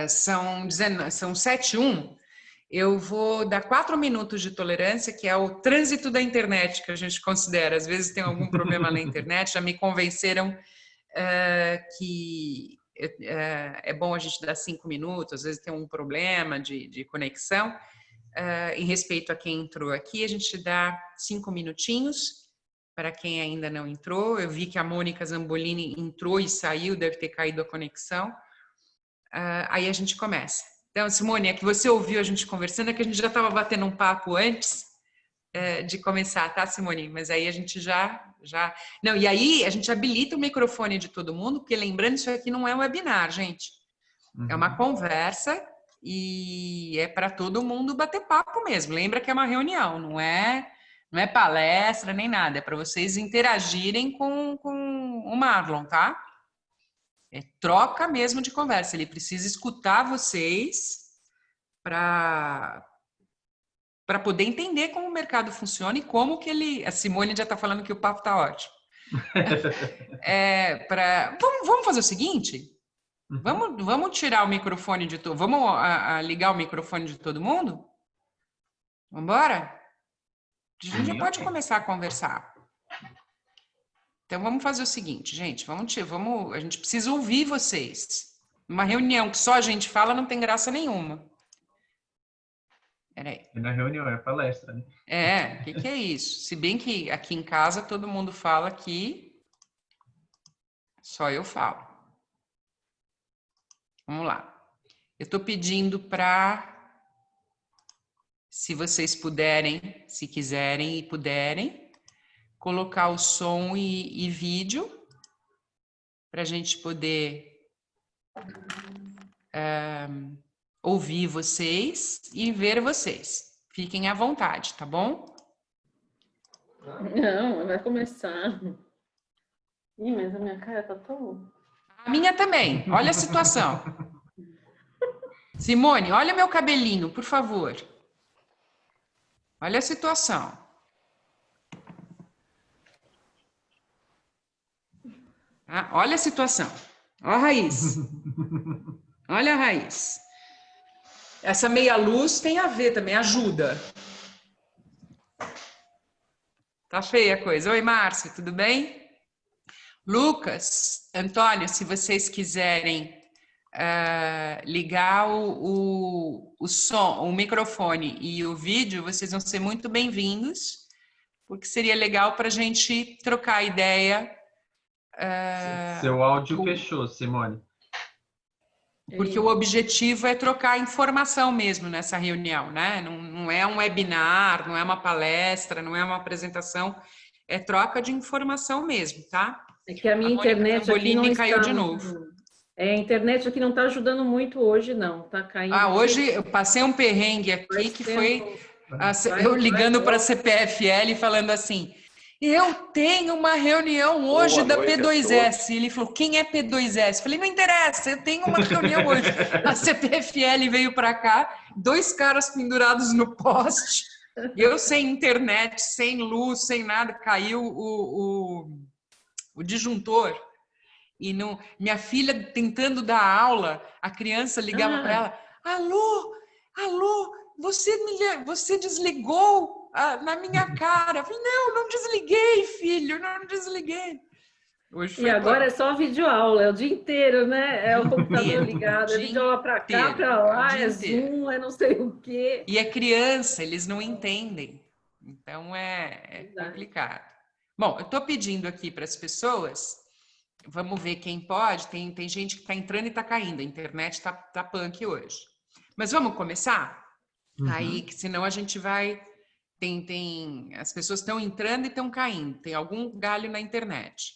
São 7:01. Eu vou dar 4 minutos de tolerância, que é o trânsito da internet, que a gente considera. Às vezes tem algum problema na internet, já me convenceram que é bom a gente dar 5 minutos, às vezes tem um problema de conexão. Em respeito a quem entrou aqui, a gente dá 5 minutinhos. Para quem ainda não entrou, eu vi que a Mônica Zambolini entrou e saiu, deve ter caído a conexão. Aí a gente começa. Então, Simone, é que você ouviu a gente conversando, é que a gente já estava batendo um papo antes de começar, tá, Simone? Mas aí a gente já... Não, e aí a gente habilita o microfone de todo mundo, porque lembrando, isso aqui não é um webinar, gente. É uma conversa e é para todo mundo bater papo mesmo. Lembra que é uma reunião, não é palestra nem nada. É para vocês interagirem com o Marlon, tá? É troca mesmo de conversa. Ele precisa escutar vocês para poder entender como o mercado funciona e como que ele... A Simone já está falando que o papo está ótimo. Vamos fazer o seguinte? Vamos tirar o microfone de todo... Vamos ligar o microfone de todo mundo? Vamos embora? A gente já pode começar a conversar. Então, vamos fazer o seguinte, gente. A gente precisa ouvir vocês. Uma reunião que só a gente fala não tem graça nenhuma. Peraí. Na reunião, é palestra, né? O que é isso? Se bem que aqui em casa todo mundo fala que só eu falo. Vamos lá. Eu estou pedindo para, se vocês puderem, se quiserem e puderem, colocar o som e vídeo para a gente poder ouvir vocês e ver vocês. Fiquem à vontade, tá bom? Não, vai começar. Ih, mas a minha cara tá tão... A minha também. Olha a situação. Simone, olha meu cabelinho, por favor. Olha a situação. Olha a situação. Olha a raiz. Olha a raiz. Essa meia luz tem a ver também, ajuda. Tá feia a coisa. Oi, Márcia, tudo bem? Lucas, Antônio, se vocês quiserem ligar o som, o microfone e o vídeo, vocês vão ser muito bem-vindos, porque seria legal para a gente trocar ideia. Seu áudio fechou, Simone. Porque o objetivo é trocar informação mesmo nessa reunião, né? Não é um webinar, não é uma palestra, não é uma apresentação, é troca de informação mesmo, tá? É que a minha internet aqui não está... caiu de novo. A internet aqui não está ajudando muito hoje, não. Está caindo. Hoje eu passei um perrengue aqui que foi eu ligando para a CPFL e falando assim: eu tenho uma reunião hoje da P2S. Ele falou: quem é P2S? Eu falei: não interessa, eu tenho uma reunião hoje. A CPFL veio para cá, 2 caras pendurados no poste, eu sem internet, sem luz, sem nada, caiu o disjuntor. E minha filha tentando dar aula, a criança ligava para ela: alô, você desligou na minha cara. Eu falei: não desliguei, filho, não desliguei. Hoje e agora é só videoaula, é o dia inteiro, né? É o computador ligado, é videoaula para cá, para lá, é Zoom, é não sei o quê. E é criança, eles não entendem. Então é complicado. Bom, eu estou pedindo aqui para as pessoas... Vamos ver quem pode. Tem gente que está entrando e está caindo. A internet está punk hoje. Mas vamos começar? Aí, senão a gente vai... As pessoas estão entrando e estão caindo. Tem algum galho na internet.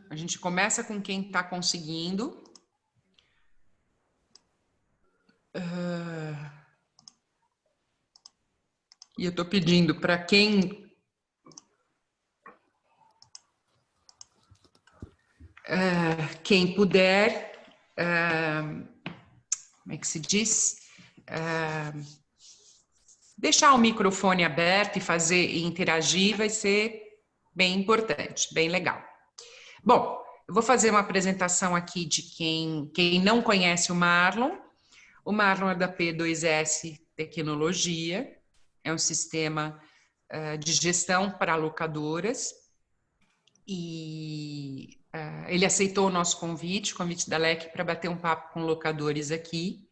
A gente começa com quem está conseguindo. E eu estou pedindo para quem... quem puder, como é que se diz? Deixar o microfone aberto e interagir vai ser bem importante, bem legal. Bom, eu vou fazer uma apresentação aqui de quem não conhece o Marlon. O Marlon é da P2S Tecnologia, é um sistema de gestão para locadoras, e ele aceitou o nosso convite, o convite da LEC, para bater um papo com locadores aqui,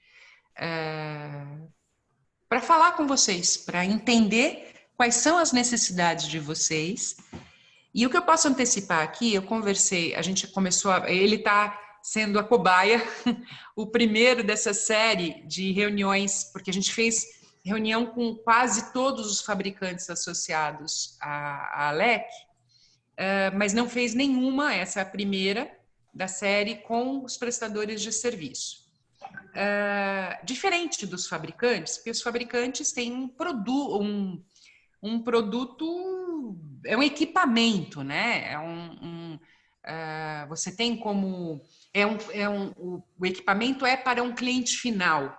para falar com vocês, para entender quais são as necessidades de vocês. E o que eu posso antecipar aqui, eu conversei, a gente começou, ele está sendo a cobaia, o primeiro dessa série de reuniões, porque a gente fez reunião com quase todos os fabricantes associados à LEC, mas não fez nenhuma, essa é a primeira da série, com os prestadores de serviço. Diferente dos fabricantes, porque os fabricantes têm um produto, é um equipamento, né? Você tem como... o equipamento é para um cliente final.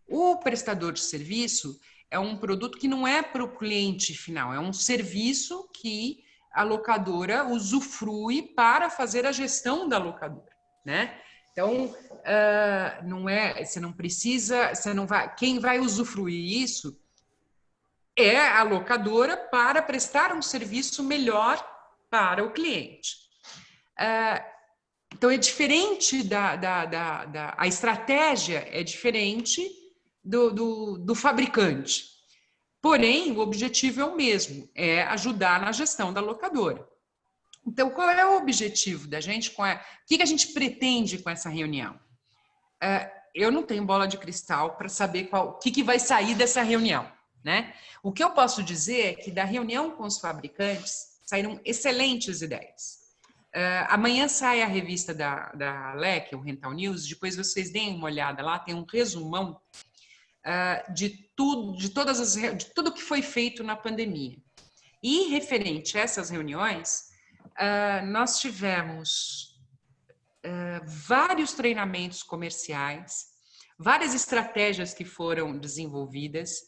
O prestador de serviço é um produto que não é para o cliente final, é um serviço que a locadora usufrui para fazer a gestão da locadora, né? Então, não é, você não precisa, quem vai usufruir isso é a locadora para prestar um serviço melhor para o cliente. Então, é diferente a estratégia é diferente do fabricante. Porém, o objetivo é o mesmo, é ajudar na gestão da locadora. Então, qual é o objetivo da gente? O que a gente pretende com essa reunião? Eu não tenho bola de cristal para saber o que vai sair dessa reunião, né? O que eu posso dizer é que da reunião com os fabricantes saíram excelentes ideias. Amanhã sai a revista da LEC, o Rental News, depois vocês deem uma olhada lá, tem um resumão de tudo que foi feito na pandemia. E referente a essas reuniões, nós tivemos vários treinamentos comerciais, várias estratégias que foram desenvolvidas.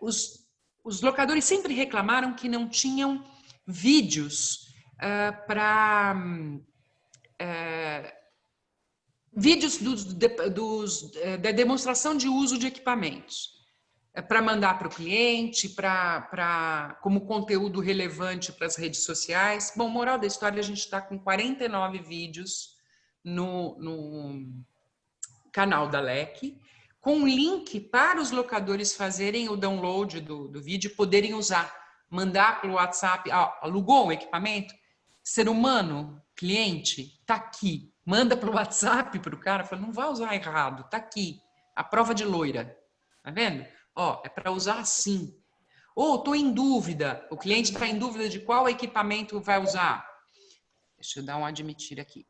Os locadores sempre reclamaram que não tinham vídeos vídeos da demonstração de uso de equipamentos para mandar para o cliente, como conteúdo relevante para as redes sociais. Bom, moral da história, a gente está com 49 vídeos no canal da LEC, com um link para os locadores fazerem o download do vídeo e poderem usar, mandar pelo WhatsApp, alugou um equipamento, ser humano, cliente, está aqui, manda pelo WhatsApp para o cara, fala, não vai usar errado, está aqui, a prova de loira, tá vendo? É para usar assim. Ou estou em dúvida, o cliente está em dúvida de qual equipamento vai usar. Deixa eu dar um admitir aqui.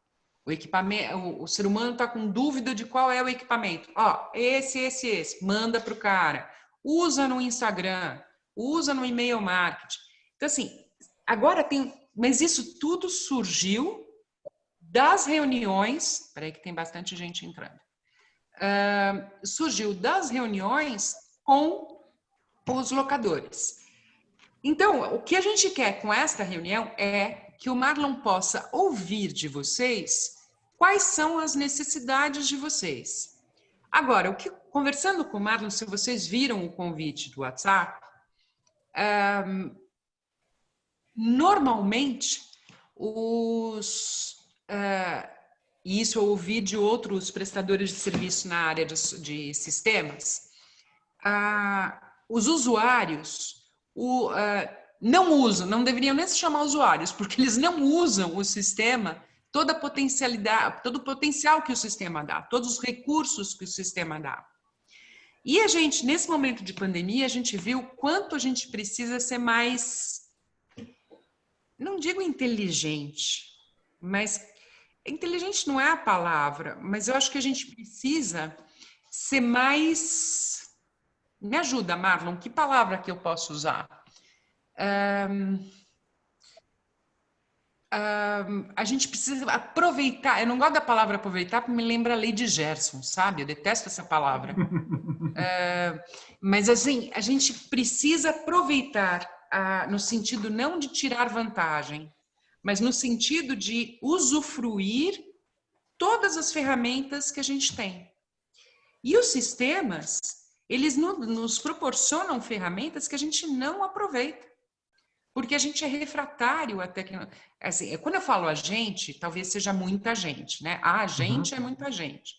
O ser humano está com dúvida de qual é o equipamento. Esse. Manda para o cara. Usa no Instagram, usa no e-mail marketing. Então, assim, agora tem... Mas isso tudo surgiu das reuniões... Espera aí que tem bastante gente entrando. Surgiu das reuniões com os locadores. Então, o que a gente quer com esta reunião é que o Marlon possa ouvir de vocês quais são as necessidades de vocês. Agora, conversando com o Marlon, se vocês viram o convite do WhatsApp, normalmente, e isso eu ouvi de outros prestadores de serviço na área de sistemas, os usuários não usam, não deveriam nem se chamar usuários, porque eles não usam o sistema, toda a potencialidade, todo o potencial que o sistema dá, todos os recursos que o sistema dá. E a gente, nesse momento de pandemia, a gente viu quanto a gente precisa ser mais, não digo inteligente, mas inteligente não é a palavra, mas eu acho que a gente precisa ser mais... Me ajuda, Marlon, que palavra que eu posso usar? A gente precisa aproveitar, eu não gosto da palavra aproveitar porque me lembra a lei de Gerson, sabe? Eu detesto essa palavra. Mas assim, a gente precisa aproveitar no sentido não de tirar vantagem, mas no sentido de usufruir todas as ferramentas que a gente tem. E os sistemas, eles nos proporcionam ferramentas que a gente não aproveita, porque a gente é refratário à tecnologia. Assim, quando eu falo a gente, talvez seja muita gente, né? A gente é muita gente.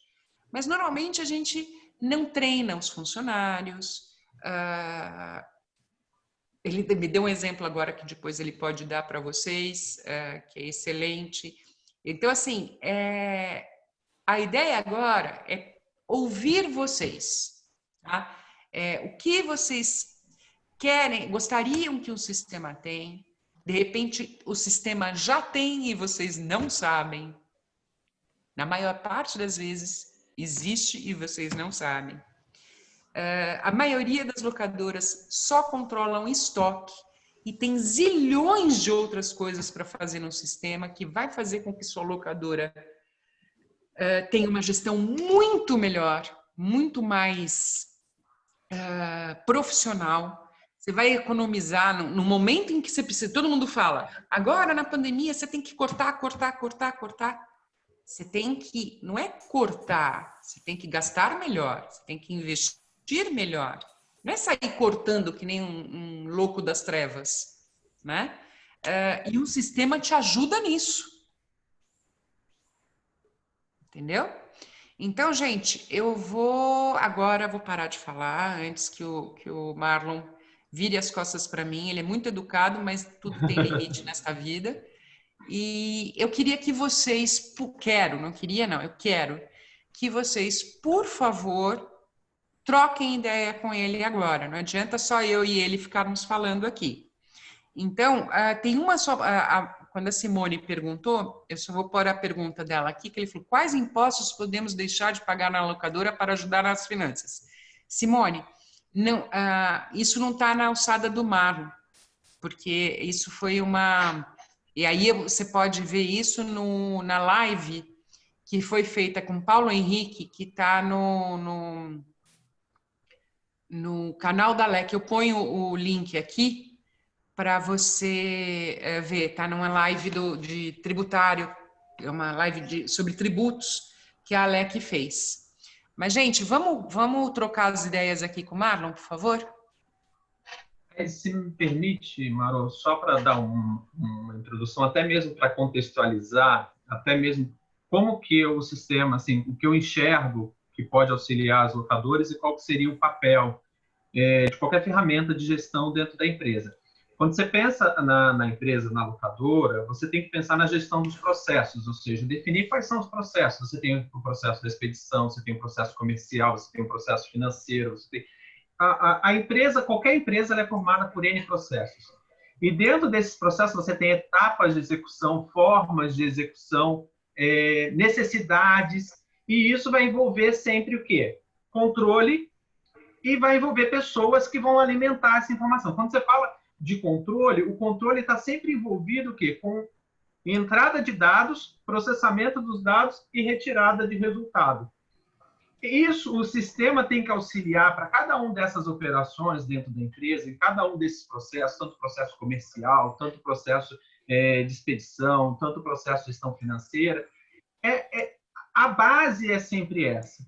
Mas normalmente a gente não treina os funcionários. Ele me deu um exemplo agora que depois ele pode dar para vocês, que é excelente. Então, assim, a ideia agora é ouvir vocês. Tá? O que vocês querem, gostariam que o sistema tenha. De repente, o sistema já tem e vocês não sabem. Na maior parte das vezes, existe e vocês não sabem. A maioria das locadoras só controlam estoque e tem zilhões de outras coisas para fazer no sistema que vai fazer com que sua locadora tenha uma gestão muito melhor, muito mais profissional. Você vai economizar no momento em que você precisa. Todo mundo fala, agora na pandemia você tem que cortar. Você tem que, não é cortar, você tem que gastar melhor, você tem que investir melhor. Não é sair cortando que nem um louco das trevas, né? E o sistema te ajuda nisso. Entendeu? Então, gente, eu vou parar de falar antes que o Marlon vire as costas para mim. Ele é muito educado, mas tudo tem limite nesta vida. E eu queria que vocês, eu quero que vocês, por favor, troquem ideia com ele agora. Não adianta só eu e ele ficarmos falando aqui. Então, tem uma só... quando a Simone perguntou, eu só vou pôr a pergunta dela aqui, que ele falou, quais impostos podemos deixar de pagar na locadora para ajudar nas finanças? Simone, não, isso não está na alçada do Marlon, porque isso foi uma... E aí você pode ver isso na live que foi feita com Paulo Henrique, que está no canal da LEC. Eu ponho o link aqui para você ver. Está numa live de tributário, é uma live sobre tributos que a LEC fez. Mas, gente, vamos trocar as ideias aqui com o Marlon, por favor? Se me permite, Maro, só para dar uma introdução, até mesmo para contextualizar, até mesmo como que o sistema, assim, o que eu enxergo que pode auxiliar as locadoras e qual que seria o papel de qualquer ferramenta de gestão dentro da empresa. Quando você pensa na empresa, na locadora, você tem que pensar na gestão dos processos, ou seja, definir quais são os processos. Você tem o processo da expedição, você tem o processo comercial, você tem o processo financeiro, você tem... A empresa, qualquer empresa, ela é formada por N processos. E dentro desses processos você tem etapas de execução, formas de execução, necessidades, e isso vai envolver sempre o quê? Controle, e vai envolver pessoas que vão alimentar essa informação. Quando você fala de controle, o controle está sempre envolvido o quê? Com entrada de dados, processamento dos dados e retirada de resultado. Isso, o sistema tem que auxiliar para cada uma dessas operações dentro da empresa, em cada um desses processos, tanto processo comercial, tanto processo de expedição, tanto processo de gestão financeira. A base é sempre essa.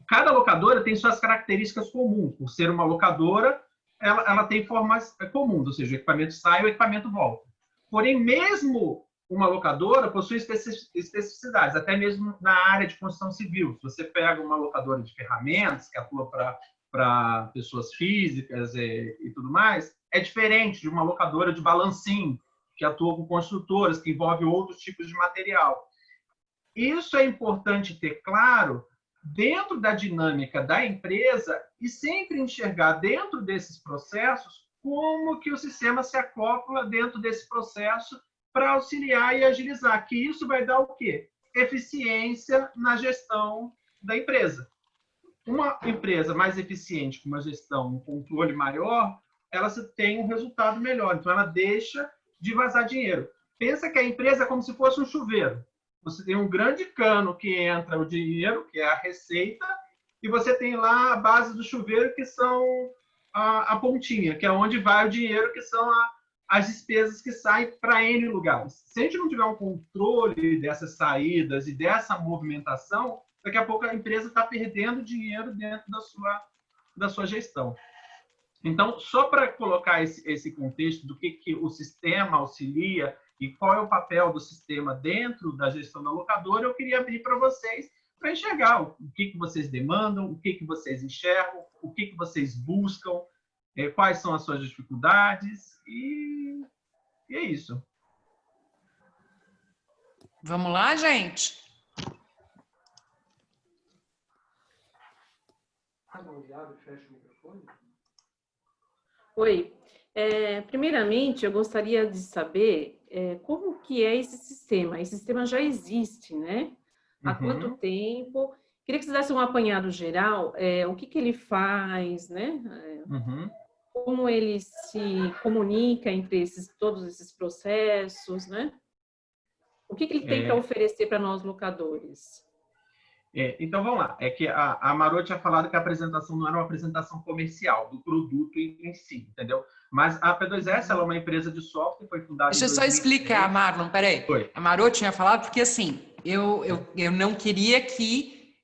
Cada locadora tem suas características comuns. Por ser uma locadora, ela tem formas comuns, ou seja, o equipamento sai e o equipamento volta. Porém, mesmo uma locadora possui especificidades, até mesmo na área de construção civil. Se você pega uma locadora de ferramentas, que atua para pessoas físicas e tudo mais, é diferente de uma locadora de balancinho, que atua com construtoras, que envolve outros tipos de material. Isso é importante ter claro dentro da dinâmica da empresa e sempre enxergar dentro desses processos como que o sistema se acopla dentro desse processo para auxiliar e agilizar, que isso vai dar o quê? Eficiência na gestão da empresa. Uma empresa mais eficiente, com uma gestão, um controle maior, ela tem um resultado melhor, então ela deixa de vazar dinheiro. Pensa que a empresa é como se fosse um chuveiro. Você tem um grande cano que entra o dinheiro, que é a receita, e você tem lá a base do chuveiro, que são a pontinha, que é onde vai o dinheiro, que são as despesas que saem para N lugares. Se a gente não tiver um controle dessas saídas e dessa movimentação, daqui a pouco a empresa está perdendo dinheiro dentro da sua gestão. Então, só para colocar esse contexto do que o sistema auxilia e qual é o papel do sistema dentro da gestão da locadora, eu queria abrir para vocês, para enxergar o que vocês demandam, o que vocês enxergam, o que vocês buscam, quais são as suas dificuldades, e é isso. Vamos lá, gente? Fecha o microfone. Oi. Primeiramente, eu gostaria de saber como que é esse sistema. Esse sistema já existe, né? Há quanto tempo? Queria que você desse um apanhado geral, o que ele faz, né? Como ele se comunica entre todos esses processos, né? O que ele tem para oferecer para nós locadores? Então, vamos lá. É que a Marô tinha falado que a apresentação não era uma apresentação comercial do produto em si, entendeu? Mas a P2S ela é uma empresa de software, foi fundada Deixa eu em só 2003. explicar, Marlon, peraí. Foi. A Marô tinha falado porque, assim, eu não queria que...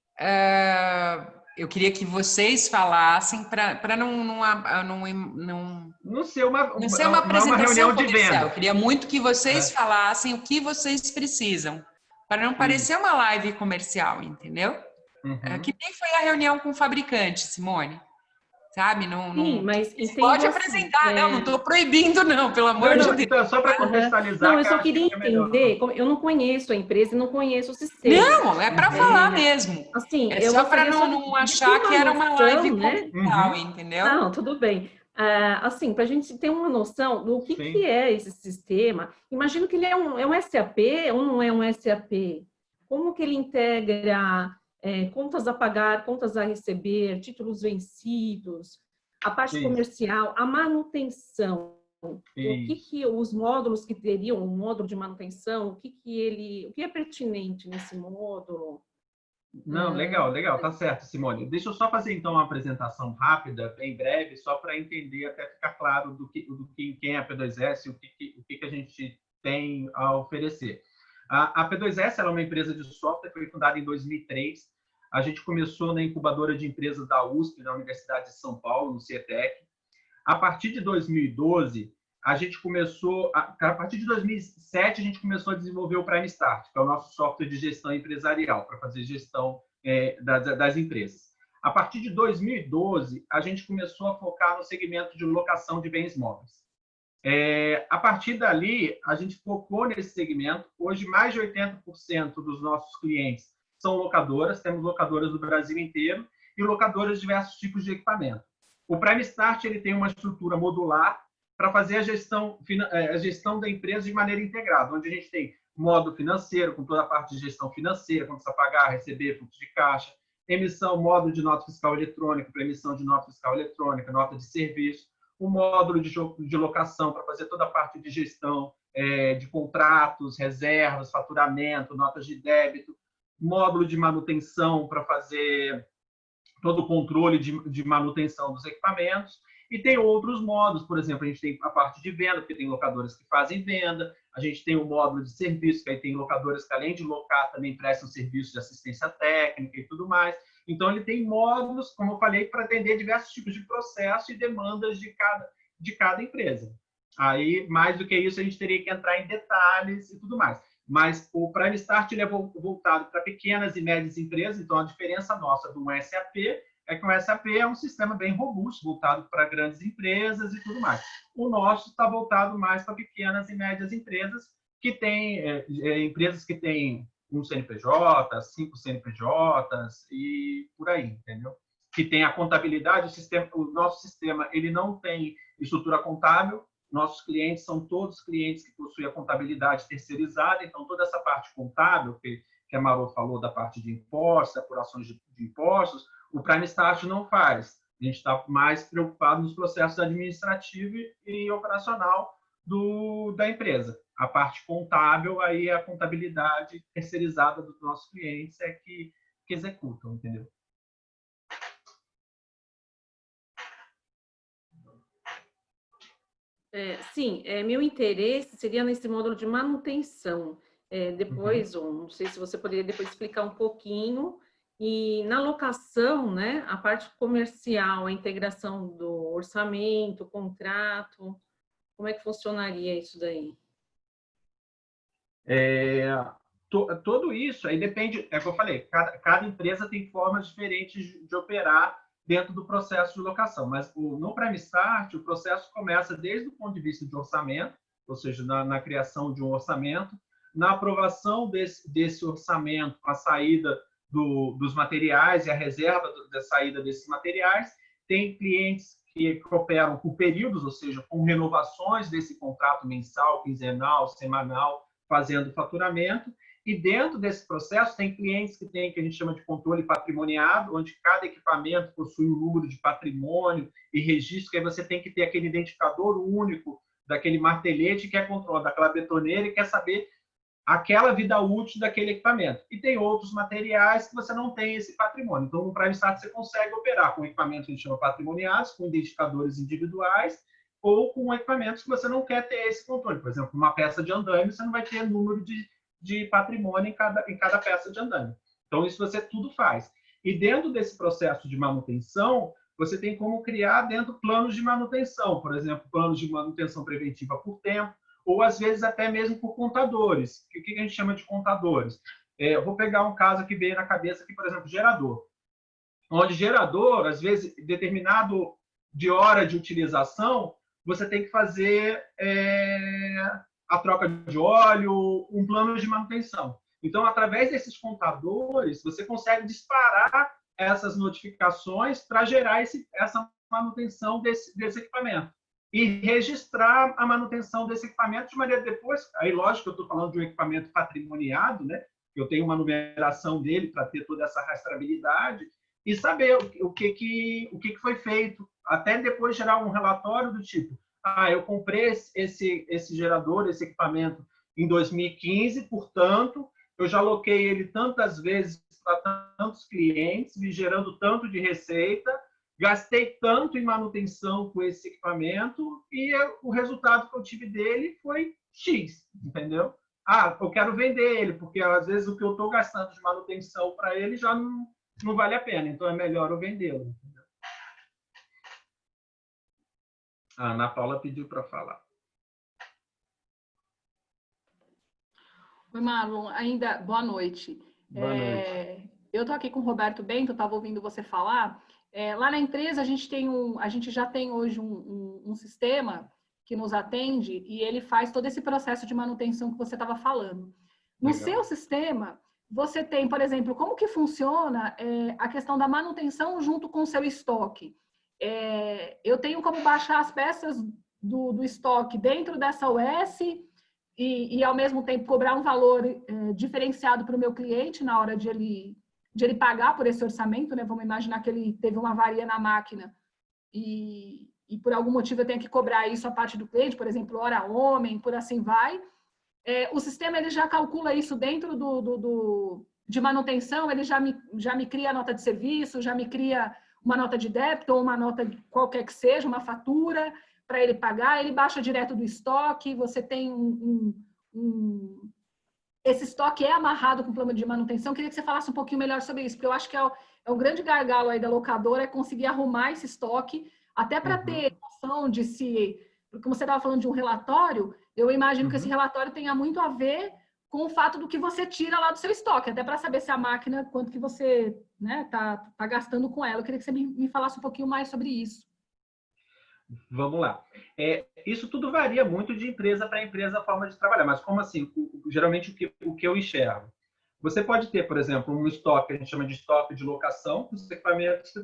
eu queria que vocês falassem para não ser uma apresentação reunião de comercial. venda. Eu queria muito que vocês falassem o que vocês precisam, para não parecer uma live comercial, entendeu? Que nem foi a reunião com o fabricante, Simone. Sabe? Sim, mas pode apresentar, não estou proibindo, não, pelo amor de Deus. Então, só para contextualizar. Não, eu só queria entender, eu não conheço a empresa e não conheço o sistema. Não, é para falar mesmo. Assim, é só para não achar que era uma live comercial, entendeu? Não, tudo bem. Assim, para a gente ter uma noção do que é esse sistema, imagino que ele é um SAP ou não é um SAP? Como que ele integra contas a pagar, contas a receber, títulos vencidos, a parte comercial, a manutenção? O que os módulos que teriam, o módulo de manutenção, o que é pertinente nesse módulo? Não, legal, tá certo, Simone. Deixa eu só fazer, então, uma apresentação rápida, bem breve, só para entender, até ficar claro quem é a P2S e o que a gente tem a oferecer. A P2S ela é uma empresa de software, foi fundada em 2003. A gente começou na incubadora de empresas da USP, na Universidade de São Paulo, no CETEC. A partir de 2012, a partir de 2007, a gente começou a desenvolver o Prime Start, que é o nosso software de gestão empresarial, para fazer gestão das empresas. A partir de 2012, a gente começou a focar no segmento de locação de bens móveis. A partir dali, a gente focou nesse segmento. Hoje, mais de 80% dos nossos clientes são locadoras, temos locadoras do Brasil inteiro e locadoras de diversos tipos de equipamento. O Prime Start ele tem uma estrutura modular para fazer a gestão da empresa de maneira integrada, onde a gente tem módulo financeiro, com toda a parte de gestão financeira, como precisa pagar, receber, fluxo de caixa, emissão, módulo de nota fiscal eletrônica, para emissão de nota fiscal eletrônica, nota de serviço, o módulo de locação para fazer toda a parte de gestão de contratos, reservas, faturamento, notas de débito, módulo de manutenção para fazer todo o controle de manutenção dos equipamentos, e tem outros módulos, por exemplo, a gente tem a parte de venda, porque tem locadoras que fazem venda, a gente tem o módulo de serviço, que aí tem locadoras que, além de locar, também prestam serviço de assistência técnica e tudo mais. Então, ele tem módulos, como eu falei, para atender diversos tipos de processo e demandas de cada empresa. Aí, mais do que isso, a gente teria que entrar em detalhes e tudo mais. Mas o Prime Start ele é voltado para pequenas e médias empresas, então a diferença nossa do SAP é que o SAP é um sistema bem robusto, voltado para grandes empresas e tudo mais. O nosso está voltado mais para pequenas e médias empresas, que têm empresas que têm um CNPJ, 5 CNPJs e por aí, entendeu? Que tem a contabilidade, o nosso sistema ele não tem estrutura contábil, nossos clientes são todos clientes que possuem a contabilidade terceirizada, então toda essa parte contábil, que a Marô falou da parte de impostos, apurações de impostos, o Prime Start não faz. A gente está mais preocupado nos processos administrativo e operacional da empresa. A parte contábil, aí a contabilidade terceirizada dos nossos clientes é que executam, entendeu? Sim, meu interesse seria nesse módulo de manutenção. Depois, não sei se você poderia depois explicar um pouquinho. E na locação, né, a parte comercial, a integração do orçamento, contrato, como é que funcionaria isso daí? Tudo isso aí depende, é o que eu falei, cada empresa tem formas diferentes de operar dentro do processo de locação, mas no Prime Start o processo começa desde o ponto de vista de orçamento, ou seja, na criação de um orçamento, na aprovação desse orçamento, a saída dos materiais e a reserva da saída desses materiais. Tem clientes que operam por períodos, ou seja, com renovações desse contrato mensal, quinzenal, semanal, fazendo faturamento. E dentro desse processo tem clientes que tem que a gente chama de controle patrimoniado, onde cada equipamento possui um número de patrimônio e registro, que aí você tem que ter aquele identificador único daquele martelete que é controlado, daquela betoneira, e quer saber aquela vida útil daquele equipamento. E tem outros materiais que você não tem esse patrimônio. Então, no Prime Start você consegue operar com equipamentos que a gente chama patrimoniados, com identificadores individuais, ou com equipamentos que você não quer ter esse controle. Por exemplo, uma peça de andaime, você não vai ter número de patrimônio em cada peça de andaime. Então, isso você tudo faz. E dentro desse processo de manutenção, você tem como criar dentro planos de manutenção, por exemplo, planos de manutenção preventiva por tempo, ou às vezes até mesmo por contadores. O que a gente chama de contadores? Eu vou pegar um caso que veio na cabeça aqui, por exemplo, gerador. Onde gerador, às vezes, determinado de hora de utilização, você tem que fazer a troca de óleo, um plano de manutenção. Então, através desses contadores, você consegue disparar essas notificações para gerar essa manutenção desse equipamento. E registrar a manutenção desse equipamento de maneira depois, aí lógico que eu estou falando de um equipamento patrimoniado, né? Eu tenho uma numeração dele para ter toda essa rastreabilidade e saber o que foi feito, até depois gerar um relatório do tipo, eu comprei esse gerador, esse equipamento em 2015, portanto, eu já aloquei ele tantas vezes para tantos clientes, me gerando tanto de receita, gastei tanto em manutenção com esse equipamento e o resultado que eu tive dele foi X, entendeu? Eu quero vender ele, porque às vezes o que eu estou gastando de manutenção para ele já não vale a pena, então é melhor eu vendê-lo. A Ana Paula pediu para falar. Oi, Marlon, boa noite. Boa noite. Eu estou aqui com o Roberto Bento, estava ouvindo você falar. Lá na empresa, a gente já tem hoje um sistema que nos atende e ele faz todo esse processo de manutenção que você estava falando. No seu sistema, você tem, por exemplo, como que funciona a questão da manutenção junto com o seu estoque? Eu tenho como baixar as peças do estoque dentro dessa OS e ao mesmo tempo, cobrar um valor diferenciado para o meu cliente na hora de ele pagar por esse orçamento, né? Vamos imaginar que ele teve uma avaria na máquina e por algum motivo eu tenho que cobrar isso a parte do cliente, por exemplo, hora homem, por assim vai. O sistema ele já calcula isso dentro de manutenção, ele já me cria a nota de serviço, já me cria uma nota de débito ou uma nota qualquer que seja, uma fatura para ele pagar, ele baixa direto do estoque, você tem esse estoque é amarrado com o plano de manutenção. Queria que você falasse um pouquinho melhor sobre isso, porque eu acho que é um grande gargalo aí da locadora, é conseguir arrumar esse estoque, até para ter noção de se... Porque você estava falando de um relatório, eu imagino que esse relatório tenha muito a ver com o fato do que você tira lá do seu estoque, até para saber se a máquina, quanto que você tá gastando com ela. Eu queria que você me falasse um pouquinho mais sobre isso. Vamos lá. Isso tudo varia muito de empresa para empresa a forma de trabalhar, mas como assim? Geralmente o que eu enxergo? Você pode ter, por exemplo, um estoque, que a gente chama de estoque de locação, com os equipamentos que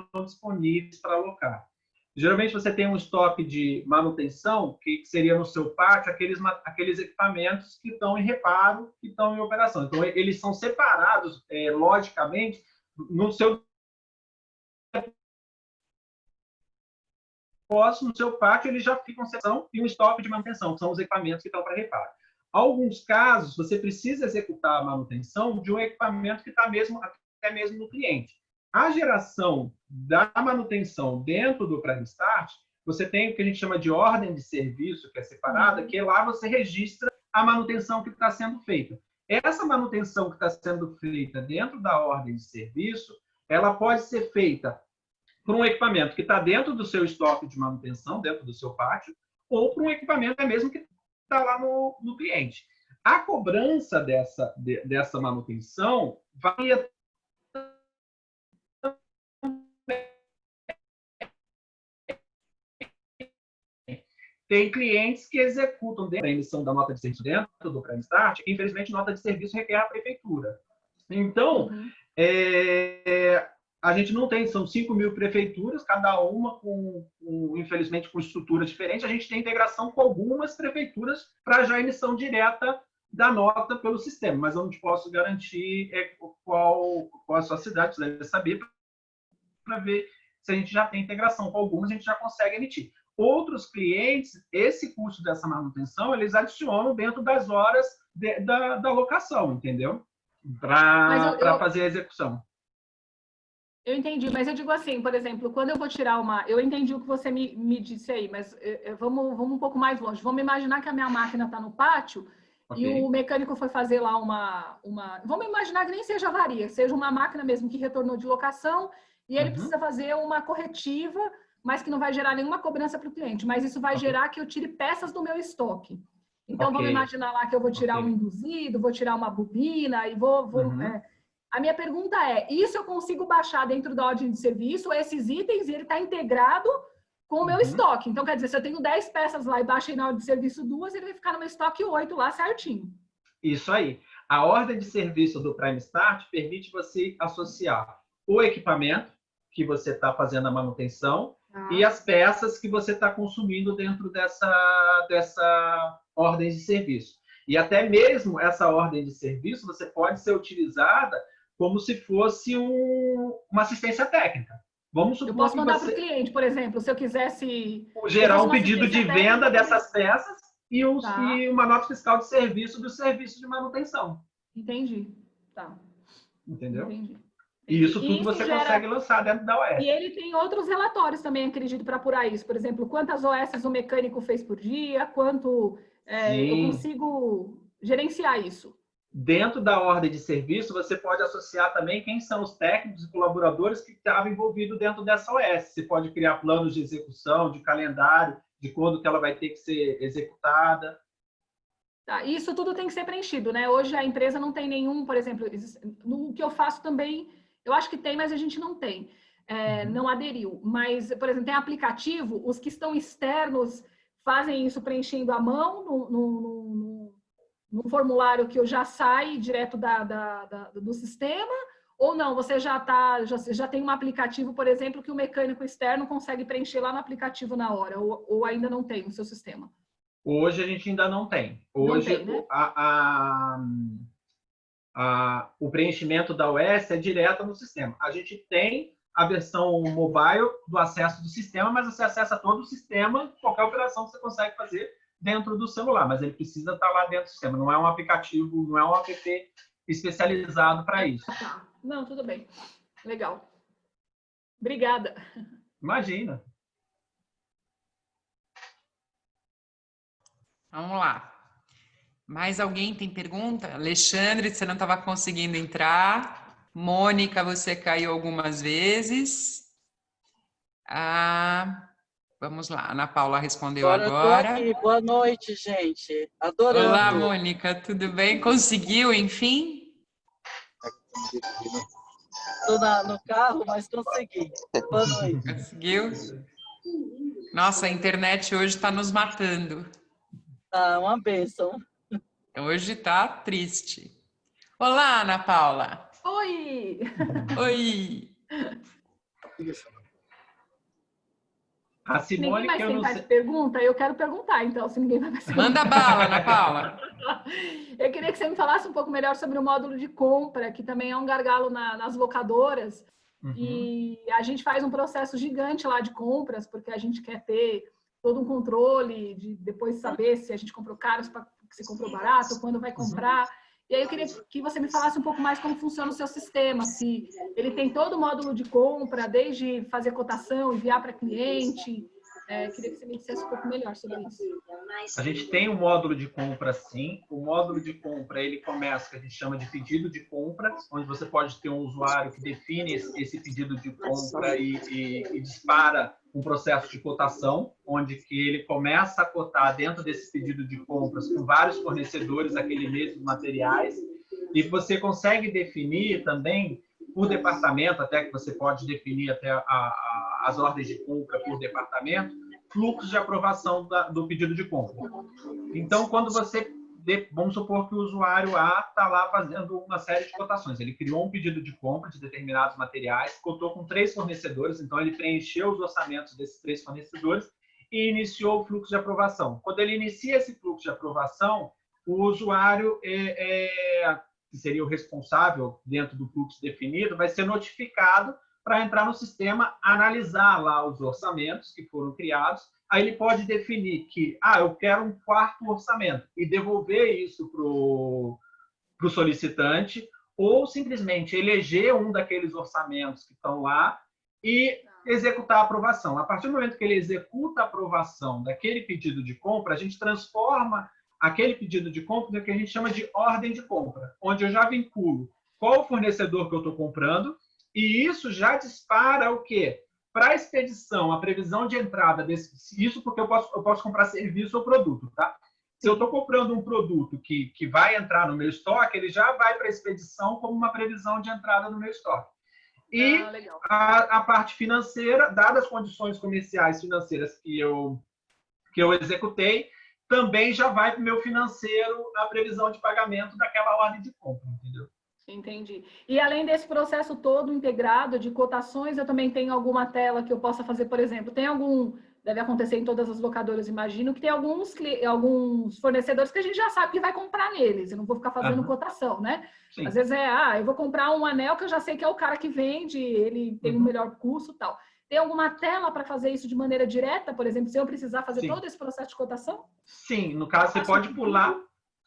estão disponíveis para alocar. Geralmente você tem um estoque de manutenção, que seria no seu pátio aqueles equipamentos que estão em reparo, que estão em operação. Então, eles são separados, logicamente, no seu no seu pátio, eles já ficam em seção e um estoque de manutenção, que são os equipamentos que estão para reparo. Alguns casos, você precisa executar a manutenção de um equipamento que está até mesmo no cliente. A geração da manutenção dentro do Prime Start, você tem o que a gente chama de ordem de serviço, que é separada, que lá você registra a manutenção que está sendo feita. Essa manutenção que está sendo feita dentro da ordem de serviço, ela pode ser feita por um equipamento que está dentro do seu estoque de manutenção, dentro do seu pátio, ou por um equipamento mesmo que está lá no cliente. A cobrança dessa manutenção varia. Tem clientes que executam a emissão da nota de serviço dentro do Prime Start, que infelizmente nota de serviço requer a prefeitura. Então, a gente não tem, são 5.000 prefeituras, cada uma infelizmente, com estrutura diferente. A gente tem integração com algumas prefeituras para já emissão direta da nota pelo sistema, mas eu não te posso garantir qual a sua cidade, você deve saber, para ver se a gente já tem integração. Com algumas, a gente já consegue emitir. Outros clientes, esse custo dessa manutenção, eles adicionam dentro das horas da locação, entendeu? Para fazer a execução. Eu entendi, mas eu digo assim, por exemplo, quando eu vou tirar uma... Eu entendi o que você me disse aí, mas vamos um pouco mais longe. Vamos imaginar que a minha máquina está no pátio, okay, e o mecânico foi fazer lá uma... Vamos imaginar que nem seja avaria, seja uma máquina mesmo que retornou de locação, e ele precisa fazer uma corretiva, mas que não vai gerar nenhuma cobrança para o cliente, mas isso vai gerar que eu tire peças do meu estoque. Então, vamos imaginar lá que eu vou tirar um induzido, vou tirar uma bobina e vou a minha pergunta é, isso eu consigo baixar dentro da ordem de serviço, esses itens, e ele está integrado com o meu estoque. Então, quer dizer, se eu tenho 10 peças lá e baixei na ordem de serviço 2, ele vai ficar no meu estoque 8 lá certinho. Isso aí. A ordem de serviço do Prime Start permite você associar o equipamento que você está fazendo a manutenção e as peças que você está consumindo dentro dessa ordem de serviço. E até mesmo essa ordem de serviço você pode ser utilizada como se fosse uma assistência técnica. Vamos supor eu posso mandar para o cliente, por exemplo, se eu quisesse... Gerar um pedido de venda dessas peças e uma nota fiscal de serviço do serviço de manutenção. Entendi. Tá. Entendeu? Entendi. E isso tudo você consegue lançar dentro da OS. E ele tem outros relatórios também, acredito, para apurar isso. Por exemplo, quantas OS o mecânico fez por dia, quanto eu consigo gerenciar isso. Dentro da ordem de serviço, você pode associar também quem são os técnicos e colaboradores que estavam envolvidos dentro dessa OS. Você pode criar planos de execução, de calendário, de quando que ela vai ter que ser executada. Tá, isso tudo tem que ser preenchido, né? Hoje a empresa não tem nenhum, por exemplo, no que eu faço também, eu acho que tem, mas a gente não tem. Não aderiu. Mas, por exemplo, tem aplicativo, os que estão externos fazem isso preenchendo à mão no formulário que eu já sai direto do sistema, ou não, você já tem um aplicativo, por exemplo, que o mecânico externo consegue preencher lá no aplicativo na hora, ou ainda não tem no seu sistema? Hoje a gente ainda não tem. Hoje não tem, né? O preenchimento da OS é direto no sistema. A gente tem a versão mobile do acesso do sistema, mas você acessa todo o sistema, qualquer operação que você consegue fazer dentro do celular, mas ele precisa estar lá dentro do sistema. Não é um aplicativo, não é um app especializado para isso. Tá. Não, tudo bem. Legal. Obrigada. Imagina. Vamos lá. Mais alguém tem pergunta? Alexandre, você não estava conseguindo entrar. Mônica, você caiu algumas vezes. Vamos lá, Ana Paula respondeu agora. Aqui. Boa noite, gente. Adorando. Olá, Mônica, tudo bem? Conseguiu, enfim? Estou no carro, mas consegui. Boa noite. Conseguiu? Nossa, a internet hoje está nos matando. Tá, uma bênção. Hoje está triste. Olá, Ana Paula. Oi! Oi! A Simone, ninguém mais que eu tem não mais sei... pergunta? Eu quero perguntar, então, se ninguém vai mais perguntar. Manda bala, Ana Paula. Eu queria que você me falasse um pouco melhor sobre o módulo de compra, que também é um gargalo nas locadoras. E a gente faz um processo gigante lá de compras, porque a gente quer ter todo um controle de depois saber se a gente comprou caro, se comprou barato, quando vai comprar. E aí eu queria que você me falasse um pouco mais como funciona o seu sistema, se ele tem todo o módulo de compra, desde fazer cotação, enviar para cliente, Queria que você me dissesse um pouco melhor sobre isso. A gente tem um módulo de compra, sim. O módulo de compra, ele começa, que a gente chama de pedido de compra, onde você pode ter um usuário que define esse pedido de compra e dispara um processo de cotação, onde que ele começa a cotar dentro desse pedido de compras com vários fornecedores aquele mesmo materiais, e você consegue definir também por departamento, até que você pode definir até as ordens de compra por departamento, fluxo de aprovação do pedido de compra. Então, quando você... Vamos supor que o usuário A está lá fazendo uma série de cotações. Ele criou um pedido de compra de determinados materiais, cotou com 3 fornecedores, então ele preencheu os orçamentos desses 3 fornecedores e iniciou o fluxo de aprovação. Quando ele inicia esse fluxo de aprovação, o usuário, que seria o responsável dentro do fluxo definido, vai ser notificado para entrar no sistema, analisar lá os orçamentos que foram criados. Aí ele pode definir que, eu quero um 4º orçamento e devolver isso para o solicitante, ou simplesmente eleger um daqueles orçamentos que estão lá e executar a aprovação. A partir do momento que ele executa a aprovação daquele pedido de compra, a gente transforma aquele pedido de compra no que a gente chama de ordem de compra, onde eu já vinculo qual o fornecedor que eu estou comprando, e isso já dispara o quê? Para a expedição, a previsão de entrada isso porque eu posso comprar serviço ou produto, tá? Se eu estou comprando um produto que vai entrar no meu estoque, ele já vai para a expedição como uma previsão de entrada no meu estoque. E a parte financeira, dadas as condições comerciais financeiras que eu executei, também já vai para o meu financeiro a previsão de pagamento daquela ordem de compra, entendeu? Entendi. E além desse processo todo integrado de cotações, eu também tenho alguma tela que eu possa fazer, por exemplo, deve acontecer em todas as locadoras, imagino, que tem alguns fornecedores que a gente já sabe que vai comprar neles, eu não vou ficar fazendo cotação, né? Sim. Às vezes eu vou comprar um anel que eu já sei que é o cara que vende, ele tem um melhor custo e tal. Tem alguma tela para fazer isso de maneira direta, por exemplo, se eu precisar fazer todo esse processo de cotação? Sim, no caso você pode pular...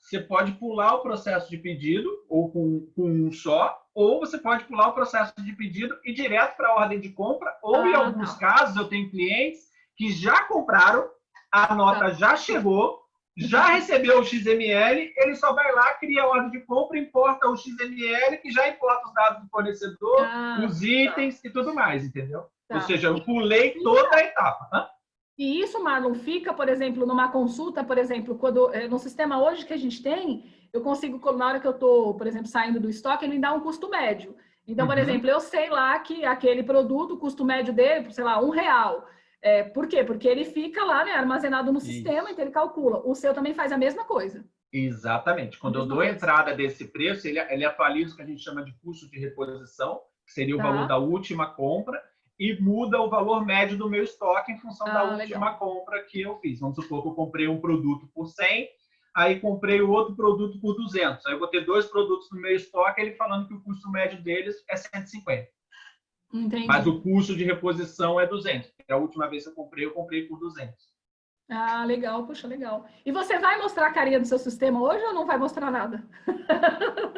Você pode pular o processo de pedido, ou com um só, ou você pode pular o processo de pedido e ir direto para a ordem de compra, ou em alguns casos eu tenho clientes que já compraram, a nota já chegou, já recebeu o XML, ele só vai lá, cria a ordem de compra, importa o XML, que já importa os dados do fornecedor, os itens e tudo mais, entendeu? Ou seja, eu pulei toda a etapa. E isso, Marlon, fica, por exemplo, numa consulta, por exemplo, no sistema hoje que a gente tem, eu consigo, na hora que eu estou, por exemplo, saindo do estoque, ele me dá um custo médio. Então, por exemplo, eu sei lá que aquele produto, o custo médio dele, sei lá, R$1. Por quê? Porque ele fica lá, né, armazenado no sistema, então ele calcula. O seu também faz a mesma coisa. Exatamente. Quando eu dou a entrada desse preço, ele atualiza o que a gente chama de custo de reposição, que seria o valor da última compra, e muda o valor médio do meu estoque em função da última compra que eu fiz. Vamos supor que eu comprei um produto por 100, aí comprei o outro produto por 200. Aí eu vou ter 2 produtos no meu estoque, ele falando que o custo médio deles é 150. Entendi. Mas o custo de reposição é 200. A última vez que eu comprei por 200. Legal, puxa, legal. E você vai mostrar a carinha do seu sistema hoje ou não vai mostrar nada?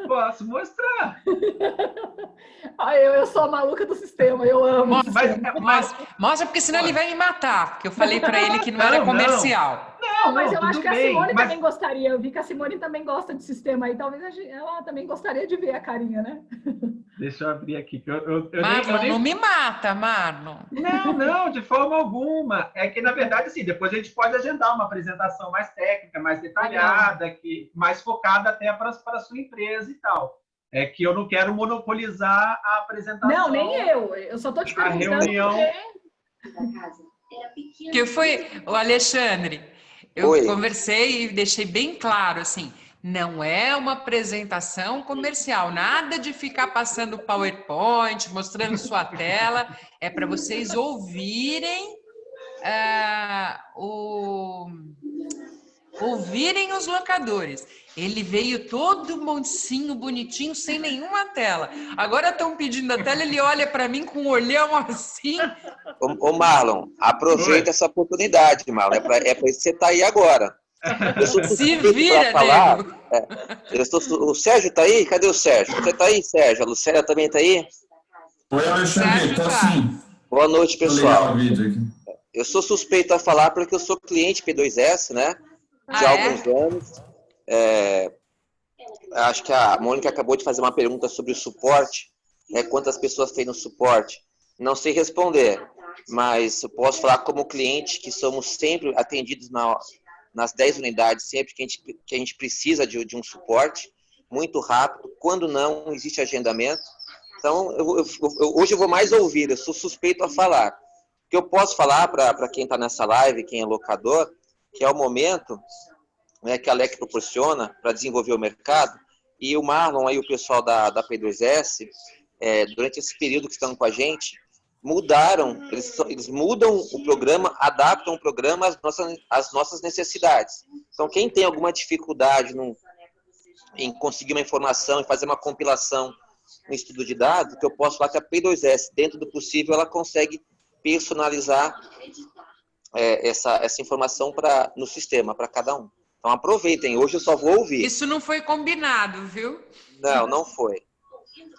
Posso mostrar. Eu sou a maluca do sistema, eu amo. Mas mostra, porque senão ele vai me matar, porque eu falei para ele que não era comercial. Não, mas eu acho que a Simone também gostaria. Eu vi que a Simone também gosta de sistema aí. Talvez ela também gostaria de ver a carinha, né? Deixa eu abrir aqui. Marlon, não me mata, Marlon. Não, de forma alguma. É que, na verdade, assim, depois a gente pode agendar uma apresentação mais técnica, mais detalhada, mais focada até para a sua empresa e tal. É que eu não quero monopolizar a apresentação. Não, nem eu. Eu só estou te perguntando. A reunião... Que foi, o Alexandre, eu conversei e deixei bem claro, assim, não é uma apresentação comercial, nada de ficar passando PowerPoint, mostrando sua tela, é para vocês ouvirem ouvirem os locadores. Ele veio todo montinho, bonitinho, sem nenhuma tela. Agora estão pedindo a tela, ele olha para mim com um olhão assim. Ô Marlon, aproveita essa oportunidade, Marlon. É para isso que você está aí agora. Se vira, falar. O Sérgio está aí? Cadê o Sérgio? Você está aí, Sérgio? A Lucélia também está aí? Oi, Alexandre, estou sim. Boa noite, pessoal. Vou ligar o vídeo aqui. eu sou suspeito a falar porque eu sou cliente P2S, né? De alguns anos. Acho que a Mônica acabou de fazer uma pergunta sobre o suporte. Quantas pessoas tem no suporte? Não sei responder, mas eu posso falar como cliente que somos sempre atendidos nas 10 unidades, sempre que a gente precisa de um suporte muito rápido. Quando não, existe agendamento. Então, hoje eu vou mais ouvir, eu sou suspeito a falar. O que eu posso falar para quem está nessa live, quem é locador, que é o momento, né, que a LEC proporciona para desenvolver o mercado, e o Marlon e o pessoal da P2S, durante esse período que estão com a gente, mudaram, eles mudam o programa, adaptam o programa às nossas necessidades. Então, quem tem alguma dificuldade em conseguir uma informação e fazer uma compilação no estudo de dados, que eu posso falar que a P2S, dentro do possível, ela consegue personalizar essa informação no sistema, para cada um. Então, aproveitem. Hoje eu só vou ouvir. Isso não foi combinado, viu? Não foi.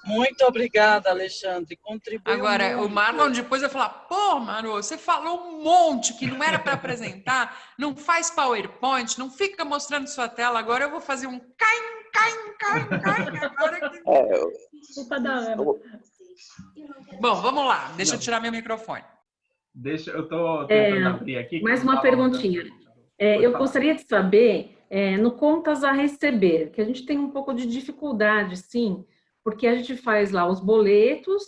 Muito obrigada, Alexandre. Contribuiu Agora, muito. o Marlon depois vai falar, pô, Maro, você falou um monte que não era para apresentar, não faz PowerPoint, não fica mostrando sua tela, agora eu vou fazer um caim, agora que... Bom, vamos lá, deixa eu tirar meu microfone. Eu estou tentando abrir aqui. Mais uma perguntinha. Eu gostaria de saber, no contas a receber, que a gente tem um pouco de dificuldade, sim, porque a gente faz lá os boletos,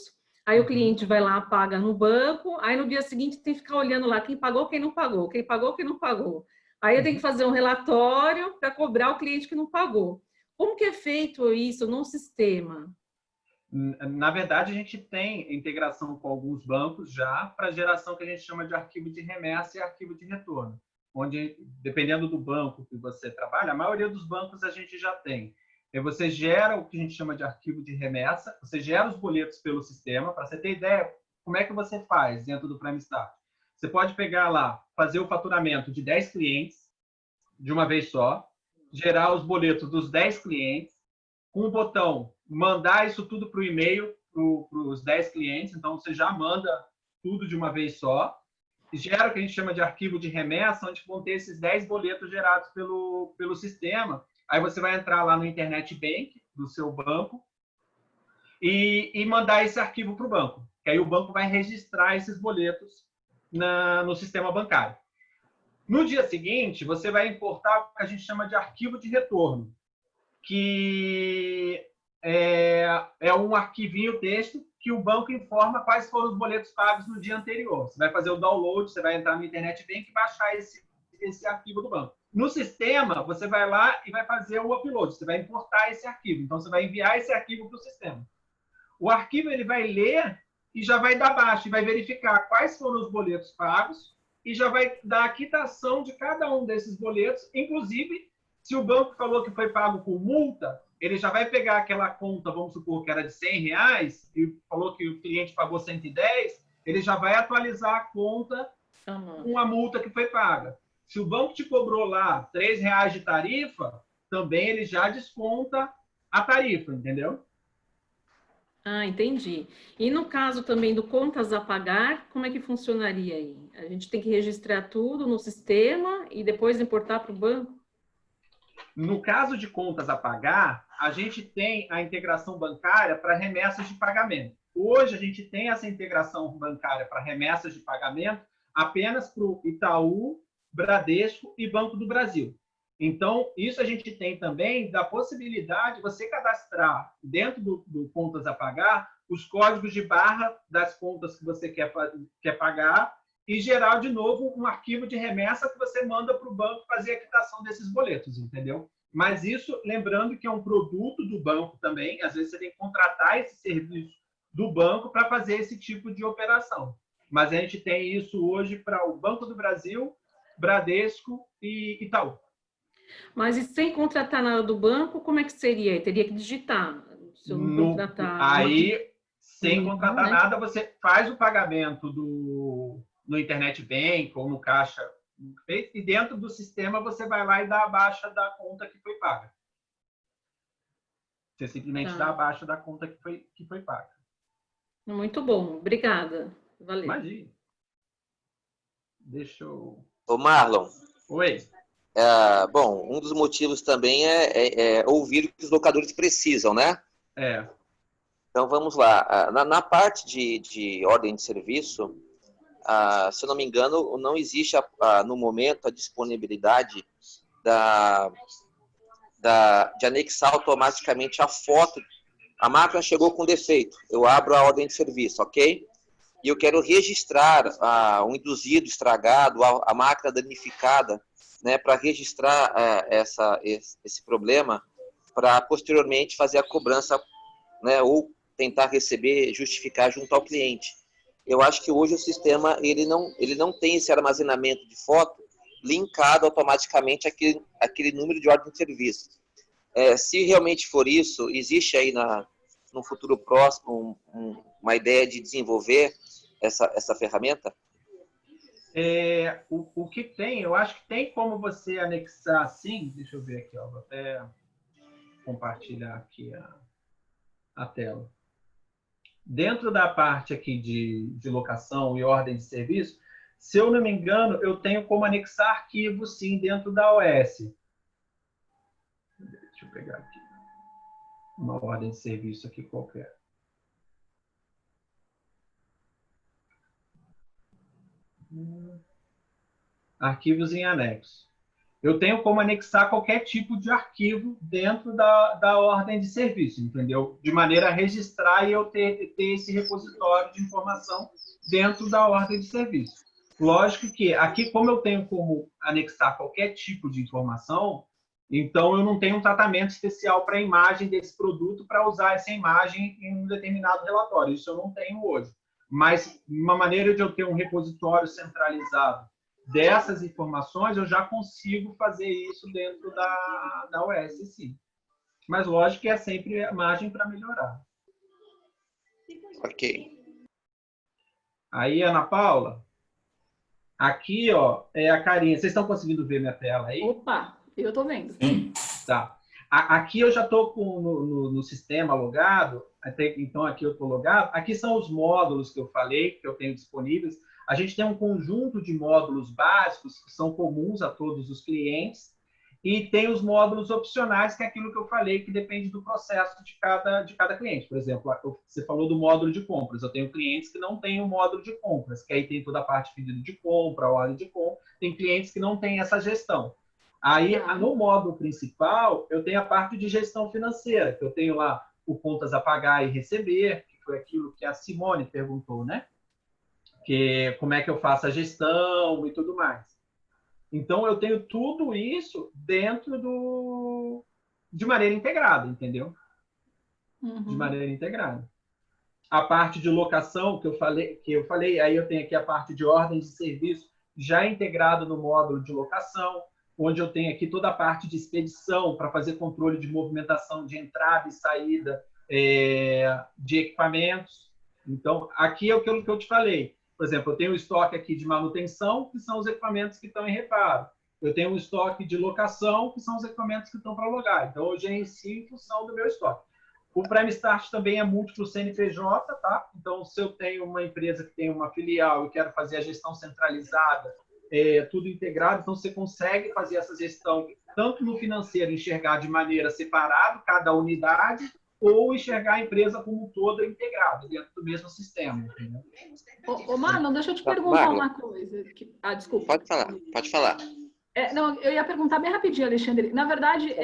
aí o cliente vai lá, paga no banco, aí no dia seguinte tem que ficar olhando lá quem pagou, quem não pagou, quem pagou, quem não pagou. Aí eu tenho que fazer um relatório para cobrar o cliente que não pagou. Como que é feito isso no sistema? Na verdade, a gente tem integração com alguns bancos já para geração que a gente chama de arquivo de remessa e arquivo de retorno, onde, dependendo do banco que você trabalha, a maioria dos bancos a gente já tem. Você gera o que a gente chama de arquivo de remessa, você gera os boletos pelo sistema, para você ter ideia como é que você faz dentro do Prime Start. Você pode pegar lá, fazer o faturamento de 10 clientes de uma vez só, gerar os boletos dos 10 clientes, com o botão mandar isso tudo para o e-mail para os 10 clientes, então você já manda tudo de uma vez só, e gera o que a gente chama de arquivo de remessa, onde vão ter esses 10 boletos gerados pelo sistema. Aí você vai entrar lá no Internet Bank do seu banco e mandar esse arquivo para o banco. Que aí o banco vai registrar esses boletos no sistema bancário. No dia seguinte, você vai importar o que a gente chama de arquivo de retorno, que é um arquivinho texto que o banco informa quais foram os boletos pagos no dia anterior. Você vai fazer o download, você vai entrar no Internet Bank e baixar esse arquivo do banco. No sistema, você vai lá e vai fazer o upload, você vai importar esse arquivo. Então, você vai enviar esse arquivo para o sistema. O arquivo ele vai ler e já vai dar baixa, e vai verificar quais foram os boletos pagos e já vai dar a quitação de cada um desses boletos. Inclusive, se o banco falou que foi pago com multa, ele já vai pegar aquela conta, vamos supor que era de R$100, e falou que o cliente pagou 110, ele já vai atualizar a conta com a multa que foi paga. Se o banco te cobrou lá R$3 de tarifa, também ele já desconta a tarifa, entendeu? Ah, entendi. E no caso também do contas a pagar, como é que funcionaria aí? A gente tem que registrar tudo no sistema e depois importar para o banco? No caso de contas a pagar, a gente tem a integração bancária para remessas de pagamento. Hoje, a gente tem essa integração bancária para remessas de pagamento apenas para o Itaú, Bradesco e Banco do Brasil. Então, isso a gente tem também da possibilidade de você cadastrar dentro do contas a pagar os códigos de barra das contas que você quer pagar e gerar, de novo, um arquivo de remessa que você manda para o banco fazer a quitação desses boletos, entendeu? Mas isso, lembrando que é um produto do banco também, às vezes você tem que contratar esse serviço do banco para fazer esse tipo de operação. Mas a gente tem isso hoje para o Banco do Brasil, Bradesco e Itaú. Mas e sem contratar nada do banco, como é que seria? Teria que digitar. Se eu não contratar... Aí, sem contratar nada, você faz o pagamento no Internet Bank ou no caixa, e dentro do sistema você vai lá e dá a baixa da conta que foi paga. Você simplesmente dá a baixa da conta que foi paga. Muito bom, obrigada. Valeu. Imagina. Deixa eu... Ô, Marlon. Oi. Bom, um dos motivos também é ouvir o que os locadores precisam, né? Então, vamos lá. Na parte de ordem de serviço, se eu não me engano, não existe, no momento, a disponibilidade de anexar automaticamente a foto. A máquina chegou com defeito, eu abro a ordem de serviço, ok? E eu quero registrar um induzido estragado, a máquina danificada, né, para registrar esse problema, para posteriormente fazer a cobrança, né, ou tentar receber, justificar junto ao cliente. Eu acho que hoje o sistema ele não tem esse armazenamento de foto linkado automaticamente àquele número de ordem de serviço. Se realmente for isso, existe aí no futuro próximo uma ideia de desenvolver essa ferramenta? O que tem, eu acho que tem como você anexar sim. Deixa eu ver aqui, ó, vou até compartilhar aqui a tela. Dentro da parte aqui de locação e ordem de serviço, se eu não me engano, eu tenho como anexar arquivos sim dentro da OS. Deixa eu pegar aqui uma ordem de serviço aqui qualquer. Arquivos em anexo. Eu tenho como anexar qualquer tipo de arquivo dentro da ordem de serviço, entendeu? De maneira a registrar e eu ter esse repositório de informação dentro da ordem de serviço. Lógico que aqui, como eu tenho como anexar qualquer tipo de informação, então eu não tenho um tratamento especial para a imagem desse produto para usar essa imagem em um determinado relatório. Isso eu não tenho hoje. Mas uma maneira de eu ter um repositório centralizado dessas informações, eu já consigo fazer isso dentro da OS, sim. Mas lógico que é sempre margem para melhorar. Ok. Aí, Ana Paula, aqui, ó, é a carinha. Vocês estão conseguindo ver minha tela aí? Opa, eu estou vendo. Sim. Tá. Aqui eu já estou no sistema logado, então aqui eu estou logado. Aqui são os módulos que eu falei, que eu tenho disponíveis. A gente tem um conjunto de módulos básicos que são comuns a todos os clientes e tem os módulos opcionais, que é aquilo que eu falei, que depende do processo de cada cliente. Por exemplo, você falou do módulo de compras. Eu tenho clientes que não têm o módulo de compras, que aí tem toda a parte de pedido de compra, ordem de compra. Tem clientes que não têm essa gestão. Aí, no módulo principal, eu tenho a parte de gestão financeira, que eu tenho lá o contas a pagar e receber, que foi aquilo que a Simone perguntou, né? Que como é que eu faço a gestão e tudo mais. Então, eu tenho tudo isso dentro de maneira integrada, entendeu? Uhum. De maneira integrada. A parte de locação que eu falei, aí eu tenho aqui a parte de ordem de serviço já integrado no módulo de locação, onde eu tenho aqui toda a parte de expedição para fazer controle de movimentação de entrada e saída de equipamentos. Então, aqui é o que eu te falei. Por exemplo, eu tenho um estoque aqui de manutenção, que são os equipamentos que estão em reparo. Eu tenho um estoque de locação, que são os equipamentos que estão para alugar. Então, eu gerencio em função do meu estoque. O Prime Start também é múltiplo CNPJ, tá? Então, se eu tenho uma empresa que tem uma filial e quero fazer a gestão centralizada, tudo integrado, então você consegue fazer essa gestão tanto no financeiro, enxergar de maneira separada cada unidade, ou enxergar a empresa como um todo integrado dentro do mesmo sistema. Entendeu? Ô, Marlon, deixa eu te perguntar uma coisa. Desculpa. Pode falar. Não, eu ia perguntar bem rapidinho, Alexandre. Na verdade,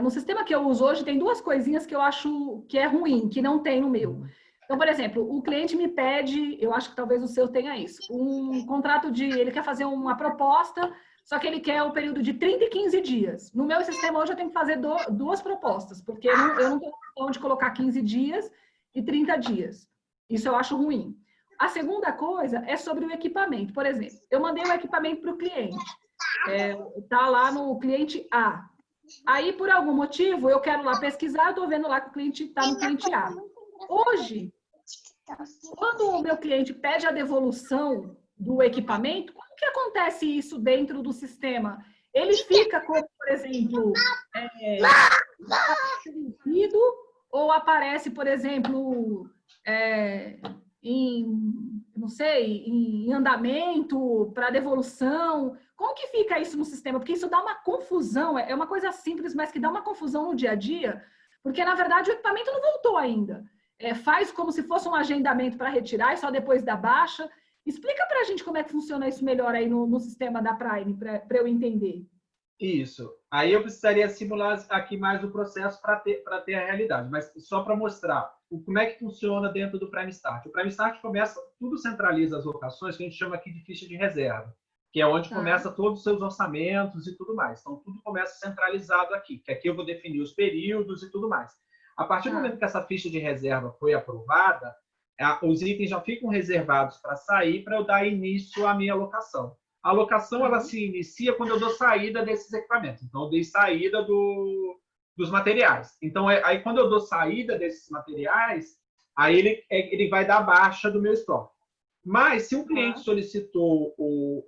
no sistema que eu uso hoje, tem duas coisinhas que eu acho que é ruim, que não tem no meu. Então, por exemplo, o cliente me pede, eu acho que talvez o seu tenha isso, um contrato ele quer fazer uma proposta, só que ele quer o período de 30 e 15 dias. No meu sistema hoje eu tenho que fazer duas propostas, porque eu não tenho opção de colocar 15 dias e 30 dias. Isso eu acho ruim. A segunda coisa é sobre o equipamento. Por exemplo, eu mandei o equipamento para o cliente. Está lá no cliente A. Aí, por algum motivo, eu quero lá pesquisar, eu estou vendo lá que o cliente está no cliente A. Hoje, quando o meu cliente pede a devolução do equipamento, como que acontece isso dentro do sistema? Ele fica como, por exemplo, ou aparece, por exemplo, não sei, em andamento, para devolução? Como que fica isso no sistema? Porque isso dá uma confusão, é uma coisa simples, mas que dá uma confusão no dia a dia, porque, na verdade, o equipamento não voltou ainda. Faz como se fosse um agendamento para retirar e só depois da baixa. Explica para a gente como é que funciona isso melhor aí no sistema da Prime, para eu entender. Isso. Aí eu precisaria simular aqui mais o processo para ter a realidade, mas só para mostrar como é que funciona dentro do Prime Start. O Prime Start começa, tudo centraliza as locações, que a gente chama aqui de ficha de reserva, que é onde começa todos os seus orçamentos e tudo mais. Então, tudo começa centralizado aqui, que aqui eu vou definir os períodos e tudo mais. A partir do momento que essa ficha de reserva foi aprovada, os itens já ficam reservados para sair, para eu dar início à minha alocação. A alocação ela se inicia quando eu dou saída desses equipamentos. Então, eu dei saída dos materiais. Então, aí quando eu dou saída desses materiais, aí ele vai dar baixa do meu estoque. Mas, se o cliente solicitou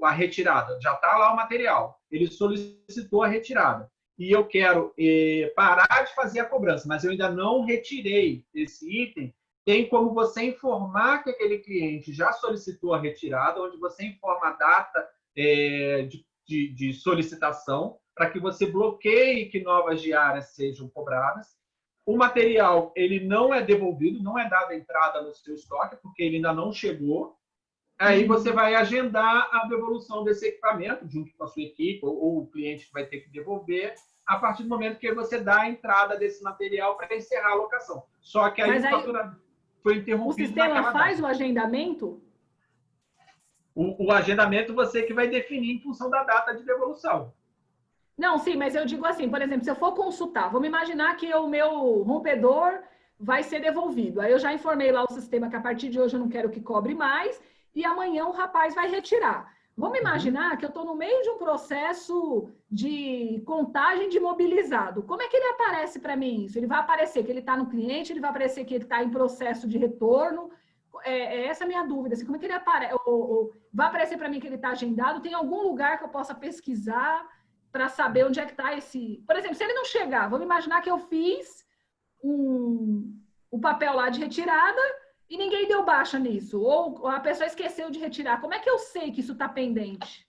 a retirada, já está lá o material, ele solicitou a retirada, e eu quero parar de fazer a cobrança, mas eu ainda não retirei esse item, tem como você informar que aquele cliente já solicitou a retirada, onde você informa a data de solicitação, para que você bloqueie que novas diárias sejam cobradas. O material ele não é devolvido, não é dada entrada no seu estoque, porque ele ainda não chegou. Aí você vai agendar a devolução desse equipamento junto com a sua equipe, ou o cliente vai ter que devolver, a partir do momento que você dá a entrada desse material para encerrar a locação. Só que aí o faturamento foi interrompido. O sistema faz o agendamento? O agendamento você que vai definir em função da data de devolução. Não, sim, mas eu digo assim, por exemplo, se eu for consultar, vamos imaginar que o meu rompedor vai ser devolvido. Aí eu já informei lá o sistema que a partir de hoje eu não quero que cobre mais e amanhã o rapaz vai retirar. Vamos imaginar que eu estou no meio de um processo de contagem de imobilizado. Como é que ele aparece para mim isso? Ele vai aparecer que ele está no cliente, ele vai aparecer que ele está em processo de retorno. Essa é a minha dúvida. Assim, como é que ele aparece? Vai aparecer para mim que ele está agendado? Tem algum lugar que eu possa pesquisar para saber onde é que está esse... Por exemplo, se ele não chegar, vamos imaginar que eu fiz o papel lá de retirada e ninguém deu baixa nisso, ou a pessoa esqueceu de retirar. Como é que eu sei que isso está pendente?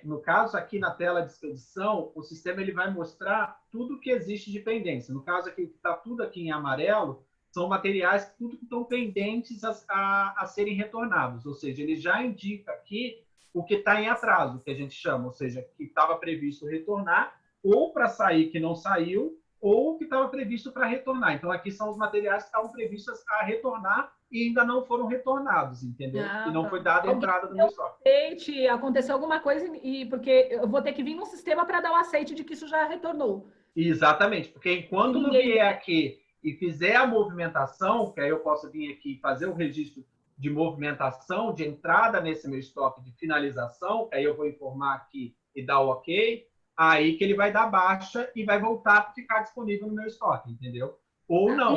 No caso aqui na tela de expedição, o sistema ele vai mostrar tudo que existe de pendência. No caso aqui, que está tudo aqui em amarelo, são materiais tudo que estão pendentes a serem retornados. Ou seja, ele já indica aqui o que está em atraso, que a gente chama, ou seja, que estava previsto retornar, ou para sair que não saiu, ou que estava previsto para retornar. Então, aqui são os materiais que estavam previstos a retornar e ainda não foram retornados, entendeu? E não foi dada a entrada do meu estoque. Aconteceu alguma coisa, porque eu vou ter que vir no sistema para dar o aceite de que isso já retornou. Exatamente, porque quando eu vier aqui e fizer a movimentação, que aí eu posso vir aqui e fazer o registro de movimentação, de entrada nesse meu estoque, de finalização, aí eu vou informar aqui e dar o ok, aí que ele vai dar baixa e vai voltar a ficar disponível no meu estoque, entendeu? Ou não,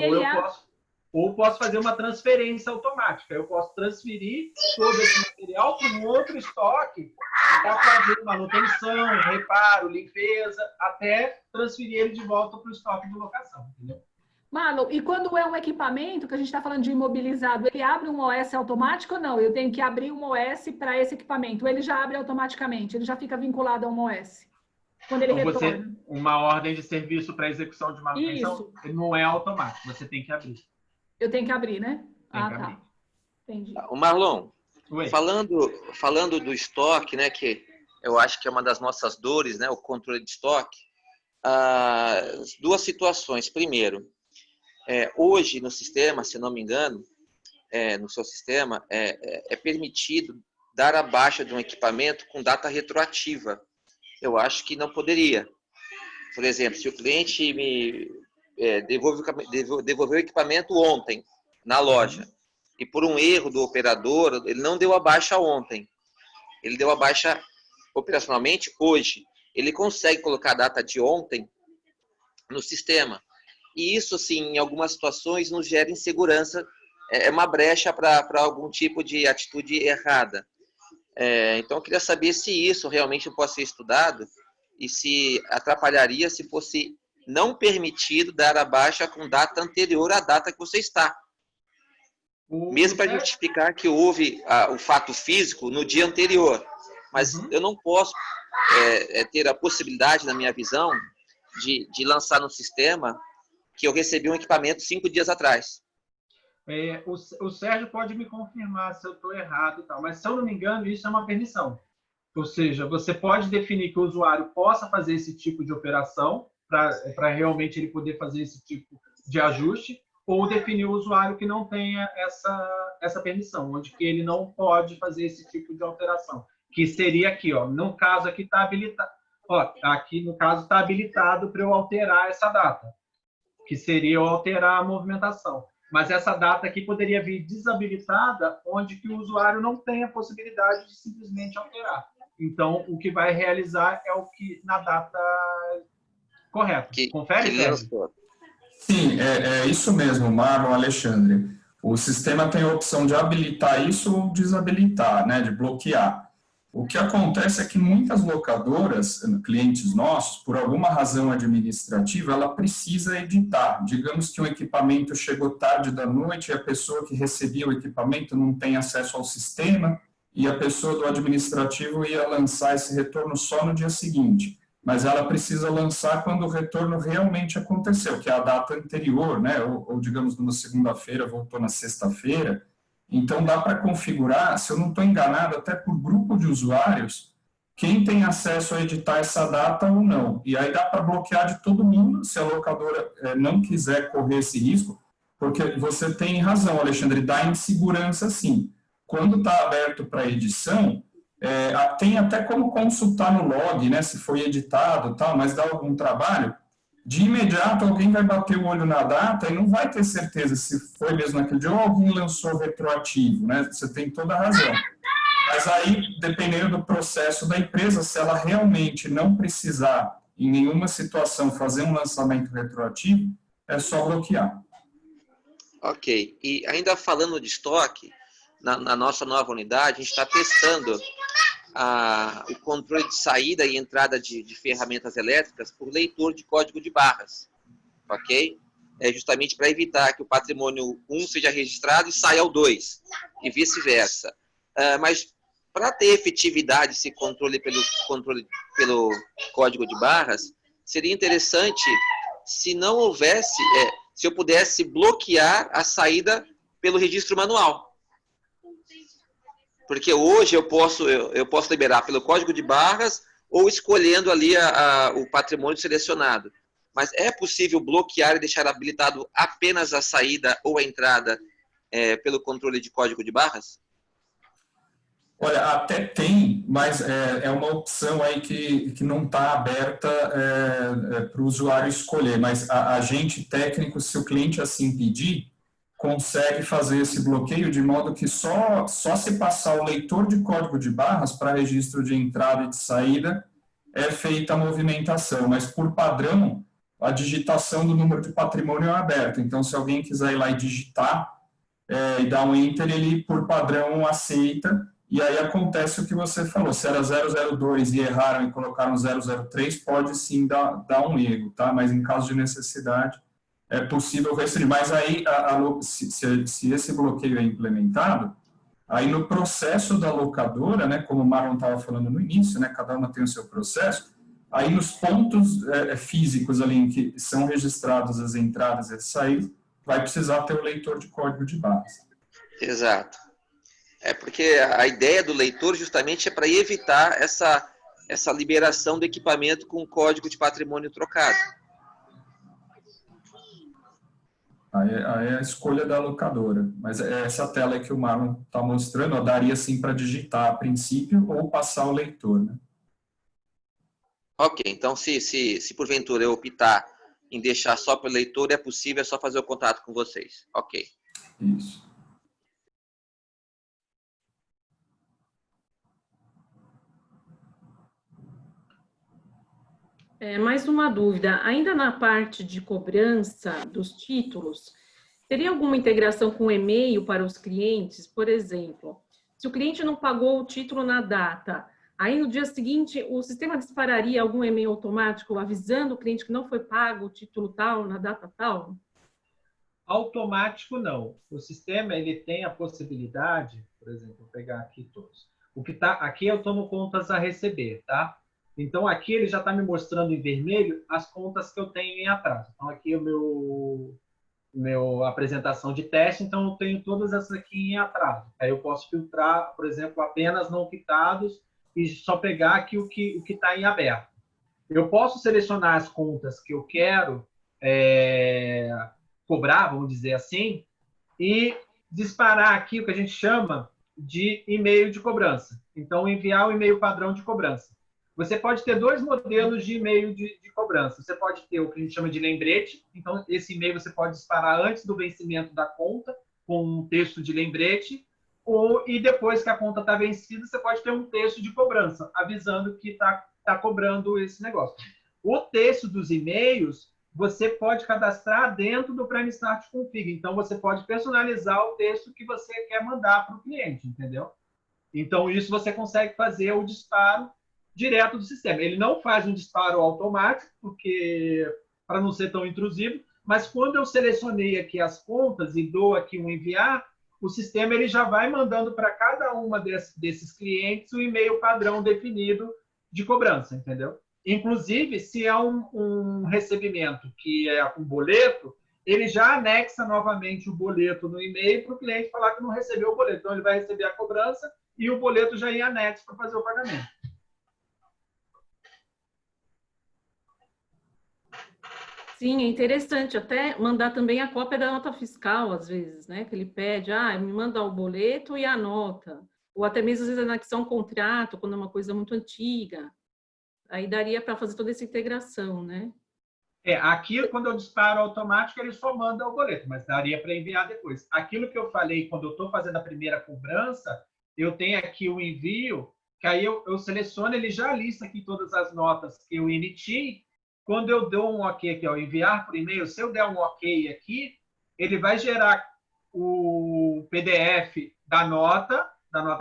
ou posso fazer uma transferência automática. Eu posso transferir todo esse material para um outro estoque para fazer manutenção, reparo, limpeza, até transferir ele de volta para o estoque de locação, entendeu? Marlon, e quando é um equipamento, que a gente está falando de imobilizado, ele abre um OS automático ou não? Eu tenho que abrir um OS para esse equipamento? Ou ele já abre automaticamente? Ele já fica vinculado a um OS? Quando ele retorna? Uma ordem de serviço para execução de manutenção, ele não é automático, você tem que abrir. Eu tenho que abrir, né? Tem que abrir. Tá. Entendi. O Marlon, falando do estoque, né, que eu acho que é uma das nossas dores, né, o controle de estoque, duas situações. Primeiro, hoje no sistema, se não me engano, no seu sistema, é permitido dar a baixa de um equipamento com data retroativa. Eu acho que não poderia. Por exemplo, se o cliente me devolveu o equipamento ontem na loja e por um erro do operador, ele não deu a baixa ontem. Ele deu a baixa operacionalmente hoje. Ele consegue colocar a data de ontem no sistema. E isso, assim, em algumas situações, nos gera insegurança, é uma brecha para algum tipo de atitude errada. Então, eu queria saber se isso realmente pode ser estudado e se atrapalharia se fosse não permitido dar a baixa com data anterior à data que você está. Mesmo para justificar que houve o fato físico no dia anterior. Mas eu não posso ter a possibilidade, na minha visão, de lançar no sistema que eu recebi um equipamento 5 dias atrás. O Sérgio pode me confirmar se eu estou errado e tal, mas se eu não me engano, isso é uma permissão. Ou seja, você pode definir que o usuário possa fazer esse tipo de operação para realmente ele poder fazer esse tipo de ajuste, ou definir o usuário que não tenha essa permissão, onde que ele não pode fazer esse tipo de alteração. Que seria aqui, ó, no caso aqui está habilitado. Ó, aqui no caso está habilitado para eu alterar essa data, que seria eu alterar a movimentação. Mas essa data aqui poderia vir desabilitada, onde que o usuário não tem a possibilidade de simplesmente alterar. Então, o que vai realizar é o que na data correta. Confere, Sérgio? Sim, é isso mesmo, Marlon, Alexandre. O sistema tem a opção de habilitar isso ou desabilitar, né, de bloquear. O que acontece é que muitas locadoras, clientes nossos, por alguma razão administrativa, ela precisa editar. Digamos que um equipamento chegou tarde da noite e a pessoa que recebia o equipamento não tem acesso ao sistema e a pessoa do administrativo ia lançar esse retorno só no dia seguinte. Mas ela precisa lançar quando o retorno realmente aconteceu, que é a data anterior, né? Ou digamos, numa segunda-feira, voltou na sexta-feira. Então, dá para configurar, se eu não estou enganado, até por grupo de usuários, quem tem acesso a editar essa data ou não. E aí dá para bloquear de todo mundo, se a locadora não quiser correr esse risco, porque você tem razão, Alexandre, dá insegurança sim. Quando está aberto para edição, tem até como consultar no log, né, se foi editado, tal, mas dá algum trabalho. De imediato, alguém vai bater o olho na data e não vai ter certeza se foi mesmo naquele dia ou alguém lançou retroativo, né? Você tem toda a razão. Mas aí, dependendo do processo da empresa, se ela realmente não precisar, em nenhuma situação, fazer um lançamento retroativo, é só bloquear. Ok. E ainda falando de estoque, na nossa nova unidade, a gente está testando o controle de saída e entrada de ferramentas elétricas por leitor de código de barras, ok? Justamente para evitar que o patrimônio 1 seja registrado e saia ao 2, e vice-versa. Mas para ter efetividade esse controle pelo código de barras, seria interessante se não houvesse, se eu pudesse bloquear a saída pelo registro manual. Porque hoje eu posso liberar pelo código de barras ou escolhendo ali o patrimônio selecionado. Mas é possível bloquear e deixar habilitado apenas a saída ou a entrada pelo controle de código de barras? Olha, até tem, mas é uma opção aí que não está aberta para o usuário escolher. Mas a agente técnico, se o cliente assim pedir, consegue fazer esse bloqueio de modo que só se passar o leitor de código de barras para registro de entrada e de saída é feita a movimentação, mas por padrão a digitação do número de patrimônio é aberta. Então, se alguém quiser ir lá e digitar e dar um enter, ele por padrão aceita e aí acontece o que você falou. Se era 002 e erraram e colocaram 003, pode sim dar um erro, tá? Mas em caso de necessidade é possível restringir, mas aí, se esse bloqueio é implementado, aí no processo da locadora, né, como o Marlon estava falando no início, né, cada uma tem o seu processo, aí nos pontos físicos ali em que são registradas as entradas e as saídas, vai precisar ter o leitor de código de barras. Exato. Porque a ideia do leitor justamente é para evitar essa liberação do equipamento com código de patrimônio trocado. Aí é a escolha da locadora. Mas essa tela que o Marlon está mostrando, eu daria sim para digitar a princípio ou passar o leitor, né? Ok, então se porventura eu optar em deixar só para o leitor, é possível, é só fazer o contato com vocês. Ok. Isso. Mais uma dúvida, ainda na parte de cobrança dos títulos, teria alguma integração com e-mail para os clientes? Por exemplo, se o cliente não pagou o título na data, aí no dia seguinte o sistema dispararia algum e-mail automático avisando o cliente que não foi pago o título tal, na data tal? Automático não. O sistema ele tem a possibilidade, por exemplo, vou pegar aqui todos. O que tá aqui eu estou no contas a receber, tá? Então aqui ele já está me mostrando em vermelho as contas que eu tenho em atraso. Então aqui é o meu apresentação de teste, então eu tenho todas essas aqui em atraso. Aí eu posso filtrar, por exemplo, apenas não quitados e só pegar aqui o que está em aberto. Eu posso selecionar as contas que eu quero cobrar, vamos dizer assim, e disparar aqui o que a gente chama de e-mail de cobrança. Então, enviar o e-mail padrão de cobrança. Você pode ter dois modelos de e-mail de cobrança. Você pode ter o que a gente chama de lembrete. Então, esse e-mail você pode disparar antes do vencimento da conta, com um texto de lembrete, e depois que a conta está vencida, você pode ter um texto de cobrança, avisando que está cobrando esse negócio. O texto dos e-mails, você pode cadastrar dentro do Prime Start Config. Então, você pode personalizar o texto que você quer mandar para o cliente, entendeu? Então, isso você consegue fazer o disparo direto do sistema. Ele não faz um disparo automático, para não ser tão intrusivo, mas quando eu selecionei aqui as contas e dou aqui um enviar, o sistema ele já vai mandando para cada uma desses clientes o e-mail padrão definido de cobrança, entendeu? Inclusive, se é um recebimento que é um boleto, ele já anexa novamente o boleto no e-mail para o cliente falar que não recebeu o boleto. Então, ele vai receber a cobrança e o boleto já em anexo para fazer o pagamento. Sim, é interessante até mandar também a cópia da nota fiscal, às vezes, né? Que ele pede, me manda o boleto e a nota. Ou até mesmo, às vezes, anexar um contrato, quando é uma coisa muito antiga. Aí daria para fazer toda essa integração, né? Aqui, quando eu disparo automático, ele só manda o boleto, mas daria para enviar depois. Aquilo que eu falei, quando eu estou fazendo a primeira cobrança, eu tenho aqui o envio, que aí eu seleciono, ele já lista aqui todas as notas que eu emiti. Quando eu dou um OK aqui, enviar por e-mail, se eu der um OK aqui, ele vai gerar o PDF da nota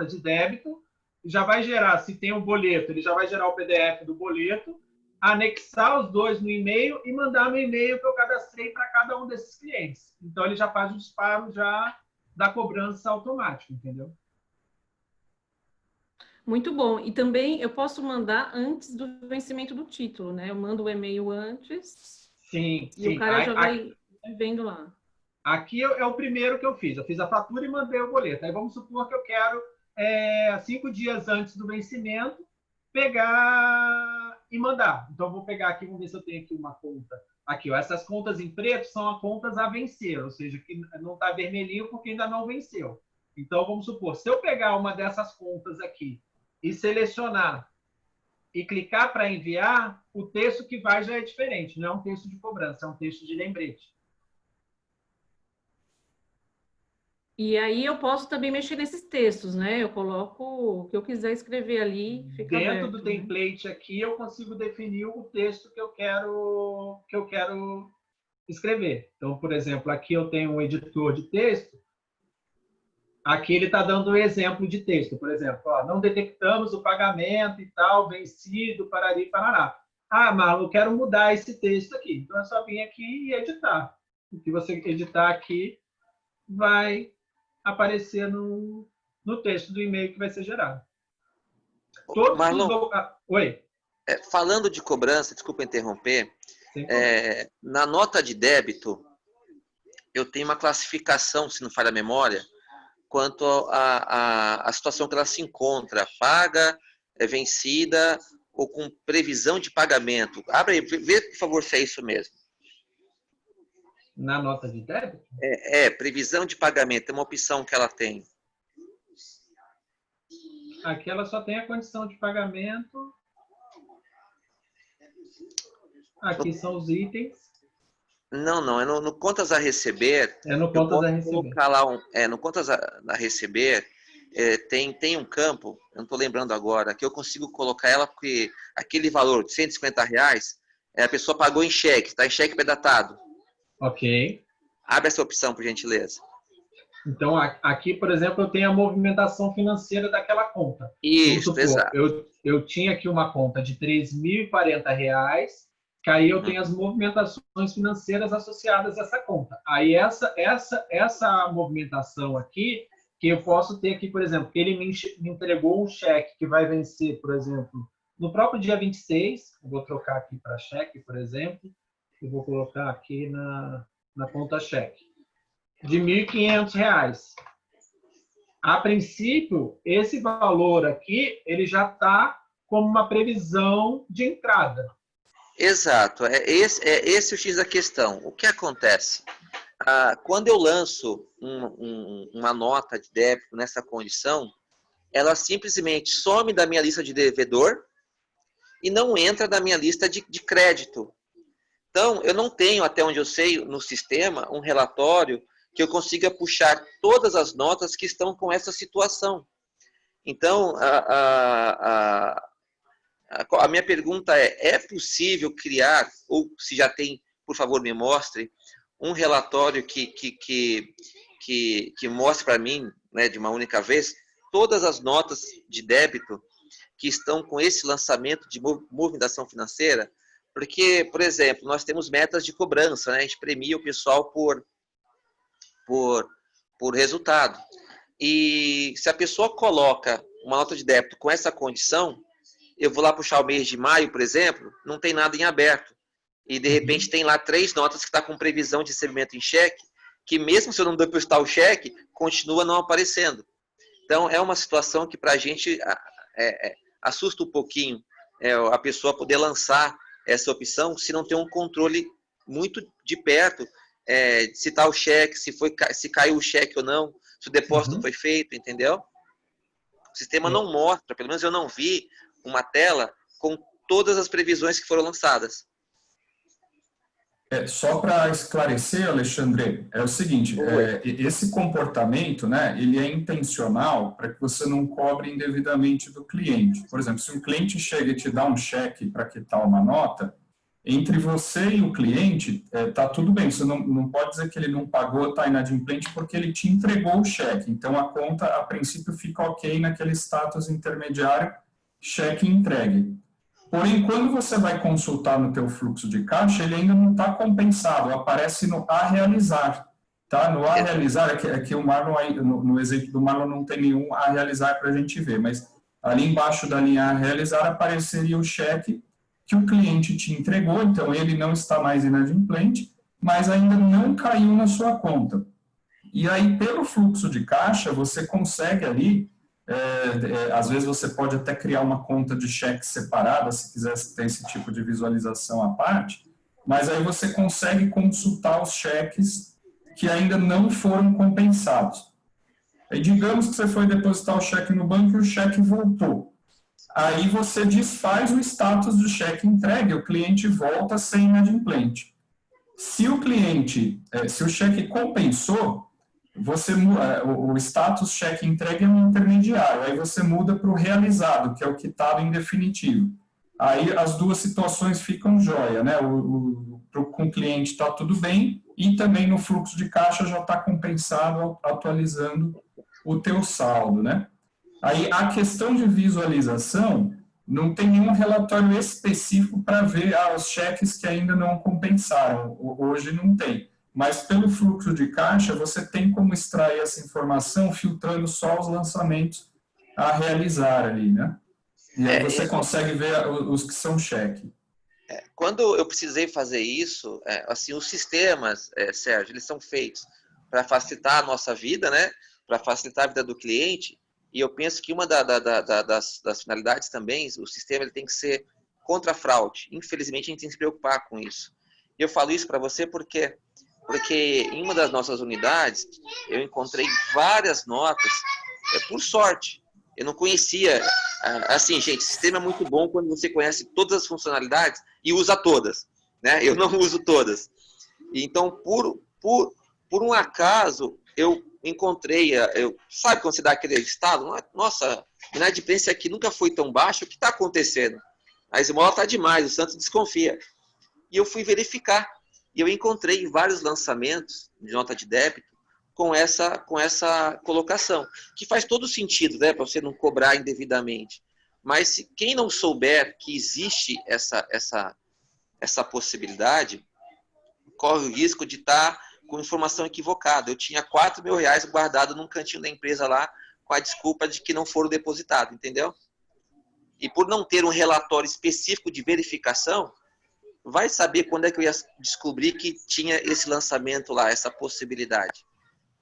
de débito, já vai gerar, se tem um boleto, ele já vai gerar o PDF do boleto, anexar os dois no e-mail e mandar no e-mail que eu cadastrei para cada um desses clientes. Então, ele já faz o disparo já da cobrança automática, entendeu? Muito bom. E também eu posso mandar antes do vencimento do título, né? Eu mando o e-mail antes. Sim. E o cara já vai vendo lá. Aqui é o primeiro que eu fiz. Eu fiz a fatura e mandei o boleto. Aí vamos supor que eu quero, 5 dias antes do vencimento, pegar e mandar. Então, eu vou pegar aqui, vamos ver se eu tenho aqui uma conta. Aqui, essas contas em preto são as contas a vencer, ou seja, que não está vermelhinho porque ainda não venceu. Então, vamos supor, se eu pegar uma dessas contas aqui e selecionar e clicar para enviar, o texto que vai já é diferente. Não é um texto de cobrança, é um texto de lembrete. E aí eu posso também mexer nesses textos, né? Eu coloco o que eu quiser escrever ali, fica dentro aberto, do template aqui, eu consigo definir o texto que eu quero escrever. Então, por exemplo, aqui eu tenho um editor de texto. Aqui ele está dando um exemplo de texto. Por exemplo, não detectamos o pagamento e tal, vencido, parari, parará. Marlon, eu quero mudar esse texto aqui. Então, é só vir aqui e editar. O que você editar aqui vai aparecer no texto do e-mail que vai ser gerado. Marlon, Oi. Falando de cobrança, desculpa interromper, na nota de débito, eu tenho uma classificação, se não falha a memória, quanto à situação que ela se encontra, paga, vencida ou com previsão de pagamento. Abre aí, vê, por favor, se é isso mesmo. Na nota de débito? Previsão de pagamento, é uma opção que ela tem. Aqui ela só tem a condição de pagamento. Aqui são os itens. Não, é no contas a receber. É no contas a receber. Colocar lá no contas a receber, tem um campo, eu não estou lembrando agora, que eu consigo colocar ela porque aquele valor de R$150, a pessoa pagou em cheque, está em cheque pré-datado. Ok. Abre essa opção, por gentileza. Então, aqui, por exemplo, eu tenho a movimentação financeira daquela conta. Isso, exato. Eu tinha aqui uma conta de R$3.040, que aí eu tenho as movimentações financeiras associadas a essa conta. Aí essa movimentação aqui, que eu posso ter aqui, por exemplo, que ele me entregou um cheque que vai vencer, por exemplo, no próprio dia 26, eu vou trocar aqui para cheque, por exemplo, eu vou colocar aqui na conta cheque, de R$ 1.500. A princípio, esse valor aqui, ele já está como uma previsão de entrada. Exato, é esse o X da questão. O que acontece? Quando eu lanço uma nota de débito nessa condição, ela simplesmente some da minha lista de devedor e não entra na minha lista de crédito. Então, eu não tenho, até onde eu sei, no sistema, um relatório que eu consiga puxar todas as notas que estão com essa situação. Então, a minha pergunta é possível criar, ou se já tem, por favor, me mostre, um relatório que mostre para mim, né, de uma única vez, todas as notas de débito que estão com esse lançamento de movimentação financeira? Porque, por exemplo, nós temos metas de cobrança, né? A gente premia o pessoal por resultado. E se a pessoa coloca uma nota de débito com essa condição, eu vou lá puxar o mês de maio, por exemplo, não tem nada em aberto. E, de repente, tem lá 3 notas que estão com previsão de recebimento em cheque, que mesmo se eu não depositar o cheque, continua não aparecendo. Então, é uma situação que, para a gente, assusta um pouquinho a pessoa poder lançar essa opção se não tem um controle muito de perto, se está o cheque, se caiu o cheque ou não, se o depósito foi feito, entendeu? O sistema não mostra, pelo menos eu não vi uma tela com todas as previsões que foram lançadas. Só para esclarecer, Alexandre, é o seguinte, esse comportamento, né, ele é intencional para que você não cobre indevidamente do cliente. Por exemplo, se um cliente chega e te dá um cheque para quitar uma nota, entre você e o cliente, tá tudo bem, você não pode dizer que ele não pagou, está inadimplente, porque ele te entregou o cheque. Então, a conta, a princípio, fica ok naquele status intermediário, cheque entregue. Porém, quando você vai consultar no teu fluxo de caixa, ele ainda não está compensado, aparece no a realizar. Tá? No a realizar, aqui o Marlon, no exemplo do Marlon não tem nenhum a realizar para a gente ver, mas ali embaixo da linha a realizar apareceria o cheque que o cliente te entregou, então ele não está mais inadimplente, mas ainda não caiu na sua conta. E aí, pelo fluxo de caixa, você consegue ali, às vezes você pode até criar uma conta de cheque separada, se quiser ter esse tipo de visualização à parte, mas aí você consegue consultar os cheques que ainda não foram compensados. E digamos que você foi depositar o cheque no banco e o cheque voltou. Aí você desfaz o status do cheque entregue, o cliente volta sem inadimplente. Se o cliente, se o cheque compensou, o status cheque entregue é um intermediário, aí você muda para o realizado, que é o quitado em definitivo. Aí as duas situações ficam jóia, né? Com o cliente está tudo bem e também no fluxo de caixa já está compensado, atualizando o teu saldo, né? Aí a questão de visualização, não tem nenhum relatório específico para ver os cheques que ainda não compensaram, hoje não tem. Mas pelo fluxo de caixa, você tem como extrair essa informação filtrando só os lançamentos a realizar ali, né? E aí você consegue ver os que são cheque. Quando eu precisei fazer isso, assim, os sistemas, Sérgio, eles são feitos para facilitar a nossa vida, né? Para facilitar a vida do cliente. E eu penso que uma das finalidades também, o sistema ele tem que ser contra a fraude. Infelizmente, a gente tem que se preocupar com isso. E eu falo isso para você porque em uma das nossas unidades, eu encontrei várias notas, por sorte. Eu não conhecia. Assim, gente, o sistema é muito bom quando você conhece todas as funcionalidades e usa todas, né? Eu não uso todas. Então, por um acaso, eu encontrei, sabe quando você dá aquele estado? Nossa, a inadimplência aqui nunca foi tão baixa, o que está acontecendo? A esmola está demais, o santo desconfia. E eu fui verificar. E eu encontrei vários lançamentos de nota de débito com essa colocação, que faz todo sentido, né, para você não cobrar indevidamente. Mas quem não souber que existe essa possibilidade, corre o risco de estar com informação equivocada. Eu tinha R$4.000 guardado num cantinho da empresa lá, com a desculpa de que não foram depositados, entendeu? E por não ter um relatório específico de verificação, vai saber quando é que eu ia descobrir que tinha esse lançamento lá, essa possibilidade.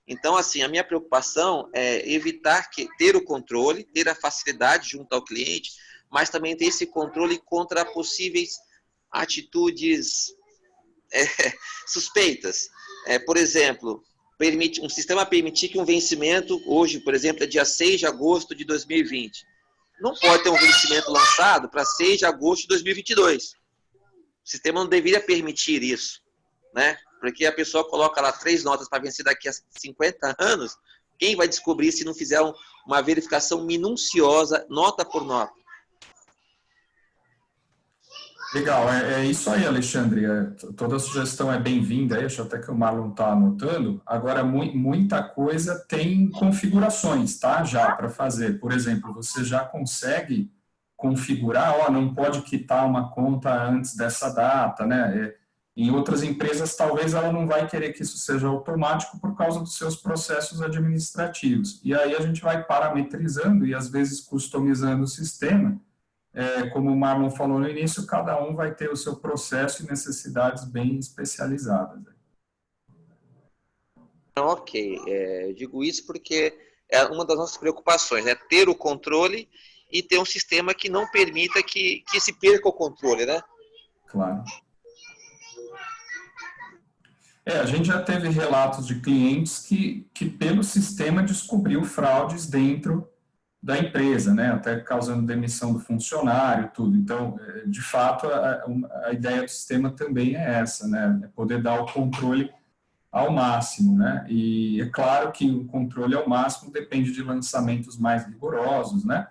Então, assim, a minha preocupação é evitar ter o controle, ter a facilidade junto ao cliente, mas também ter esse controle contra possíveis atitudes suspeitas. Por exemplo, um sistema permitir que um vencimento, hoje, por exemplo, é dia 6 de agosto de 2020. Não pode ter um vencimento lançado para 6 de agosto de 2022. O sistema não deveria permitir isso, né? Porque a pessoa coloca lá 3 notas para vencer daqui a 50 anos, quem vai descobrir se não fizer uma verificação minuciosa, nota por nota? Legal, é isso aí, Alexandre. Toda sugestão é bem-vinda, acho até que o Marlon está anotando. Agora, muita coisa tem configurações, tá? Já para fazer. Por exemplo, você já consegue configurar, não pode quitar uma conta antes dessa data, né? Em outras empresas, talvez ela não vai querer que isso seja automático por causa dos seus processos administrativos. E aí a gente vai parametrizando e, às vezes, customizando o sistema. Como o Marlon falou no início, cada um vai ter o seu processo e necessidades bem especializadas. Ok, eu digo isso porque é uma das nossas preocupações, né? Ter o controle e ter um sistema que não permita que se perca o controle, né? Claro. A gente já teve relatos de clientes que pelo sistema descobriu fraudes dentro da empresa, né? Até causando demissão do funcionário, tudo. Então, de fato, a ideia do sistema também é essa, né? É poder dar o controle ao máximo, né? E é claro que o controle ao máximo depende de lançamentos mais rigorosos, né?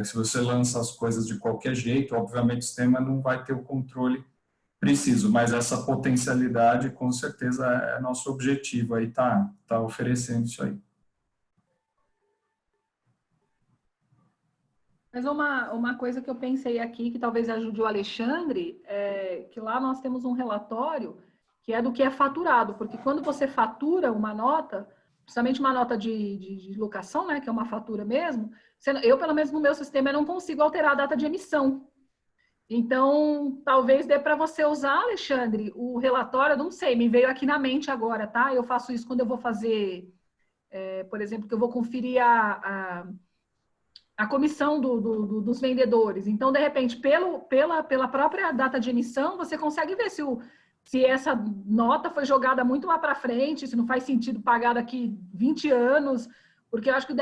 Se você lança as coisas de qualquer jeito, obviamente o sistema não vai ter o controle preciso, mas essa potencialidade, com certeza, é nosso objetivo aí, tá oferecendo isso aí. Mas uma coisa que eu pensei aqui, que talvez ajude o Alexandre, que lá nós temos um relatório que é do que é faturado, porque quando você fatura uma nota, principalmente uma nota de locação, né, que é uma fatura mesmo, eu, pelo menos no meu sistema, eu não consigo alterar a data de emissão. Então, talvez dê para você usar, Alexandre, o relatório, eu não sei, me veio aqui na mente agora, tá? Eu faço isso quando eu vou fazer, por exemplo, que eu vou conferir a comissão dos vendedores. Então, de repente, pela própria data de emissão, você consegue ver se essa nota foi jogada muito lá para frente, se não faz sentido pagar daqui 20 anos, porque eu acho que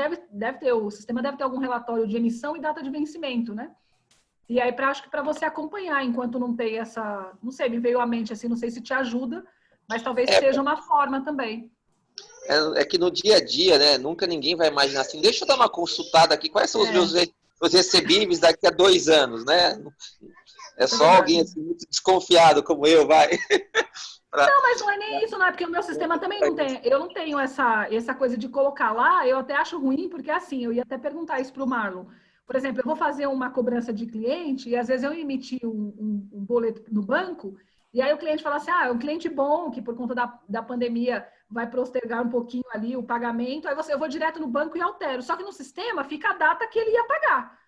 o sistema deve ter algum relatório de emissão e data de vencimento, né? E aí, acho que para você acompanhar, enquanto não tem essa... Não sei, me veio à mente assim, não sei se te ajuda, mas talvez seja uma forma também. É que no dia a dia, né, nunca ninguém vai imaginar assim, deixa eu dar uma consultada aqui, quais são os meus recebíveis daqui a 2 anos, né? É só alguém assim, muito desconfiado como eu, vai. Não, mas não é nem isso, não é porque o meu sistema também não tem, eu não tenho essa coisa de colocar lá, eu até acho ruim, porque assim, eu ia até perguntar isso para o Marlon. Por exemplo, eu vou fazer uma cobrança de cliente e às vezes eu emiti um boleto no banco e aí o cliente fala assim, é um cliente bom que por conta da pandemia vai postergar um pouquinho ali o pagamento, aí eu vou direto no banco e altero. Só que no sistema fica a data que ele ia pagar.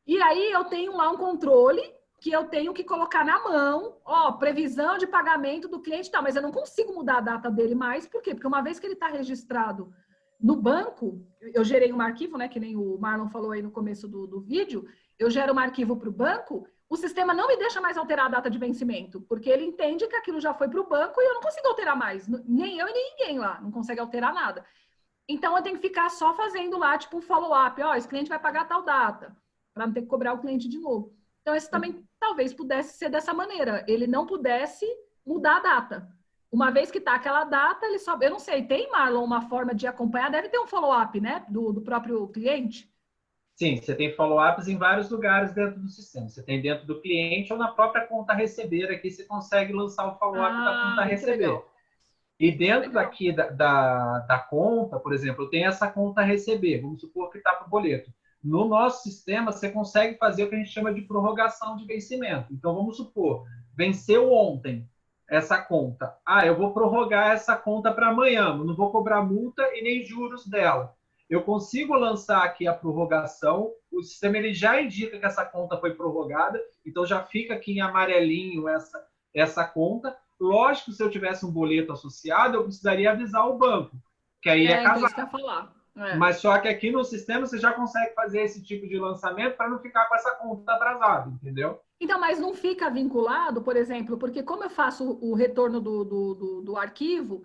E aí eu tenho lá um controle que eu tenho que colocar na mão, previsão de pagamento do cliente, tá, mas eu não consigo mudar a data dele mais, por quê? Porque uma vez que ele está registrado no banco, eu gerei um arquivo, né, que nem o Marlon falou aí no começo do vídeo, eu gero um arquivo para o banco, o sistema não me deixa mais alterar a data de vencimento, porque ele entende que aquilo já foi para o banco e eu não consigo alterar mais, nem eu e nem ninguém lá, não consegue alterar nada. Então, eu tenho que ficar só fazendo lá, tipo, um follow-up, esse cliente vai pagar tal data, para não ter que cobrar o cliente de novo. Então, esse também talvez pudesse ser dessa maneira, ele não pudesse mudar a data. Uma vez que está aquela data, ele só... Eu não sei, tem, Marlon, uma forma de acompanhar? Deve ter um follow-up, né? Do próprio cliente? Sim, você tem follow-ups em vários lugares dentro do sistema. Você tem dentro do cliente ou na própria conta receber. Aqui você consegue lançar o follow-up da conta receber. Legal. E dentro daqui da conta, por exemplo, eu tenho essa conta receber. Vamos supor que está para o boleto. No nosso sistema, você consegue fazer o que a gente chama de prorrogação de vencimento. Então, vamos supor, venceu ontem essa conta. Ah, eu vou prorrogar essa conta para amanhã, não vou cobrar multa e nem juros dela. Eu consigo lançar aqui a prorrogação, o sistema ele já indica que essa conta foi prorrogada, então já fica aqui em amarelinho essa conta. Lógico, se eu tivesse um boleto associado, eu precisaria avisar o banco, que aí é casado. Isso que eu ia falar. Mas só que aqui no sistema você já consegue fazer esse tipo de lançamento para não ficar com essa conta atrasada, entendeu? Então, mas não fica vinculado, por exemplo, porque como eu faço o retorno do arquivo,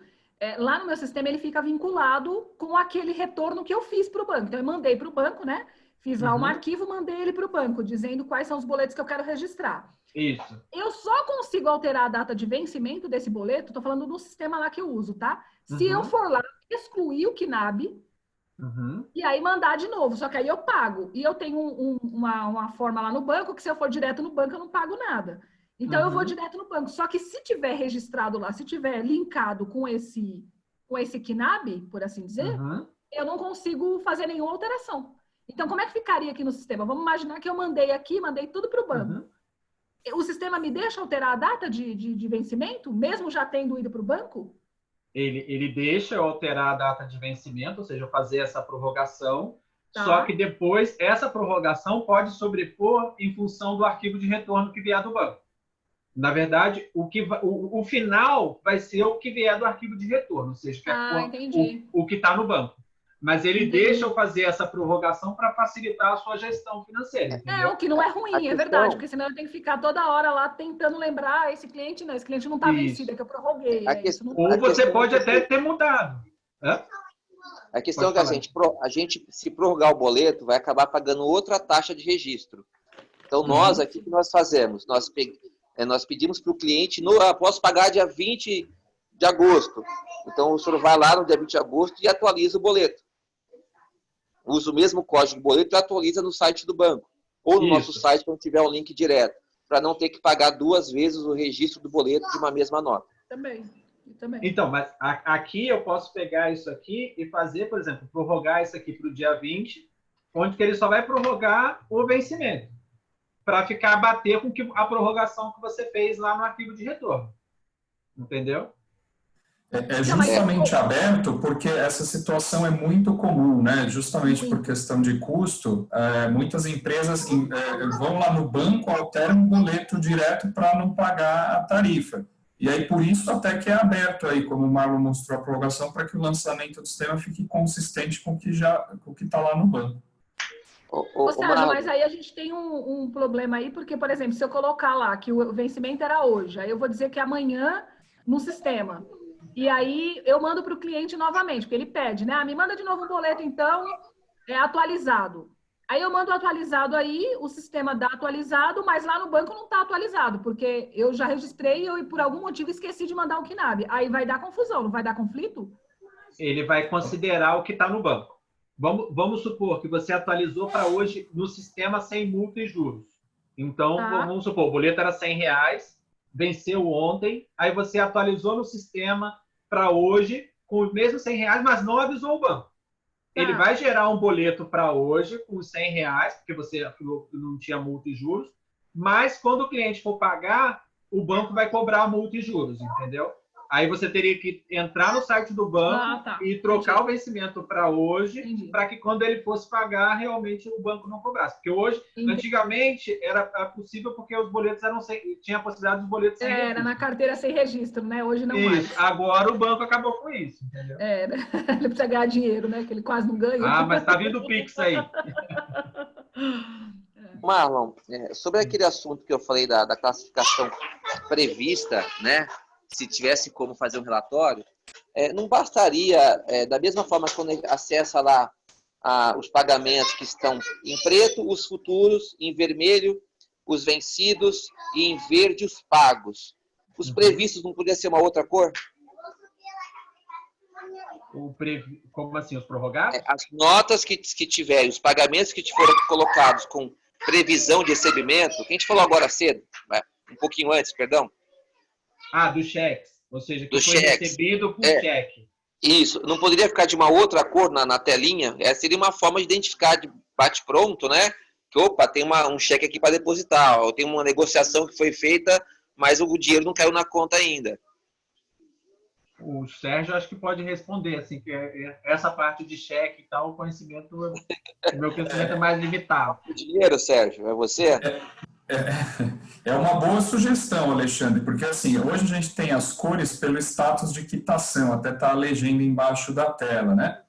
lá no meu sistema ele fica vinculado com aquele retorno que eu fiz para o banco. Então, eu mandei para o banco, né? Fiz lá um arquivo, mandei ele para o banco, dizendo quais são os boletos que eu quero registrar. Isso. Eu só consigo alterar a data de vencimento desse boleto, estou falando do sistema lá que eu uso, tá? Se eu for lá, excluir o KNAB, e aí mandar de novo, só que aí eu pago. E eu tenho uma forma lá no banco que se eu for direto no banco eu não pago nada. Então eu vou direto no banco. Só que se tiver registrado lá, se tiver linkado com esse KNAB, por assim dizer, eu não consigo fazer nenhuma alteração. Então como é que ficaria aqui no sistema? Vamos imaginar que eu mandei tudo para o banco. O sistema me deixa alterar a data de vencimento, mesmo já tendo ido para o banco? Ele deixa eu alterar a data de vencimento, ou seja, eu fazer essa prorrogação, Tá. Só que depois essa prorrogação pode sobrepor em função do arquivo de retorno que vier do banco. Na verdade, o final vai ser o que vier do arquivo de retorno, ou seja, que é o que está no banco. Mas ele deixa eu fazer essa prorrogação para facilitar a sua gestão financeira. Entendeu? O que não é ruim, é verdade, porque senão eu tenho que ficar toda hora lá tentando lembrar, esse cliente não está vencido, é que eu prorroguei. Ou você pode até ter mudado. A questão é que a gente, se prorrogar o boleto, vai acabar pagando outra taxa de registro. Então, nós aqui, o que nós fazemos? Nós pedimos para o cliente, posso pagar dia 20 de agosto. Então, o senhor vai lá no dia 20 de agosto e atualiza o boleto. Usa o mesmo código do boleto e atualiza no site do banco. Ou no nosso site, quando tiver um link direto. Para não ter que pagar 2 vezes o registro do boleto de uma mesma nota. Também. Então, mas aqui eu posso pegar isso aqui e fazer, por exemplo, prorrogar isso aqui para o dia 20, onde que ele só vai prorrogar o vencimento, para ficar bater com a prorrogação que você fez lá no arquivo de retorno. Entendeu? É justamente aberto porque essa situação é muito comum, né? Justamente por questão de custo, muitas empresas vão lá no banco, alteram o boleto direto para não pagar a tarifa. E aí, por isso, até que é aberto aí, como o Marlon mostrou a prorrogação, para que o lançamento do sistema fique consistente com o que está lá no banco. Sérgio, mas aí a gente tem um problema aí, porque, por exemplo, se eu colocar lá que o vencimento era hoje, aí eu vou dizer que amanhã no sistema. E aí eu mando para o cliente novamente, porque ele pede, né? Me manda de novo um boleto, então, atualizado. Aí eu mando atualizado aí, o sistema dá atualizado, mas lá no banco não está atualizado, porque eu já registrei e por algum motivo esqueci de mandar o KNAB. Aí vai dar confusão, não vai dar conflito? Ele vai considerar o que está no banco. Vamos supor que você atualizou para hoje no sistema sem multa e juros. Então, vamos supor, o boleto era R$100, venceu ontem, aí você atualizou no sistema para hoje com os mesmos R$100, mas não avisou o banco. Ele vai gerar um boleto para hoje com os R$100, porque você não tinha multa e juros, mas quando o cliente for pagar, o banco vai cobrar a multa e juros, entendeu? Aí você teria que entrar no site do banco e trocar o vencimento para hoje, para que quando ele fosse pagar, realmente o banco não cobrasse. Porque hoje, antigamente, era possível porque os boletos tinha a possibilidade dos boletos sem registro. Era na carteira sem registro, né? Hoje não mais. Agora o banco acabou com isso, entendeu? Ele precisa ganhar dinheiro, né? Que ele quase não ganha. Mas tá vindo o Pix aí. Marlon, sobre aquele assunto que eu falei da classificação prevista, né? Se tivesse como fazer um relatório, não bastaria, da mesma forma que quando acessa lá os pagamentos que estão em preto, os futuros, em vermelho, os vencidos e em verde os pagos. Os previstos não podia ser uma outra cor? Como assim, os prorrogados? As notas que tiverem, os pagamentos que foram colocados com previsão de recebimento, que a gente falou agora cedo, um pouquinho antes, perdão. Dos cheques, ou seja, que foi recebido por cheque. Isso, não poderia ficar de uma outra cor na telinha? Essa seria uma forma de identificar de bate-pronto, né? Que, opa, tem um cheque aqui para depositar, ou tem uma negociação que foi feita mas o dinheiro não caiu na conta ainda. O Sérgio acho que pode responder, assim, que essa parte de cheque e tal, o meu conhecimento é mais limitado. O dinheiro, Sérgio, é você? É uma boa sugestão, Alexandre, porque assim, hoje a gente tem as cores pelo status de quitação, até está a legenda embaixo da tela, né?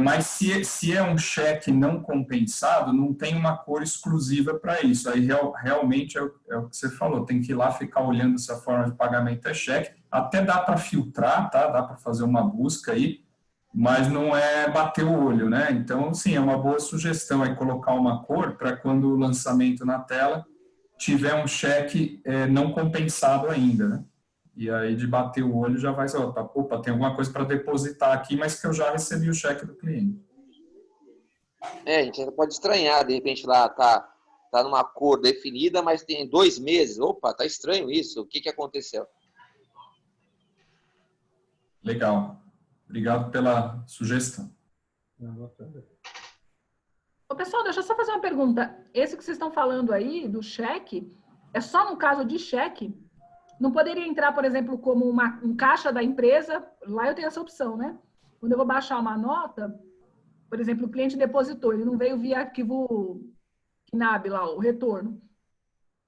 Mas se é um cheque não compensado, não tem uma cor exclusiva para isso. Aí realmente é o que você falou, tem que ir lá ficar olhando se a forma de pagamento é cheque. Até dá para filtrar, tá? Dá para fazer uma busca aí, mas não é bater o olho, né? Então, sim, é uma boa sugestão aí colocar uma cor para quando o lançamento na tela tiver um cheque não compensado ainda, né? E aí, de bater o olho, já vai... Opa, tem alguma coisa para depositar aqui, mas que eu já recebi o cheque do cliente. A gente pode estranhar, de repente lá tá numa cor definida, mas tem 2 meses. Opa, tá estranho isso. O que aconteceu? Legal. Obrigado pela sugestão. Ô, pessoal, deixa eu só fazer uma pergunta. Esse que vocês estão falando aí, do cheque, é só no caso de cheque? Não poderia entrar, por exemplo, como um caixa da empresa? Lá eu tenho essa opção, né? Quando eu vou baixar uma nota, por exemplo, o cliente depositou, ele não veio via arquivo KNAB lá, o retorno.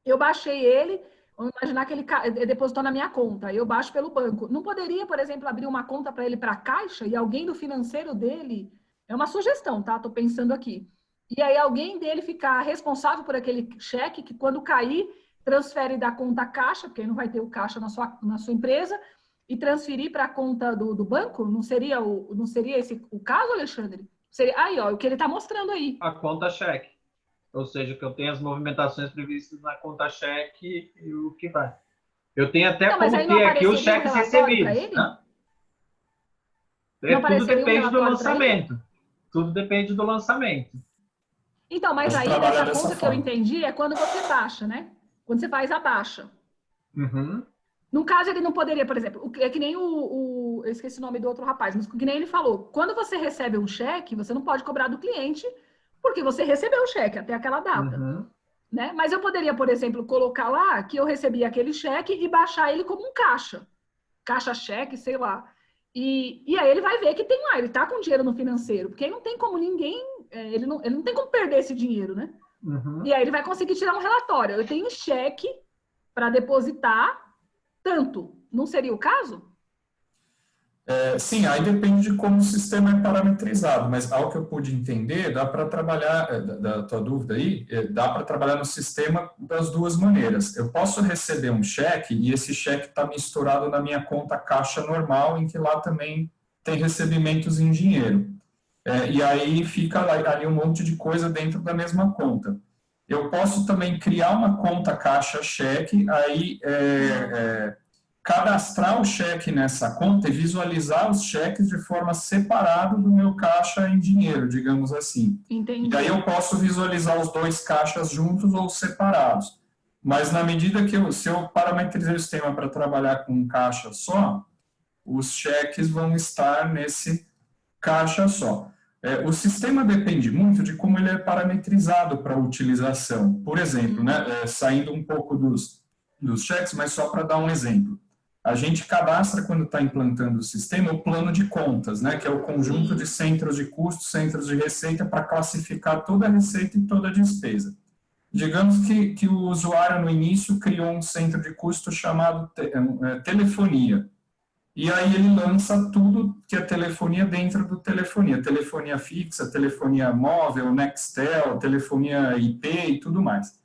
Eu baixei ele, vamos imaginar que ele depositou na minha conta, eu baixo pelo banco. Não poderia, por exemplo, abrir uma conta para ele para a Caixa e alguém do financeiro dele... É uma sugestão, tá? Estou pensando aqui. E aí alguém dele ficar responsável por aquele cheque que quando cair, transfere da conta Caixa, porque aí não vai ter o Caixa na sua empresa, e transferir para a conta do banco? Não seria esse o caso, Alexandre? Seria, aí, ó, o que ele está mostrando aí. A conta cheque. Ou seja, que eu tenho as movimentações previstas na conta cheque e o que vai. Eu tenho até como ter aqui os cheques recebidos. Né? Tudo depende do lançamento. Tudo depende do lançamento. Então, mas aí nessa conta que eu entendi é quando você baixa, né? Quando você faz a baixa. Uhum. No caso, ele não poderia, por exemplo, é que nem eu esqueci o nome do outro rapaz, mas que nem ele falou, quando você recebe um cheque, você não pode cobrar do cliente, porque você recebeu o cheque até aquela data. Uhum. Né? Mas eu poderia, por exemplo, colocar lá que eu recebi aquele cheque e baixar ele como um caixa-cheque, sei lá. E aí ele vai ver que tem lá, ele tá com dinheiro no financeiro, porque aí não tem como ninguém, ele não tem como perder esse dinheiro, né? Uhum. E aí ele vai conseguir tirar um relatório. Eu tenho cheque para depositar tanto. Não seria o caso? Sim, aí depende de como o sistema é parametrizado, mas ao que eu pude entender, dá para trabalhar, da tua dúvida aí, dá para trabalhar no sistema das duas maneiras. Eu posso receber um cheque e esse cheque está misturado na minha conta caixa normal, em que lá também tem recebimentos em dinheiro. E aí fica ali um monte de coisa dentro da mesma conta. Eu posso também criar uma conta caixa-cheque, aí cadastrar o cheque nessa conta e visualizar os cheques de forma separada do meu caixa em dinheiro, digamos assim. Entendi. E aí eu posso visualizar os dois caixas juntos ou separados. Mas na medida que se eu parametrizar o sistema para trabalhar com um caixa só, os cheques vão estar nesse caixa só. O sistema depende muito de como ele é parametrizado para a utilização. Por exemplo, né, saindo um pouco dos cheques, mas só para dar um exemplo. A gente cadastra, quando está implantando o sistema, o plano de contas, né, que é o conjunto de centros de custo, centros de receita, para classificar toda a receita e toda a despesa. Digamos que o usuário, no início, criou um centro de custo chamado telefonia. E aí ele lança tudo que é telefonia dentro do telefonia. Telefonia fixa, telefonia móvel, Nextel, telefonia IP e tudo mais.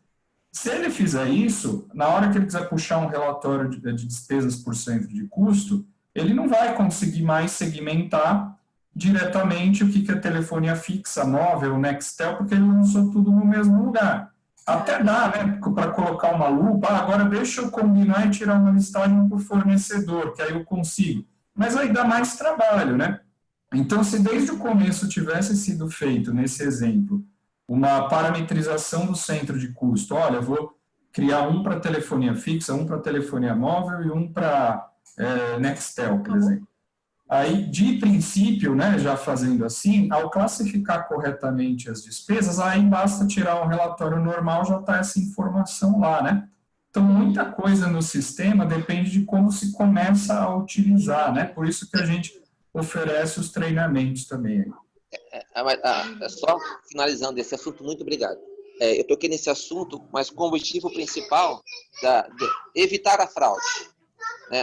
Se ele fizer isso, na hora que ele quiser puxar um relatório de despesas por centro de custo, ele não vai conseguir mais segmentar diretamente o que é telefonia fixa, móvel, Nextel, porque ele lançou tudo no mesmo lugar. Até dá, né, para colocar uma lupa, agora deixa eu combinar e tirar uma listagem por fornecedor, que aí eu consigo. Mas aí dá mais trabalho, né? Então, se desde o começo tivesse sido feito, nesse exemplo, uma parametrização do centro de custo. Olha, eu vou criar um para telefonia fixa, um para telefonia móvel e um para Nextel, por exemplo. Aí, de princípio, né, já fazendo assim, ao classificar corretamente as despesas, aí basta tirar um relatório normal, já está essa informação lá, né? Então, muita coisa no sistema depende de como se começa a utilizar, né? Por isso que a gente oferece os treinamentos também. Só finalizando esse assunto, muito obrigado. Eu toquei nesse assunto, mas com o objetivo principal de evitar a fraude.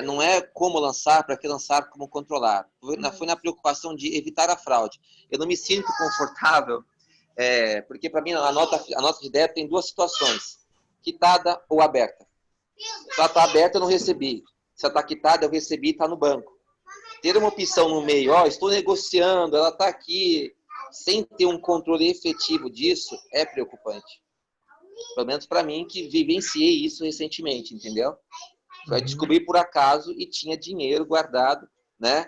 Não é como lançar, para que lançar, como controlar. Foi na preocupação de evitar a fraude. Eu não me sinto confortável, porque para mim a nota de débito tem duas situações: quitada ou aberta. Se ela está aberta, eu não recebi. Se ela está quitada, eu recebi e está no banco. Ter uma opção no meio, estou negociando, ela está aqui, sem ter um controle efetivo disso, é preocupante. Pelo menos para mim, que vivenciei isso recentemente, entendeu? Foi descobrir por acaso e tinha dinheiro guardado, né?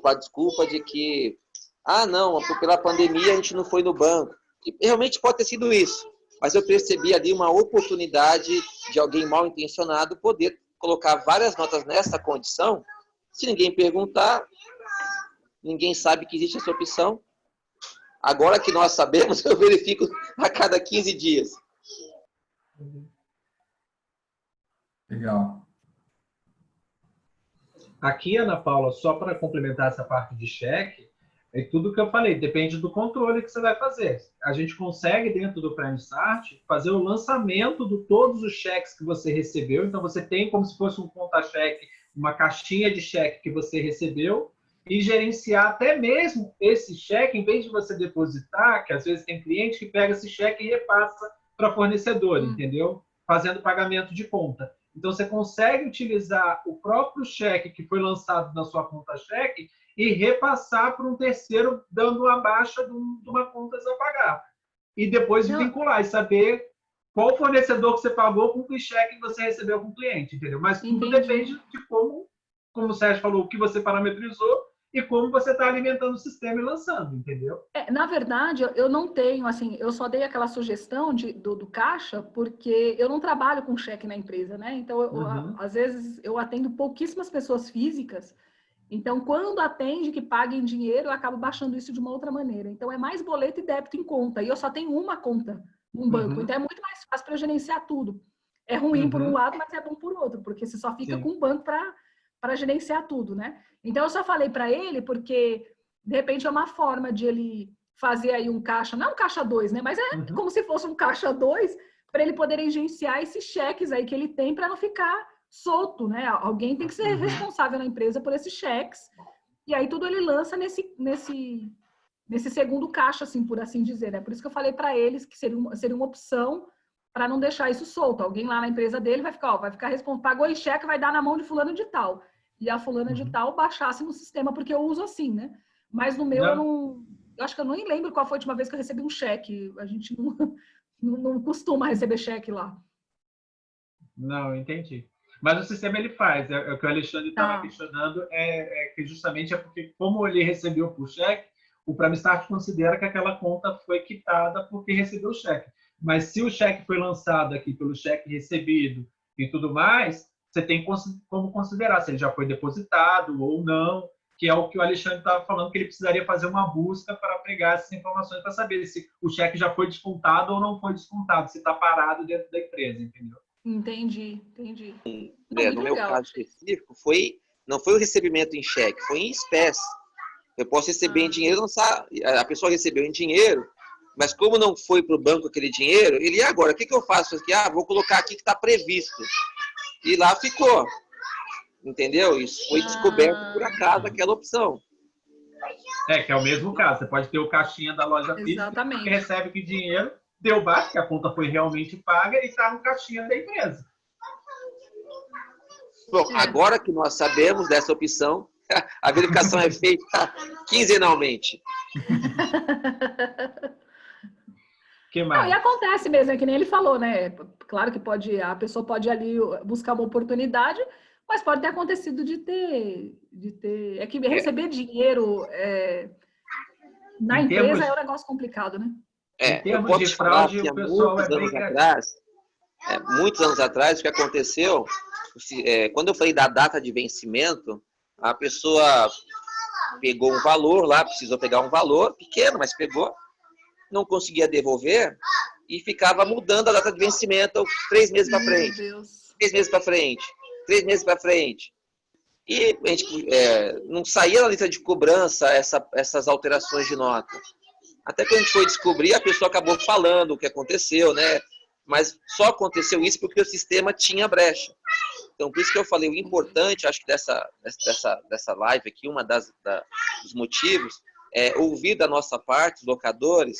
Com a desculpa de que, não, pela pandemia a gente não foi no banco. E realmente pode ter sido isso. Mas eu percebi ali uma oportunidade de alguém mal intencionado poder colocar várias notas nessa condição. Se ninguém perguntar, ninguém sabe que existe essa opção. Agora que nós sabemos, eu verifico a cada 15 dias. Legal. Aqui, Ana Paula, só para complementar essa parte de cheque, é tudo que eu falei, depende do controle que você vai fazer. A gente consegue, dentro do Prime Start, fazer o lançamento de todos os cheques que você recebeu. Então, você tem como se fosse um conta-cheque, uma caixinha de cheque que você recebeu, e gerenciar até mesmo esse cheque, em vez de você depositar, que às vezes tem cliente que pega esse cheque e repassa para fornecedor, entendeu? Fazendo pagamento de conta. Então, você consegue utilizar o próprio cheque que foi lançado na sua conta-cheque e repassar para um terceiro, dando uma baixa de uma conta a pagar. E depois vincular e saber qual fornecedor que você pagou com que cheque que você recebeu com o cliente, entendeu? Mas tudo depende de como o Sérgio falou, o que você parametrizou e como você está alimentando o sistema e lançando, entendeu? Na verdade, eu não tenho, assim, eu só dei aquela sugestão do caixa porque eu não trabalho com cheque na empresa, né? Então, às vezes, eu atendo pouquíssimas pessoas físicas. Então, quando atende que paga em dinheiro, eu acabo baixando isso de uma outra maneira. Então, é mais boleto e débito em conta. E eu só tenho uma conta num banco. Então, é muito mais fácil para eu gerenciar tudo. É ruim por um lado, mas é bom por outro. Porque você só fica com o banco para gerenciar tudo, né? Então, eu só falei para ele porque, de repente, é uma forma de ele fazer aí um caixa. Não é um caixa 2, né? Mas é como se fosse um caixa 2 para ele poder gerenciar esses cheques aí que ele tem para não ficar solto, né? Alguém tem que ser responsável na empresa por esses cheques, e aí tudo ele lança nesse segundo caixa, assim, por assim dizer, né? Por isso que eu falei para eles que seria uma opção para não deixar isso solto. Alguém lá na empresa dele vai ficar responsável, pagou em cheque, vai dar na mão de fulano de tal, e a fulana de tal baixasse no sistema, porque eu uso assim, né? Mas no meu eu acho que eu nem lembro qual foi a última vez que eu recebi um cheque. A gente não costuma receber cheque lá. Não, entendi. Mas o sistema ele faz, o que o Alexandre estava questionando que justamente é porque, como ele recebeu por cheque, o Prime Start considera que aquela conta foi quitada porque recebeu o cheque. Mas se o cheque foi lançado aqui pelo cheque recebido e tudo mais, você tem como considerar se ele já foi depositado ou não, que é o que o Alexandre estava falando, que ele precisaria fazer uma busca para pegar essas informações para saber se o cheque já foi descontado ou não foi descontado, se está parado dentro da empresa, entendeu? Entendi. No meu caso específico, não foi o recebimento em cheque, foi em espécie. Eu posso receber em dinheiro, a pessoa recebeu em dinheiro, mas como não foi para o banco aquele dinheiro, ele, agora, o que eu faço aqui? Vou colocar aqui que está previsto. E lá ficou. Entendeu? Isso foi descoberto por acaso, aquela opção. Que é o mesmo caso. Você pode ter o caixinha da loja física, que recebe que dinheiro deu baixo, que a conta foi realmente paga e está no caixinha da empresa. Bom, agora que nós sabemos dessa opção, a verificação é feita quinzenalmente. Que mais? Não, e acontece mesmo, é que nem ele falou, né? Claro que a pessoa pode ali buscar uma oportunidade, mas pode ter acontecido de ter é que receber dinheiro na empresa é um negócio complicado, né? Eu posso te falar que há muitos anos atrás, o que aconteceu, quando eu falei da data de vencimento, a pessoa pegou um valor lá, precisou pegar um valor pequeno, mas pegou, não conseguia devolver, e ficava mudando a data de vencimento 3 meses para frente, 3 meses para frente, 3 meses para frente. E a gente não saía na lista de cobrança essas alterações de nota. Até que a gente foi descobrir, a pessoa acabou falando o que aconteceu, né? Mas só aconteceu isso porque o sistema tinha brecha. Então, por isso que eu falei, o importante, acho que dessa live aqui, dos motivos, é ouvir da nossa parte, os locadores,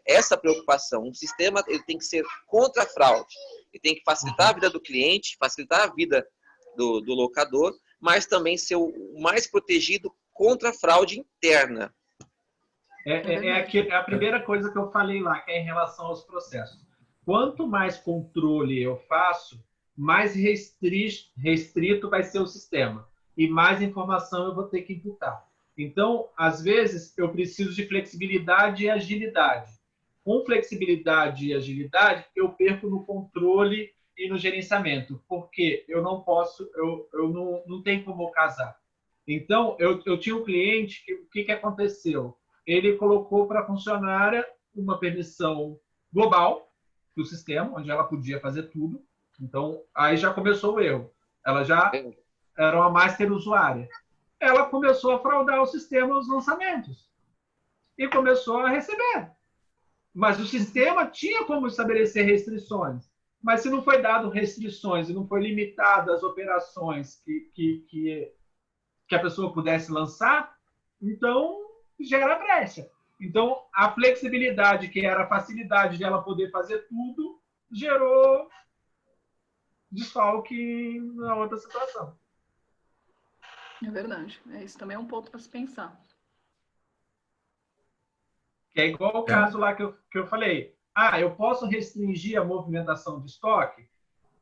essa preocupação. Um sistema ele tem que ser contra a fraude. Ele tem que facilitar a vida do cliente, facilitar a vida do locador, mas também ser o mais protegido contra a fraude interna. É a primeira coisa que eu falei lá, que é em relação aos processos. Quanto mais controle eu faço, mais restrito vai ser o sistema e mais informação eu vou ter que imputar. Então, às vezes, eu preciso de flexibilidade e agilidade. Com flexibilidade e agilidade, eu perco no controle e no gerenciamento, porque eu não posso, eu não tenho como casar. Então, eu tinha um cliente que o que aconteceu? Ele colocou para a funcionária uma permissão global do sistema, onde ela podia fazer tudo. Então, aí já começou o erro. Ela já era uma master usuária. Ela começou a fraudar o sistema nos lançamentos. E começou a receber. Mas o sistema tinha como estabelecer restrições. Mas se não foi dado restrições e não foi limitado as operações que a pessoa pudesse lançar, então gera brecha. Então, a flexibilidade, que era a facilidade de ela poder fazer tudo, gerou desfalque na outra situação. É verdade. Isso também é um ponto para se pensar. Que é igual o caso lá que eu falei. Eu posso restringir a movimentação de estoque?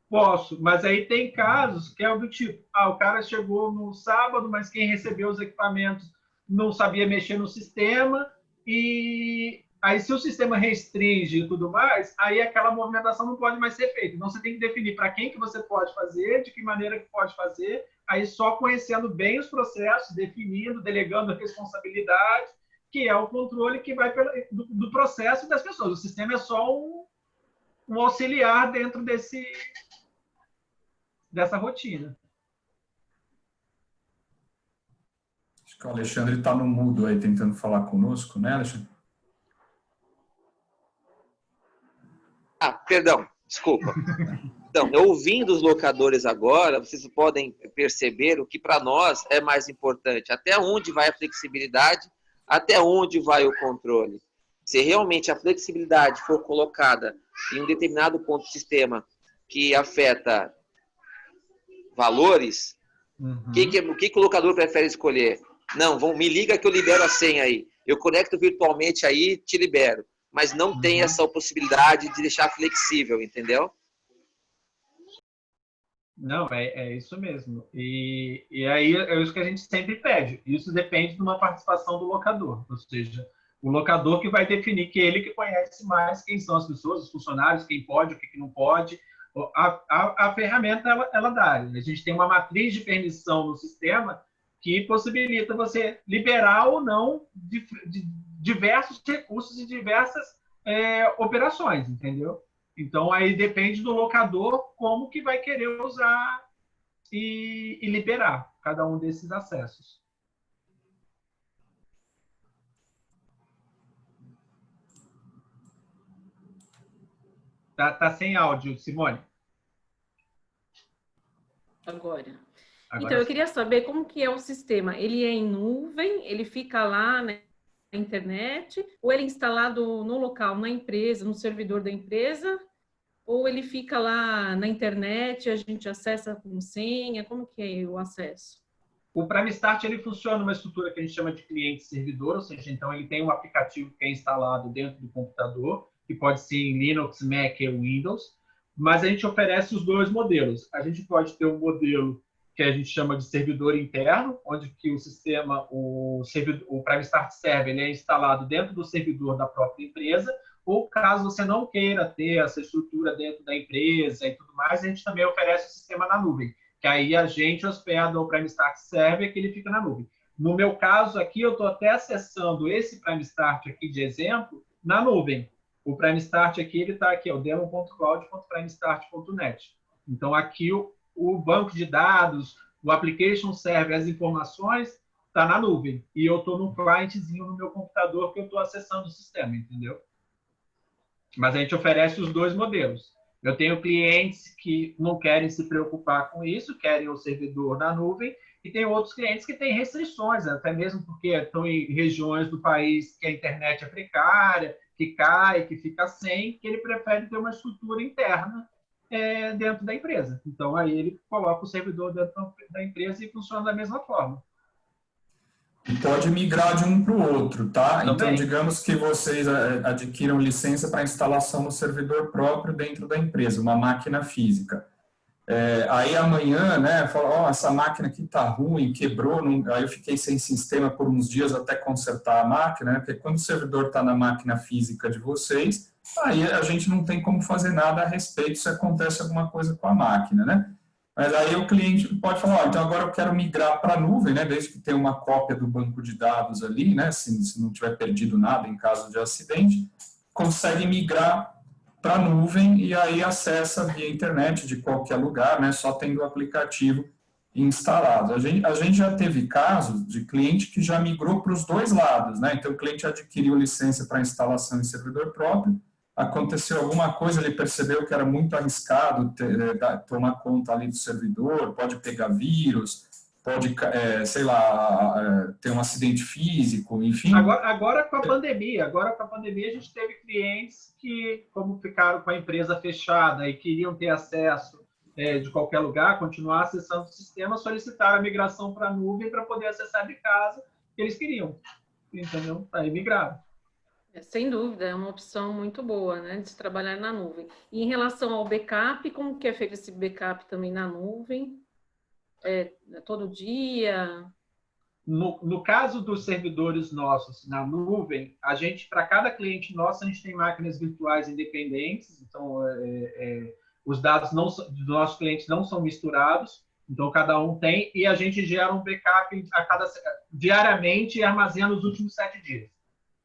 Posso, mas aí tem casos que é do tipo, o cara chegou no sábado, mas quem recebeu os equipamentos não sabia mexer no sistema, e aí se o sistema restringe e tudo mais, aí aquela movimentação não pode mais ser feita. Então você tem que definir para quem que você pode fazer, de que maneira que pode fazer, aí só conhecendo bem os processos, definindo, delegando a responsabilidade, que é o controle que vai do processo das pessoas. O sistema é só um auxiliar dentro dessa rotina. Acho que o Alexandre está no mudo aí, tentando falar conosco, né, Alexandre? Perdão, desculpa. Então, ouvindo os locadores agora, vocês podem perceber o que para nós é mais importante. Até onde vai a flexibilidade, até onde vai o controle. Se realmente a flexibilidade for colocada em um determinado ponto do sistema que afeta valores, o que o locador prefere escolher? Não, me liga que eu libero a senha aí. Eu conecto virtualmente aí, te libero. Mas não tem essa possibilidade de deixar flexível, entendeu? Não, é isso mesmo. E aí é isso que a gente sempre pede. Isso depende de uma participação do locador. Ou seja, o locador que vai definir, que ele que conhece mais quem são as pessoas, os funcionários, quem pode, o que não pode. A ferramenta, ela dá. A gente tem uma matriz de permissão no sistema que possibilita você liberar ou não de diversos recursos e diversas operações, entendeu? Então, aí depende do locador como que vai querer usar e liberar cada um desses acessos. Tá sem áudio, Simone. Agora. Então, eu sim. queria saber como que é o sistema. Ele é em nuvem? Ele fica lá na internet? Ou ele é instalado no local, na empresa, no servidor da empresa? Ou ele fica lá na internet, a gente acessa com senha? Como que é o acesso? O Prime Start ele funciona numa estrutura que a gente chama de cliente-servidor, ou seja, então ele tem um aplicativo que é instalado dentro do computador, que pode ser em Linux, Mac ou Windows, mas a gente oferece os dois modelos. A gente pode ter um modelo que a gente chama de servidor interno, onde que o sistema, o Prime Start Server, ele é instalado dentro do servidor da própria empresa, ou caso você não queira ter essa estrutura dentro da empresa e tudo mais, a gente também oferece o sistema na nuvem, que aí a gente hospeda o Prime Start Server, que ele fica na nuvem. No meu caso aqui, eu estou até acessando esse Prime Start aqui de exemplo na nuvem. O Prime Start aqui, ele está aqui, o demo.cloud.primestart.net. Então, aqui o banco de dados, o application serve as informações, está na nuvem. E eu estou no clientzinho no meu computador que eu estou acessando o sistema, entendeu? Mas a gente oferece os dois modelos. Eu tenho clientes que não querem se preocupar com isso, querem o servidor na nuvem, e tem outros clientes que têm restrições, até mesmo porque estão em regiões do país que a internet é precária, que cai, que fica sem, que ele prefere ter uma estrutura interna dentro da empresa. Então, aí ele coloca o servidor dentro da empresa e funciona da mesma forma. E pode migrar de um para o outro, tá? Também. Então, digamos que vocês adquiram licença para instalação no servidor próprio dentro da empresa, uma máquina física. Aí amanhã, né, fala, essa máquina aqui está ruim, quebrou, aí eu fiquei sem sistema por uns dias até consertar a máquina, né, porque quando o servidor está na máquina física de vocês, aí a gente não tem como fazer nada a respeito se acontece alguma coisa com a máquina, né? Mas aí o cliente pode falar, então agora eu quero migrar para a nuvem, né, desde que tenha uma cópia do banco de dados ali, né, se não tiver perdido nada em caso de acidente, consegue migrar para a nuvem e aí acessa via internet de qualquer lugar, né, só tendo o aplicativo instalado. A gente já teve casos de cliente que já migrou para os dois lados, né, então o cliente adquiriu licença para instalação em servidor próprio, aconteceu alguma coisa, ele percebeu que era muito arriscado tomar conta ali do servidor, pode pegar vírus, pode, sei lá, ter um acidente físico, enfim. Agora com a pandemia a gente teve clientes que, como ficaram com a empresa fechada e queriam ter acesso de qualquer lugar, continuar acessando o sistema, solicitaram a migração para a nuvem para poder acessar de casa que eles queriam, entendeu? Aí migraram. Sem dúvida, é uma opção muito boa, né, de se trabalhar na nuvem. E em relação ao backup, como que é feito esse backup também na nuvem? Todo dia? No caso dos servidores nossos na nuvem, a gente, para cada cliente nosso, a gente tem máquinas virtuais independentes, então os dados dos nossos clientes não são misturados, então cada um tem, e a gente gera um backup diariamente e armazena os últimos 7 dias.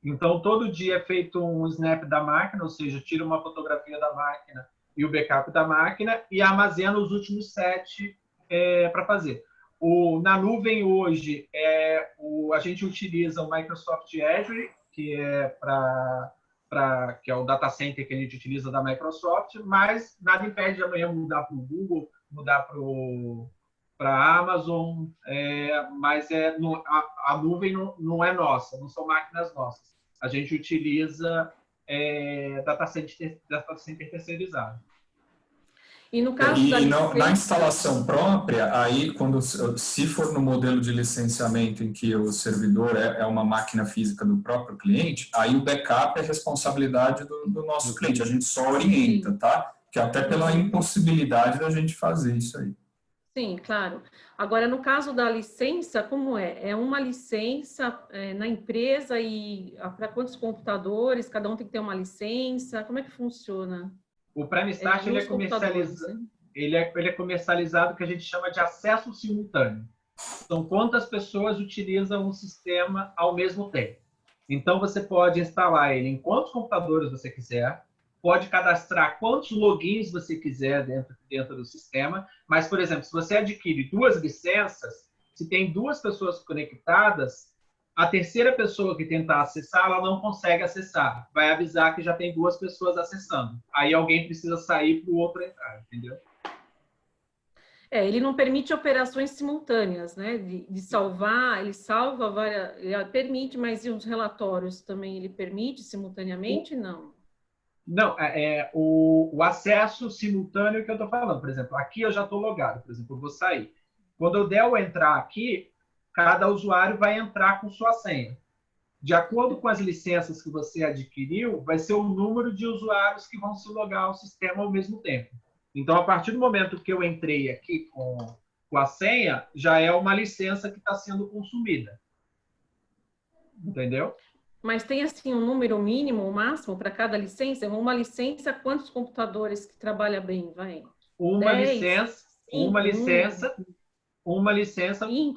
Então, todo dia é feito um snap da máquina, ou seja, tira uma fotografia da máquina e o backup da máquina e armazena os últimos 7 para fazer. Na nuvem hoje, a gente utiliza o Microsoft Azure, que é que é o data center que a gente utiliza da Microsoft, mas nada impede de amanhã mudar para o Google, mudar para a Amazon, mas a nuvem não é nossa, não são máquinas nossas. A gente utiliza data center terceirizado. E no caso na instalação própria, aí se for no modelo de licenciamento em que o servidor é uma máquina física do próprio cliente, aí o backup é responsabilidade do nosso cliente. A gente só orienta, tá? Que até pela impossibilidade da gente fazer isso aí. Sim, claro. Agora, no caso da licença, como é? É uma licença na empresa e para quantos computadores? Cada um tem que ter uma licença? Como é que funciona? O Prime Start ele é comercializado que a gente chama de acesso simultâneo. São quantas pessoas utilizam o sistema ao mesmo tempo. Então, você pode instalar ele em quantos computadores você quiser, pode cadastrar quantos logins você quiser dentro do sistema, mas, por exemplo, se você adquire 2 licenças, se tem 2 pessoas conectadas, a terceira pessoa que tentar acessar, ela não consegue acessar. Vai avisar que já tem 2 pessoas acessando. Aí alguém precisa sair para o outro entrar, entendeu? Ele não permite operações simultâneas, né? De salvar, ele salva várias... Ele permite, mas e os relatórios também ele permite simultaneamente? Não. Não, o acesso simultâneo que eu estou falando. Por exemplo, aqui eu já estou logado. Por exemplo, eu vou sair. Quando eu der o entrar aqui, cada usuário vai entrar com sua senha. De acordo com as licenças que você adquiriu, vai ser o número de usuários que vão se logar ao sistema ao mesmo tempo. Então, a partir do momento que eu entrei aqui com a senha, já é uma licença que está sendo consumida. Entendeu? Mas tem, assim, um número mínimo, o máximo, para cada licença? Uma licença, quantos computadores que trabalha bem, vai? Uma licença.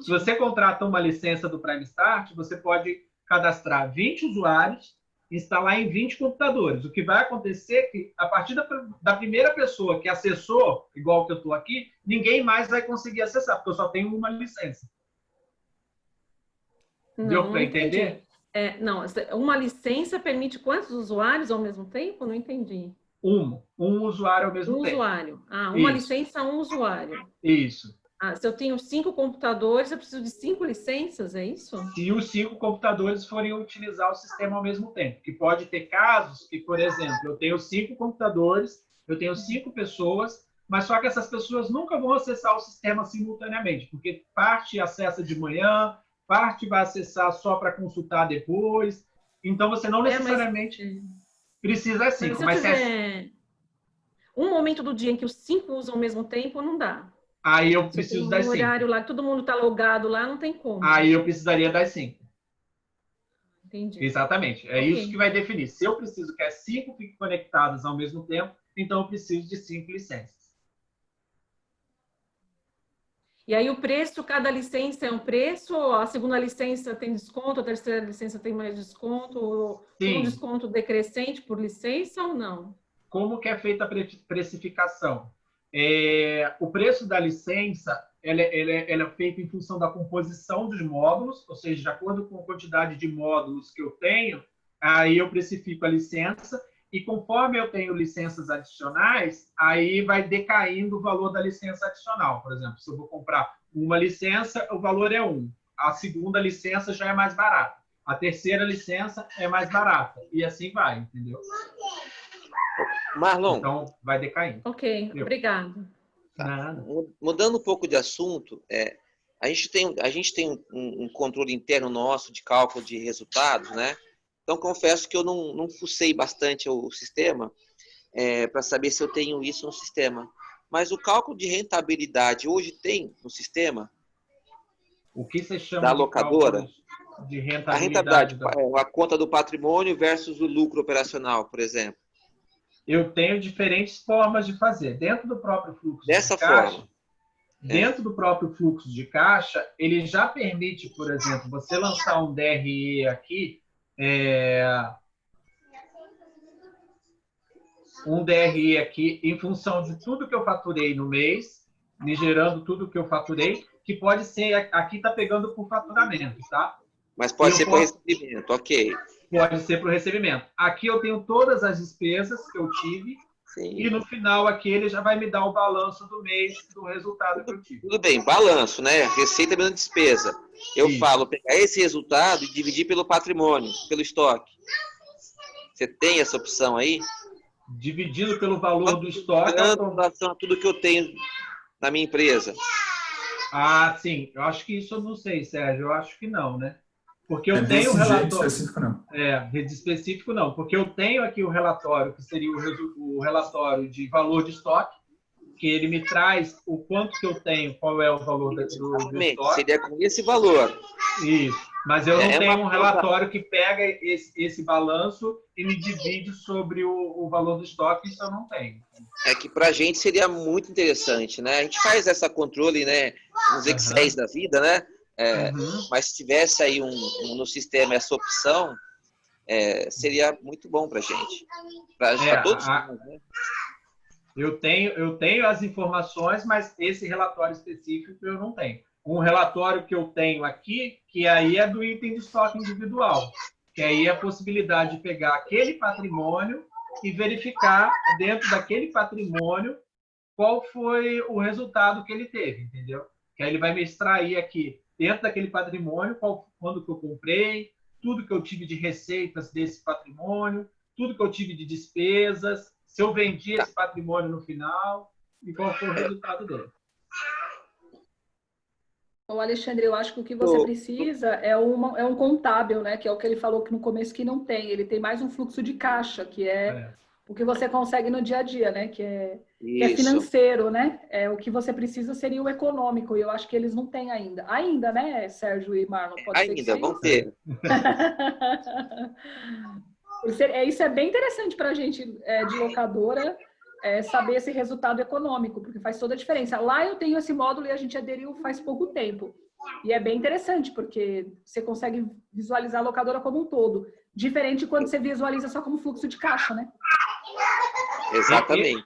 Se você contrata uma licença do Prime Start, você pode cadastrar 20 usuários instalar em 20 computadores. O que vai acontecer é que, a partir da primeira pessoa que acessou, igual que eu estou aqui, ninguém mais vai conseguir acessar, porque eu só tenho uma licença. Deu para entender? Não, uma licença permite quantos usuários ao mesmo tempo? Não entendi. Um usuário ao mesmo tempo. Um usuário. Uma Isso. licença, um usuário. Isso. Se eu tenho 5 computadores, eu preciso de 5 licenças, é isso? Se os 5 computadores forem utilizar o sistema ao mesmo tempo. Que pode ter casos que, por exemplo, eu tenho 5 computadores, eu tenho 5 pessoas, mas só que essas pessoas nunca vão acessar o sistema simultaneamente, porque parte acessa de manhã, parte vai acessar só para consultar depois. Então, você não necessariamente precisa 5. Mas se eu tiver um momento do dia em que os 5 usam ao mesmo tempo, não dá. Aí eu preciso das 5. Um horário lá, todo mundo está logado lá, não tem como. Aí eu precisaria das 5. Entendi. Exatamente. É isso que vai definir. Se eu preciso que as 5 fiquem conectadas ao mesmo tempo, então eu preciso de 5 licenças. E aí o preço, cada licença é um preço? A segunda licença tem desconto, a terceira licença tem mais desconto? Sim. Um desconto decrescente por licença ou não? Como que é feita a precificação? O preço da licença ela é feito em função da composição dos módulos, ou seja, de acordo com a quantidade de módulos que eu tenho, aí eu precifico a licença, e conforme eu tenho licenças adicionais, aí vai decaindo o valor da licença adicional. Por exemplo, se eu vou comprar uma licença, o valor é 1. A segunda licença já é mais barata. A terceira licença é mais barata. E assim vai, entendeu? Marlon. Então, vai decaindo. Ok, obrigado. Tá. Mudando um pouco de assunto, a gente tem um controle interno nosso de cálculo de resultados, né? Então, confesso que eu não fucei bastante o sistema para saber se eu tenho isso no sistema. Mas o cálculo de rentabilidade hoje tem no sistema? O que você chama da locadora? De a rentabilidade, a conta do patrimônio versus o lucro operacional, por exemplo. Eu tenho diferentes formas de fazer. Dentro do próprio fluxo Dessa de caixa, forma. Dentro do próprio fluxo de caixa, ele já permite, por exemplo, você lançar um DRE aqui, em função de tudo que eu faturei no mês, me gerando tudo que eu faturei, que pode ser, aqui está pegando por faturamento, tá? Mas pode ser por recebimento, ok. Pode ser para o recebimento. Aqui eu tenho todas as despesas que eu tive. Sim. E no final aqui ele já vai me dar o balanço do mês do resultado que eu tive. Tudo bem, balanço, né? Receita menos despesa. Eu falo, pegar esse resultado e dividir pelo patrimônio, pelo estoque. Você tem essa opção aí? Dividido pelo valor do estoque. Em relação a tudo que eu tenho na minha empresa. Ah, sim. Eu acho que isso eu não sei, Sérgio. Eu acho que não, né? Porque eu tenho desse jeito específico, não. Rede específico, não. Porque eu tenho aqui o relatório, que seria o relatório de valor de estoque, que ele me traz o quanto que eu tenho, qual é o valor do estoque. Seria com esse valor. Isso. Mas eu não tenho um relatório que pega esse balanço e me divide sobre o valor do estoque, isso eu não tenho. É que para a gente seria muito interessante, né? A gente faz essa controle, né, nos Excel da vida, né? Mas se tivesse aí no sistema essa opção, seria muito bom para a gente. Para todos nós, né? Eu tenho as informações, mas esse relatório específico eu não tenho. Um relatório que eu tenho aqui, que aí é do item de estoque individual, que aí é a possibilidade de pegar aquele patrimônio e verificar dentro daquele patrimônio qual foi o resultado que ele teve, entendeu? Que aí ele vai me extrair aqui dentro daquele patrimônio, quando que eu comprei, tudo que eu tive de receitas desse patrimônio, tudo que eu tive de despesas, se eu vendi esse patrimônio no final e qual foi o resultado dele. Ô, Alexandre, eu acho que o que você precisa é um contábil, né? Que é o que ele falou que no começo que não tem. Ele tem mais um fluxo de caixa, que é o que você consegue no dia a dia, né? Que é financeiro, né? O que você precisa seria o econômico, e eu acho que eles não têm ainda. Ainda, né, Sérgio e Marlon? Ainda, vão ter. Isso é bem interessante para a gente de locadora, saber esse resultado econômico, porque faz toda a diferença. Lá eu tenho esse módulo e a gente aderiu faz pouco tempo. E é bem interessante, porque você consegue visualizar a locadora como um todo. Diferente quando você visualiza só como fluxo de caixa, né? Exatamente.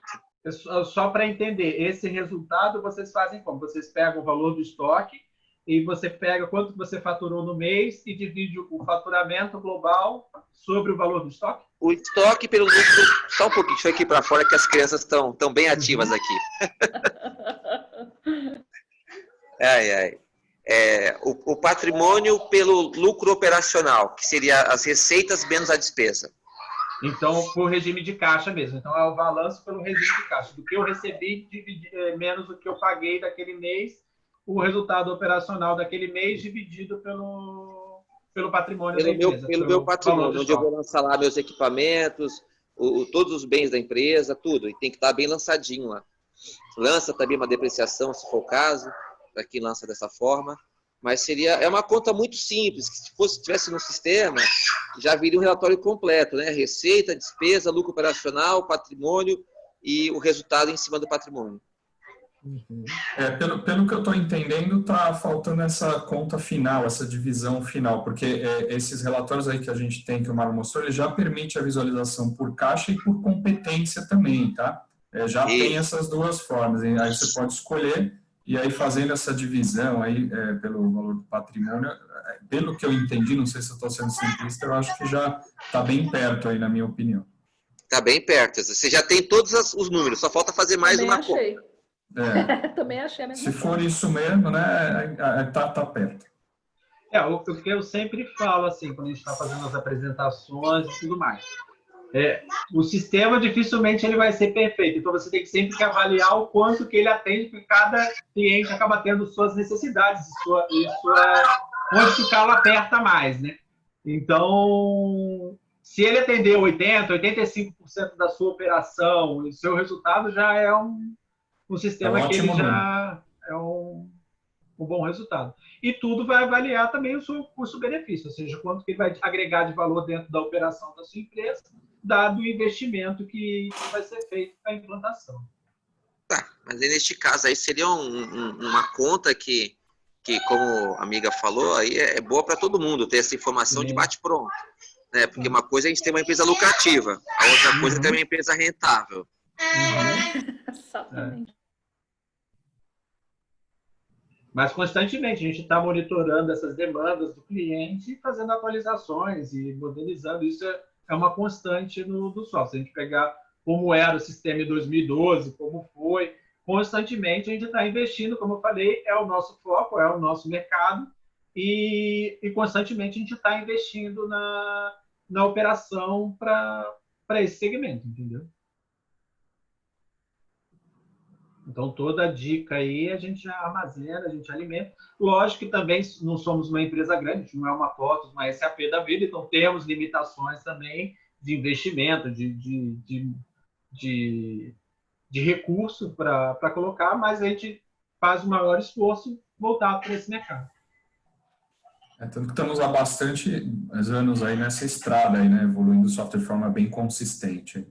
Só para entender, esse resultado vocês fazem como? Vocês pegam o valor do estoque e você pega quanto você faturou no mês e divide o faturamento global sobre o valor do estoque? O estoque pelo lucro... Só um pouquinho, deixa eu ir aqui para fora que as crianças estão bem ativas aqui. O patrimônio pelo lucro operacional, que seria as receitas menos a despesa. Então, por regime de caixa mesmo. Então, é o balanço pelo regime de caixa. Do que eu recebi menos o que eu paguei daquele mês, o resultado operacional daquele mês dividido pelo patrimônio da empresa. Pelo meu patrimônio, onde eu vou lançar lá meus equipamentos, todos os bens da empresa, tudo. E tem que estar bem lançadinho lá. Lança também uma depreciação, se for o caso, para quem lança dessa forma. Mas é uma conta muito simples, que se tivesse no sistema, já viria um relatório completo, né? Receita, despesa, lucro operacional, patrimônio e o resultado em cima do patrimônio. Pelo que eu estou entendendo, está faltando essa conta final, essa divisão final, porque esses relatórios aí que a gente tem, que o Mário mostrou, ele já permite a visualização por caixa e por competência também, tá? Já tem essas duas formas, hein? Aí você pode escolher. E aí, fazendo essa divisão aí pelo valor do patrimônio, pelo que eu entendi, não sei se eu estou sendo simplista, eu acho que já está bem perto aí, na minha opinião. Está bem perto. Você já tem todos os números, só falta fazer mais uma conta. Também achei a mesma Se for isso mesmo, né, tá perto. O que eu sempre falo, assim, quando a gente está fazendo as apresentações e tudo mais. O sistema dificilmente ele vai ser perfeito, então você tem que sempre avaliar o quanto que ele atende, porque cada cliente acaba tendo suas necessidades onde que o calo aperta mais, né? Então, se ele atender 80%, 85% da sua operação, o seu resultado já é um sistema que ele já é um bom resultado. E tudo vai avaliar também o seu custo-benefício, ou seja, quanto que ele vai agregar de valor dentro da operação da sua empresa, dado o investimento que vai ser feito para a implantação. Mas aí, neste caso aí seria uma conta que, como a amiga falou, aí é boa para todo mundo ter essa informação de bate-pronto. Né? Porque uma coisa é a gente ter uma empresa lucrativa, a outra coisa é ter uma empresa rentável. Exatamente. Mas constantemente a gente está monitorando essas demandas do cliente e fazendo atualizações e modernizando. Isso é uma constante do software. Se a gente pegar como era o sistema em 2012, como foi, constantemente a gente está investindo, como eu falei, é o nosso foco, é o nosso mercado, e constantemente a gente está investindo na operação para esse segmento, entendeu? Então, toda a dica aí a gente armazena, a gente alimenta. Lógico que também não somos uma empresa grande, a gente não é uma TOTVS, uma SAP da vida, então temos limitações também de investimento, de recurso para colocar, mas a gente faz o maior esforço voltado para esse mercado. Tanto que estamos há bastante anos aí nessa estrada, aí, né, evoluindo o software de forma bem consistente.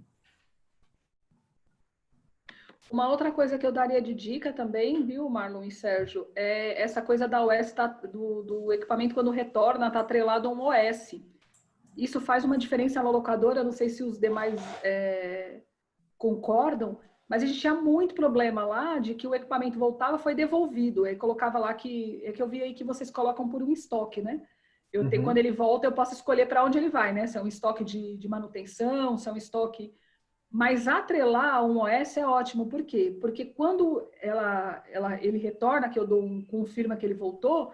Uma outra coisa que eu daria de dica também, viu, Marlon e Sérgio, é essa coisa da OS, do equipamento quando retorna, está atrelado a um OS. Isso faz uma diferença na locadora, não sei se os demais concordam, mas a gente tinha muito problema lá de que o equipamento voltava, foi devolvido. Aí colocava lá que eu vi aí que vocês colocam por um estoque, né? Quando ele volta, eu posso escolher para onde ele vai, né? Se é um estoque de manutenção, se é um estoque... Mas atrelar a um OS é ótimo, por quê? Porque quando ele retorna, que eu confirma que ele voltou,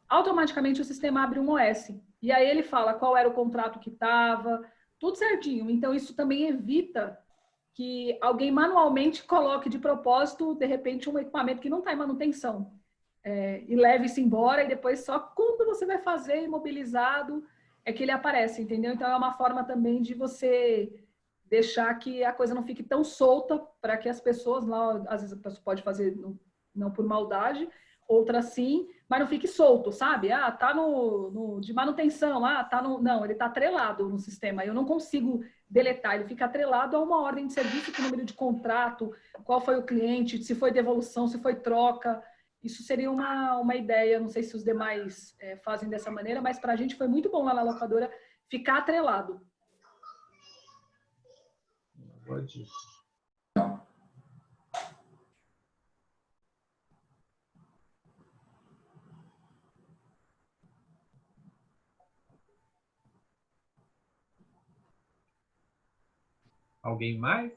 automaticamente o sistema abre um OS. E aí ele fala qual era o contrato que estava, tudo certinho. Então, isso também evita que alguém manualmente coloque de propósito, de repente, um equipamento que não está em manutenção. E leve isso embora e depois só quando você vai fazer imobilizado é que ele aparece, entendeu? Então, é uma forma também de você... deixar que a coisa não fique tão solta para que as pessoas lá, às vezes a pessoa pode fazer não por maldade, outra sim, mas não fique solto, sabe? Tá de manutenção, não, ele tá atrelado no sistema, eu não consigo deletar, ele fica atrelado a uma ordem de serviço, com o número de contrato, qual foi o cliente, se foi devolução, se foi troca. Isso seria uma ideia, não sei se os demais fazem dessa maneira, mas para a gente foi muito bom lá na locadora ficar atrelado. Alguém mais?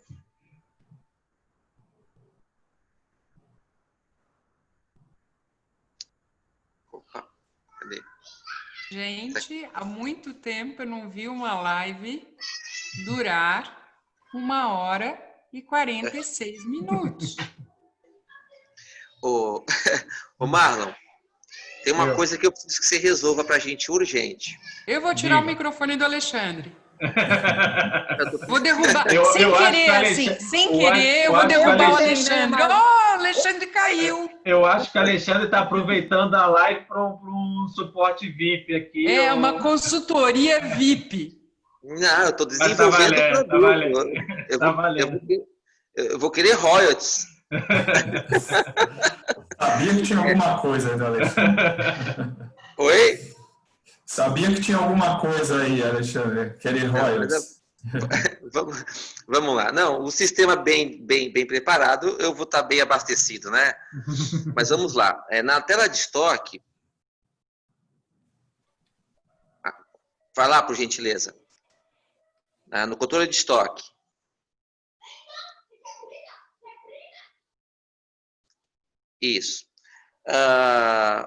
Opa, cadê? Gente, há muito tempo eu não vi uma live durar 1h46. Ô, Marlon, tem uma coisa que eu preciso que você resolva pra gente urgente. Eu vou tirar o microfone do Alexandre. Vou derrubar, sem querer, eu vou derrubar o Alexandre. Oh, Alexandre caiu. Eu acho que o Alexandre está aproveitando a live para um suporte VIP aqui. É uma consultoria VIP. Não, eu estou desenvolvendo o produto. Eu vou querer royalties. Sabia que tinha alguma coisa aí do Alexandre. Oi? Sabia que tinha alguma coisa aí, Alexandre. Querer royalties. Vamos lá. Não, o sistema bem preparado, eu vou estar bem abastecido, né? Mas vamos lá. Na tela de estoque, vai lá, por gentileza. No controle de estoque. Isso.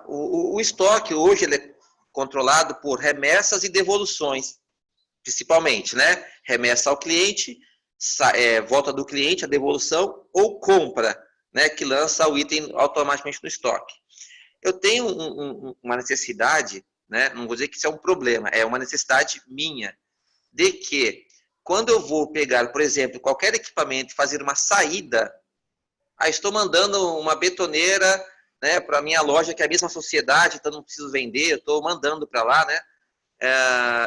O estoque hoje ele é controlado por remessas e devoluções, principalmente, né? Remessa ao cliente, volta do cliente, a devolução, ou compra, né? Que lança o item automaticamente no estoque. Eu tenho uma necessidade, né? Não vou dizer que isso é um problema, é uma necessidade minha, de que quando eu vou pegar, por exemplo, qualquer equipamento e fazer uma saída, estou mandando uma betoneira, né, para a minha loja, que é a mesma sociedade, então não preciso vender, eu estou mandando para lá, né?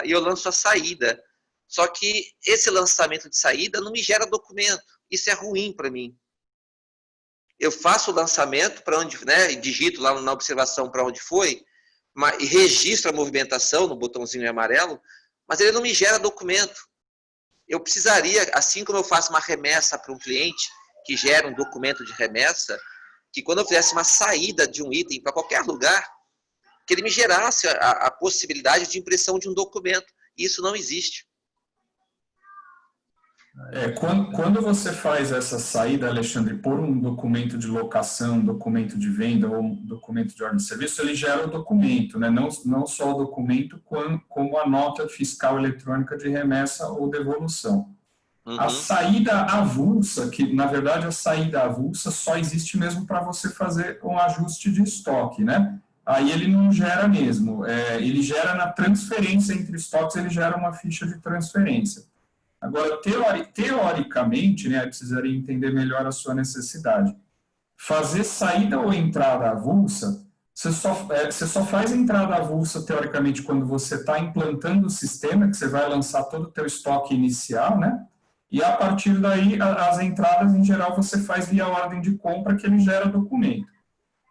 E eu lanço a saída. Só que esse lançamento de saída não me gera documento. Isso é ruim para mim. Eu faço o lançamento para onde, né? Digito lá na observação para onde foi, e registro a movimentação no botãozinho amarelo, mas ele não me gera documento. Eu precisaria, assim como eu faço uma remessa para um cliente, que gera um documento de remessa, que quando eu fizesse uma saída de um item para qualquer lugar, que ele me gerasse a possibilidade de impressão de um documento. Isso não existe. Quando você faz essa saída, Alexandre, por um documento de locação, documento de venda ou um documento de ordem de serviço, ele gera o documento, né? Não só o documento, como a nota fiscal eletrônica de remessa ou devolução. A saída avulsa, que na verdade a saída avulsa só existe mesmo para você fazer um ajuste de estoque, né? Aí ele não gera mesmo, ele gera na transferência entre estoques, ele gera uma ficha de transferência. Agora, teoricamente, né, eu precisaria entender melhor a sua necessidade. Fazer saída ou entrada avulsa, você só faz entrada avulsa, teoricamente, quando você está implantando o sistema, que você vai lançar todo o teu estoque inicial, né? E a partir daí, as entradas, em geral, você faz via ordem de compra, que ele gera documento.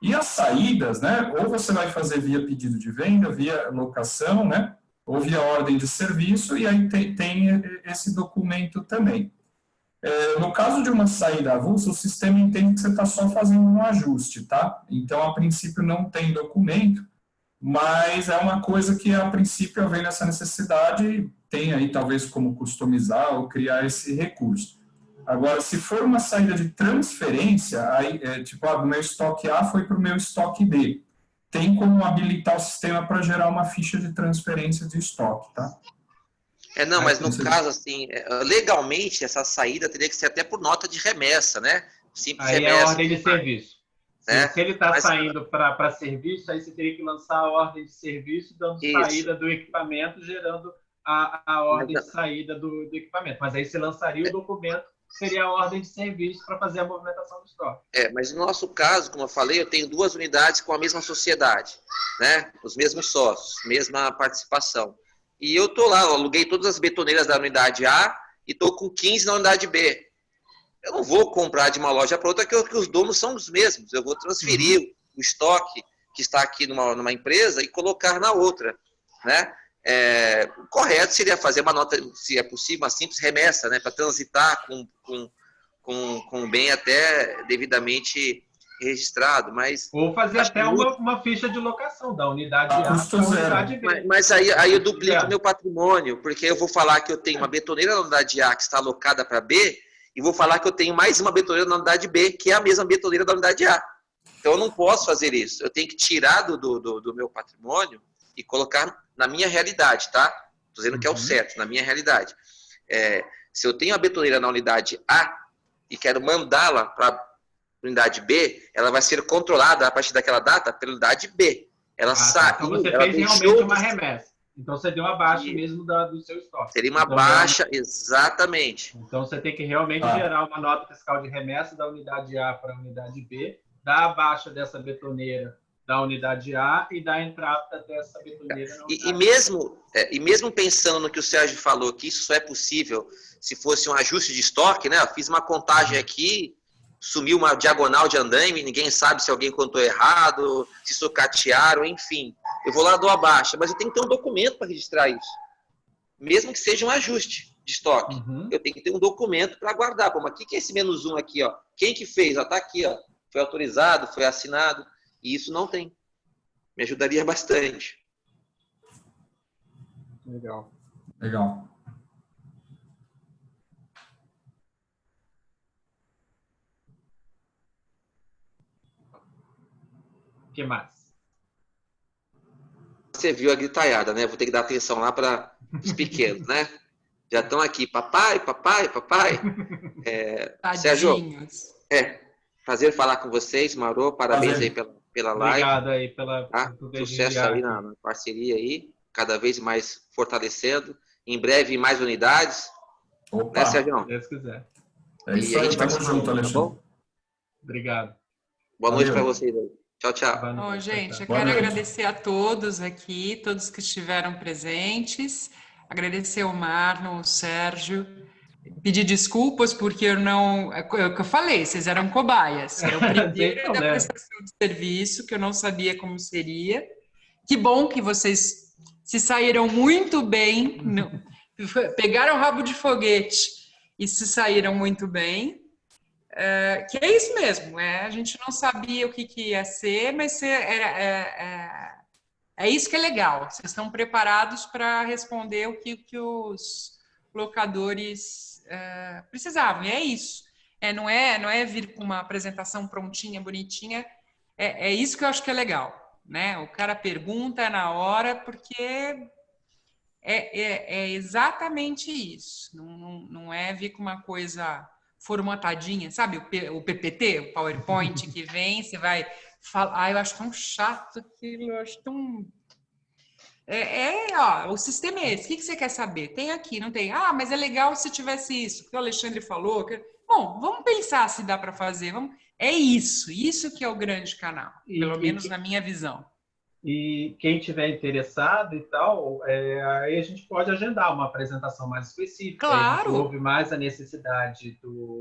E as saídas, né? Ou você vai fazer via pedido de venda, via locação, né? Ou via ordem de serviço, e aí tem esse documento também. No caso de uma saída avulsa, o sistema entende que você está só fazendo um ajuste, tá? Então, a princípio, não tem documento, mas é uma coisa que, a princípio, eu vejo essa necessidade, tem aí talvez como customizar ou criar esse recurso. Agora, se for uma saída de transferência, aí tipo, do meu estoque A foi para o meu estoque B. Tem como habilitar o sistema para gerar uma ficha de transferência de estoque, tá? Não, mas no caso, assim, legalmente, essa saída teria que ser até por nota de remessa, né? Simples aí remessa. É a ordem de serviço. Se ele está saindo para serviço, aí você teria que lançar a ordem de serviço, dando saída do equipamento, gerando a ordem de saída do equipamento. Mas aí você lançaria o documento, seria a ordem de serviço para fazer a movimentação do estoque. Mas no nosso caso, como eu falei, eu tenho 2 unidades com a mesma sociedade, né? Os mesmos sócios, mesma participação. E eu estou lá, eu aluguei todas as betoneiras da unidade A e estou com 15 na unidade B. Eu não vou comprar de uma loja para outra, que os donos são os mesmos. Eu vou transferir o estoque que está aqui numa empresa e colocar na outra, né? o correto seria fazer uma nota, se é possível, uma simples remessa, né, para transitar com o bem até devidamente registrado, mas... Ou fazer até uma ficha de locação da unidade A custo para a zero. unidade B. Mas aí eu duplico meu patrimônio, porque eu vou falar que eu tenho uma betoneira na unidade A que está alocada para B, e vou falar que eu tenho mais uma betoneira na unidade B, que é a mesma betoneira da unidade A. Então eu não posso fazer isso. Eu tenho que tirar do meu patrimônio e colocar na minha realidade, tá? Estou dizendo que é o certo, na minha realidade. Se eu tenho a betoneira na unidade A e quero mandá-la para unidade B, ela vai ser controlada a partir daquela data pela unidade B. Ela saiu, então você ela fez realmente uma remessa. Então você deu uma baixa mesmo do seu estoque. Seria uma baixa, exatamente. Então você tem que realmente gerar uma nota fiscal de remessa da unidade A para a unidade B, dar a baixa dessa betoneira da unidade A e dar a entrada dessa betoneira na unidade e mesmo pensando no que o Sérgio falou, que isso só é possível se fosse um ajuste de estoque, né? Eu fiz uma contagem aqui, sumiu uma diagonal de andaime, ninguém sabe se alguém contou errado, se sucatearam, enfim. Eu vou lá, dou a baixa, mas eu tenho que ter um documento para registrar isso. Mesmo que seja um ajuste de estoque. Eu tenho que ter um documento para guardar. Pô, mas o que é esse -1 aqui? Ó? Quem que fez? Está aqui, ó. Foi autorizado, foi assinado. E isso não tem. Me ajudaria bastante. Legal. Legal. O que mais? Você viu a gritaiada, né? Vou ter que dar atenção lá para os pequenos, né? Já estão aqui, papai, papai, papai. Sérgio, prazer falar com vocês, Marô, parabéns aí pela live. Obrigado aí pela sucesso aí na parceria aí, cada vez mais fortalecendo. Em breve, mais unidades. Opa, né, Sérgio? Se Deus quiser. É isso aí, tamo junto, Alexandre. Tá bom? Obrigado. Boa noite para vocês aí. Tchau, tchau. Bom, gente, eu quero agradecer a todos aqui, todos que estiveram presentes, agradecer ao Marlon, o Sérgio, pedir desculpas porque eu não... É o que eu falei, vocês eram cobaias. Era o primeiro da prestação de serviço, que eu não sabia como seria. Que bom que vocês se saíram muito bem, pegaram o rabo de foguete e se saíram muito bem. Que é isso mesmo, a gente não sabia o que ia ser, mas é isso que é legal. Vocês estão preparados para responder o que os locadores precisavam, e é isso. Não é vir com uma apresentação prontinha, bonitinha, é isso que eu acho que é legal. Né? O cara pergunta na hora, porque é exatamente isso. Não é vir com uma coisa formatadinha, sabe? O PPT, o PowerPoint que vem, você vai falar, eu acho tão chato aquilo, eu acho tão... o sistema é esse, o que você quer saber? Tem aqui, não tem? Mas é legal se tivesse isso, porque o Alexandre falou. Bom, vamos pensar se dá para fazer, É isso que é o grande canal, pelo menos na minha visão. E quem tiver interessado e tal, aí a gente pode agendar uma apresentação mais específica. Claro. Houve mais a necessidade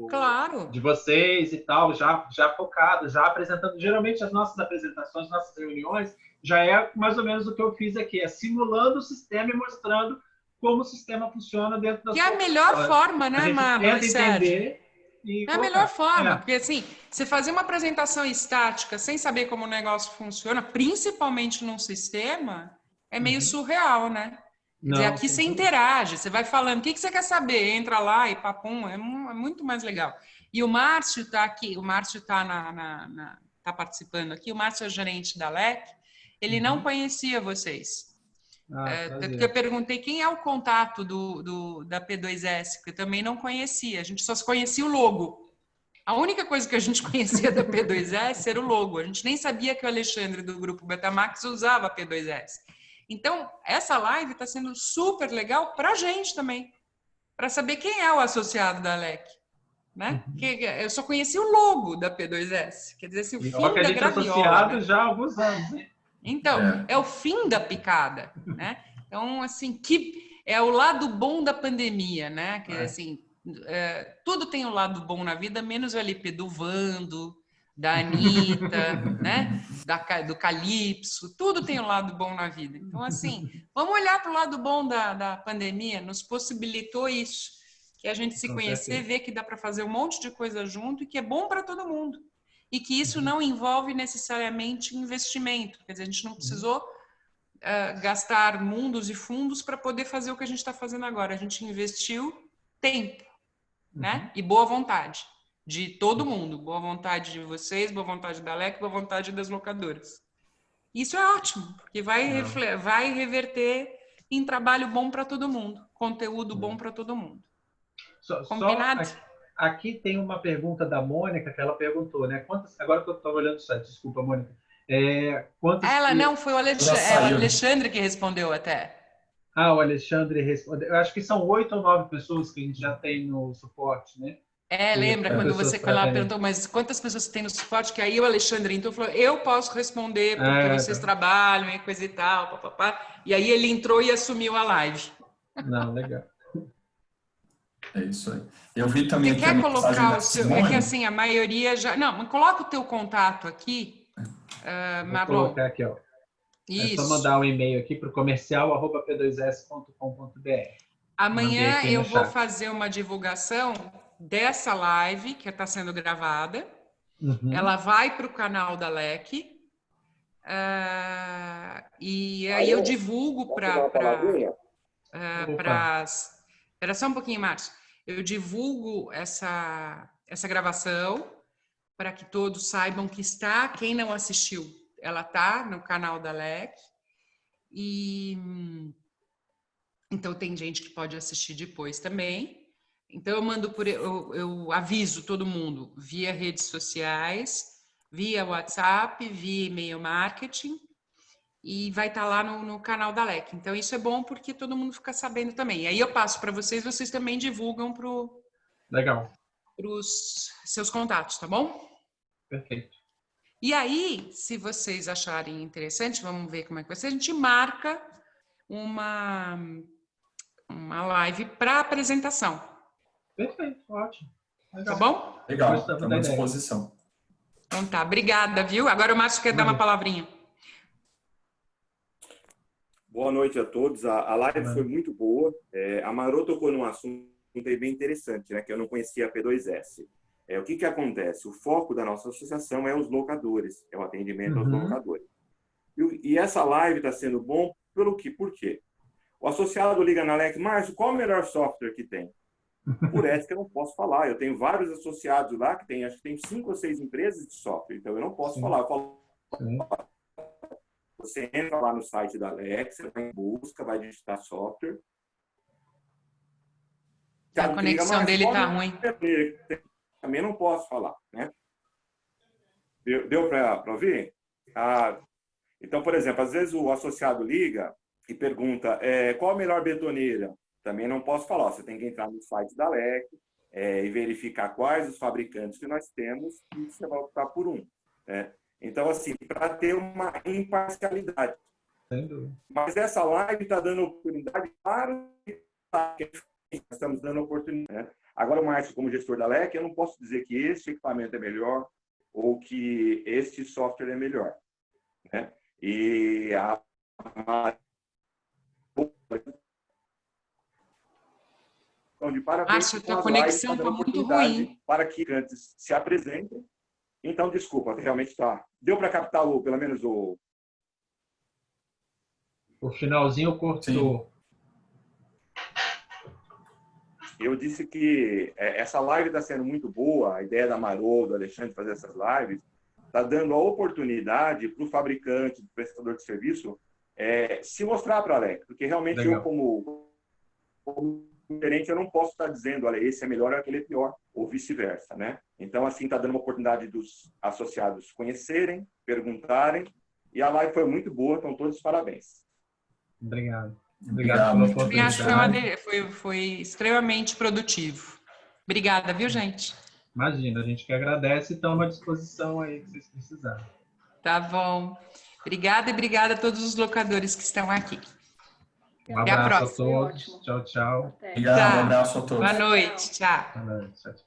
claro. de vocês e tal, já focado, já apresentando. Geralmente as nossas apresentações, nossas reuniões, já é mais ou menos o que eu fiz aqui, simulando o sistema e mostrando como o sistema funciona dentro da Que é a melhor forma, né, Marlon? Entender. É a melhor forma, porque assim, você fazer uma apresentação estática sem saber como o negócio funciona, principalmente num sistema, é meio surreal, né? Quer dizer, aqui você interage, você vai falando, o que você quer saber? Entra lá e papum, é muito mais legal. E o Márcio está aqui, o Márcio está participando aqui, o Márcio é o gerente da LEC, ele não conhecia vocês. Tanto que eu perguntei quem é o contato da P2S, que eu também não conhecia, a gente só conhecia o logo. A única coisa que a gente conhecia da P2S era o logo, a gente nem sabia que o Alexandre do grupo Betamax usava a P2S. Então, essa live está sendo super legal para a gente também, para saber quem é o associado da LEC. Né? Eu só conhecia o logo da P2S, quer dizer, se o fim da graviola... associado já há alguns anos, né? Então, é o fim da picada, né? Então, assim, que é o lado bom da pandemia, né? Que, assim, tudo tem um lado bom na vida, menos o LP do Vando, da Anitta, né? Do Calypso, tudo tem um lado bom na vida. Então, assim, vamos olhar para o lado bom da pandemia, nos possibilitou isso, que a gente se conhecer, ver que dá para fazer um monte de coisa junto e que é bom para todo mundo. E que isso não envolve necessariamente investimento, quer dizer, a gente não precisou gastar mundos e fundos para poder fazer o que a gente está fazendo agora. A gente investiu tempo, né? E boa vontade. De todo mundo, boa vontade de vocês, boa vontade da LEC, boa vontade das locadoras. Isso é ótimo, porque vai reverter em trabalho bom para todo mundo, conteúdo bom para todo mundo. Combinado? Aqui tem uma pergunta da Mônica, que ela perguntou, né? Agora que eu estava olhando o site, desculpa, Mônica. Não, foi o Alexandre que respondeu até. O Alexandre respondeu. Eu acho que são 8 ou 9 pessoas que a gente já tem no suporte, né? Lembra quando ela perguntou, mas quantas pessoas tem no suporte? Que aí o Alexandre então falou, eu posso responder porque vocês trabalham e coisa e tal, papapá. E aí ele entrou e assumiu a live. Não, legal. É isso aí. Eu vi também Você quer colocar o seu... É que assim, a maioria já... Não, mas coloca o teu contato aqui, Vou colocar aqui, ó. Isso. É só mandar um e-mail aqui para o comercial@p2s.com.br. Amanhã eu vou fazer uma divulgação dessa live que está sendo gravada. Ela vai para o canal da LEC. E aí eu divulgo para Espera só um pouquinho, Márcio. Eu divulgo essa gravação para que todos saibam que está. Quem não assistiu, ela está no canal da LEC. Então tem gente que pode assistir depois também. Então eu aviso todo mundo via redes sociais, via WhatsApp, via e-mail marketing. E vai estar lá no canal da LEC. Então, isso é bom porque todo mundo fica sabendo também. E aí eu passo para vocês também divulgam para os seus contatos, tá bom? Perfeito. E aí, se vocês acharem interessante, vamos ver como é que vai ser, a gente marca uma live para apresentação. Perfeito, ótimo. Legal. Tá bom? Legal, estamos à disposição. Então tá, obrigada, viu? Agora o Márcio quer dar uma palavrinha. Boa noite a todos. A live foi muito boa. A Marô tocou num assunto bem interessante, né, que eu não conhecia a P2S. O que acontece? O foco da nossa associação é os locadores, é o atendimento aos locadores. E essa live está sendo bom por quê? O associado liga na LEC, Márcio, qual o melhor software que tem? Por ética eu não posso falar. Eu tenho vários associados lá que acho que tem 5 ou 6 empresas de software, então eu não posso falar. Eu falo, você entra lá no site da LEC, você vai em busca, vai digitar software. A conexão dele está ruim. Também não posso falar, né? Deu para ouvir? Então, por exemplo, às vezes o associado liga e pergunta qual a melhor betoneira? Também não posso falar. Você tem que entrar no site da LEC e verificar quais os fabricantes que nós temos e você vai optar por um, né? Então, assim, para ter uma imparcialidade. Mas essa live está dando oportunidade para estamos dando oportunidade, né? Agora, o Márcio, como gestor da LEC, eu não posso dizer que este equipamento é melhor ou que este software é melhor, né? E de parabéns. Márcio, a conexão está muito ruim. Para que antes se apresentem. Então, desculpa, realmente está. Deu para captar pelo menos o finalzinho cortou. Eu disse que essa live está sendo muito boa, a ideia da Marô, do Alexandre fazer essas lives, está dando a oportunidade para o fabricante, do prestador de serviço, se mostrar para a LEC, porque realmente eu, como gerente, eu não posso estar dizendo, olha, esse é melhor ou aquele é pior, ou vice-versa, né? Então, assim, está dando uma oportunidade dos associados conhecerem, perguntarem, e a live foi muito boa, então todos os parabéns. Obrigado. Obrigado pela oportunidade. Foi extremamente produtivo. Obrigada, viu, gente? Imagina, a gente que agradece e estamos à disposição aí que vocês precisarem. Tá bom. Obrigada e obrigada a todos os locadores que estão aqui. Um abraço a todos. Tchau, tchau. Obrigado, um abraço a todos. Boa noite. Tchau. Boa noite. Tchau, tchau.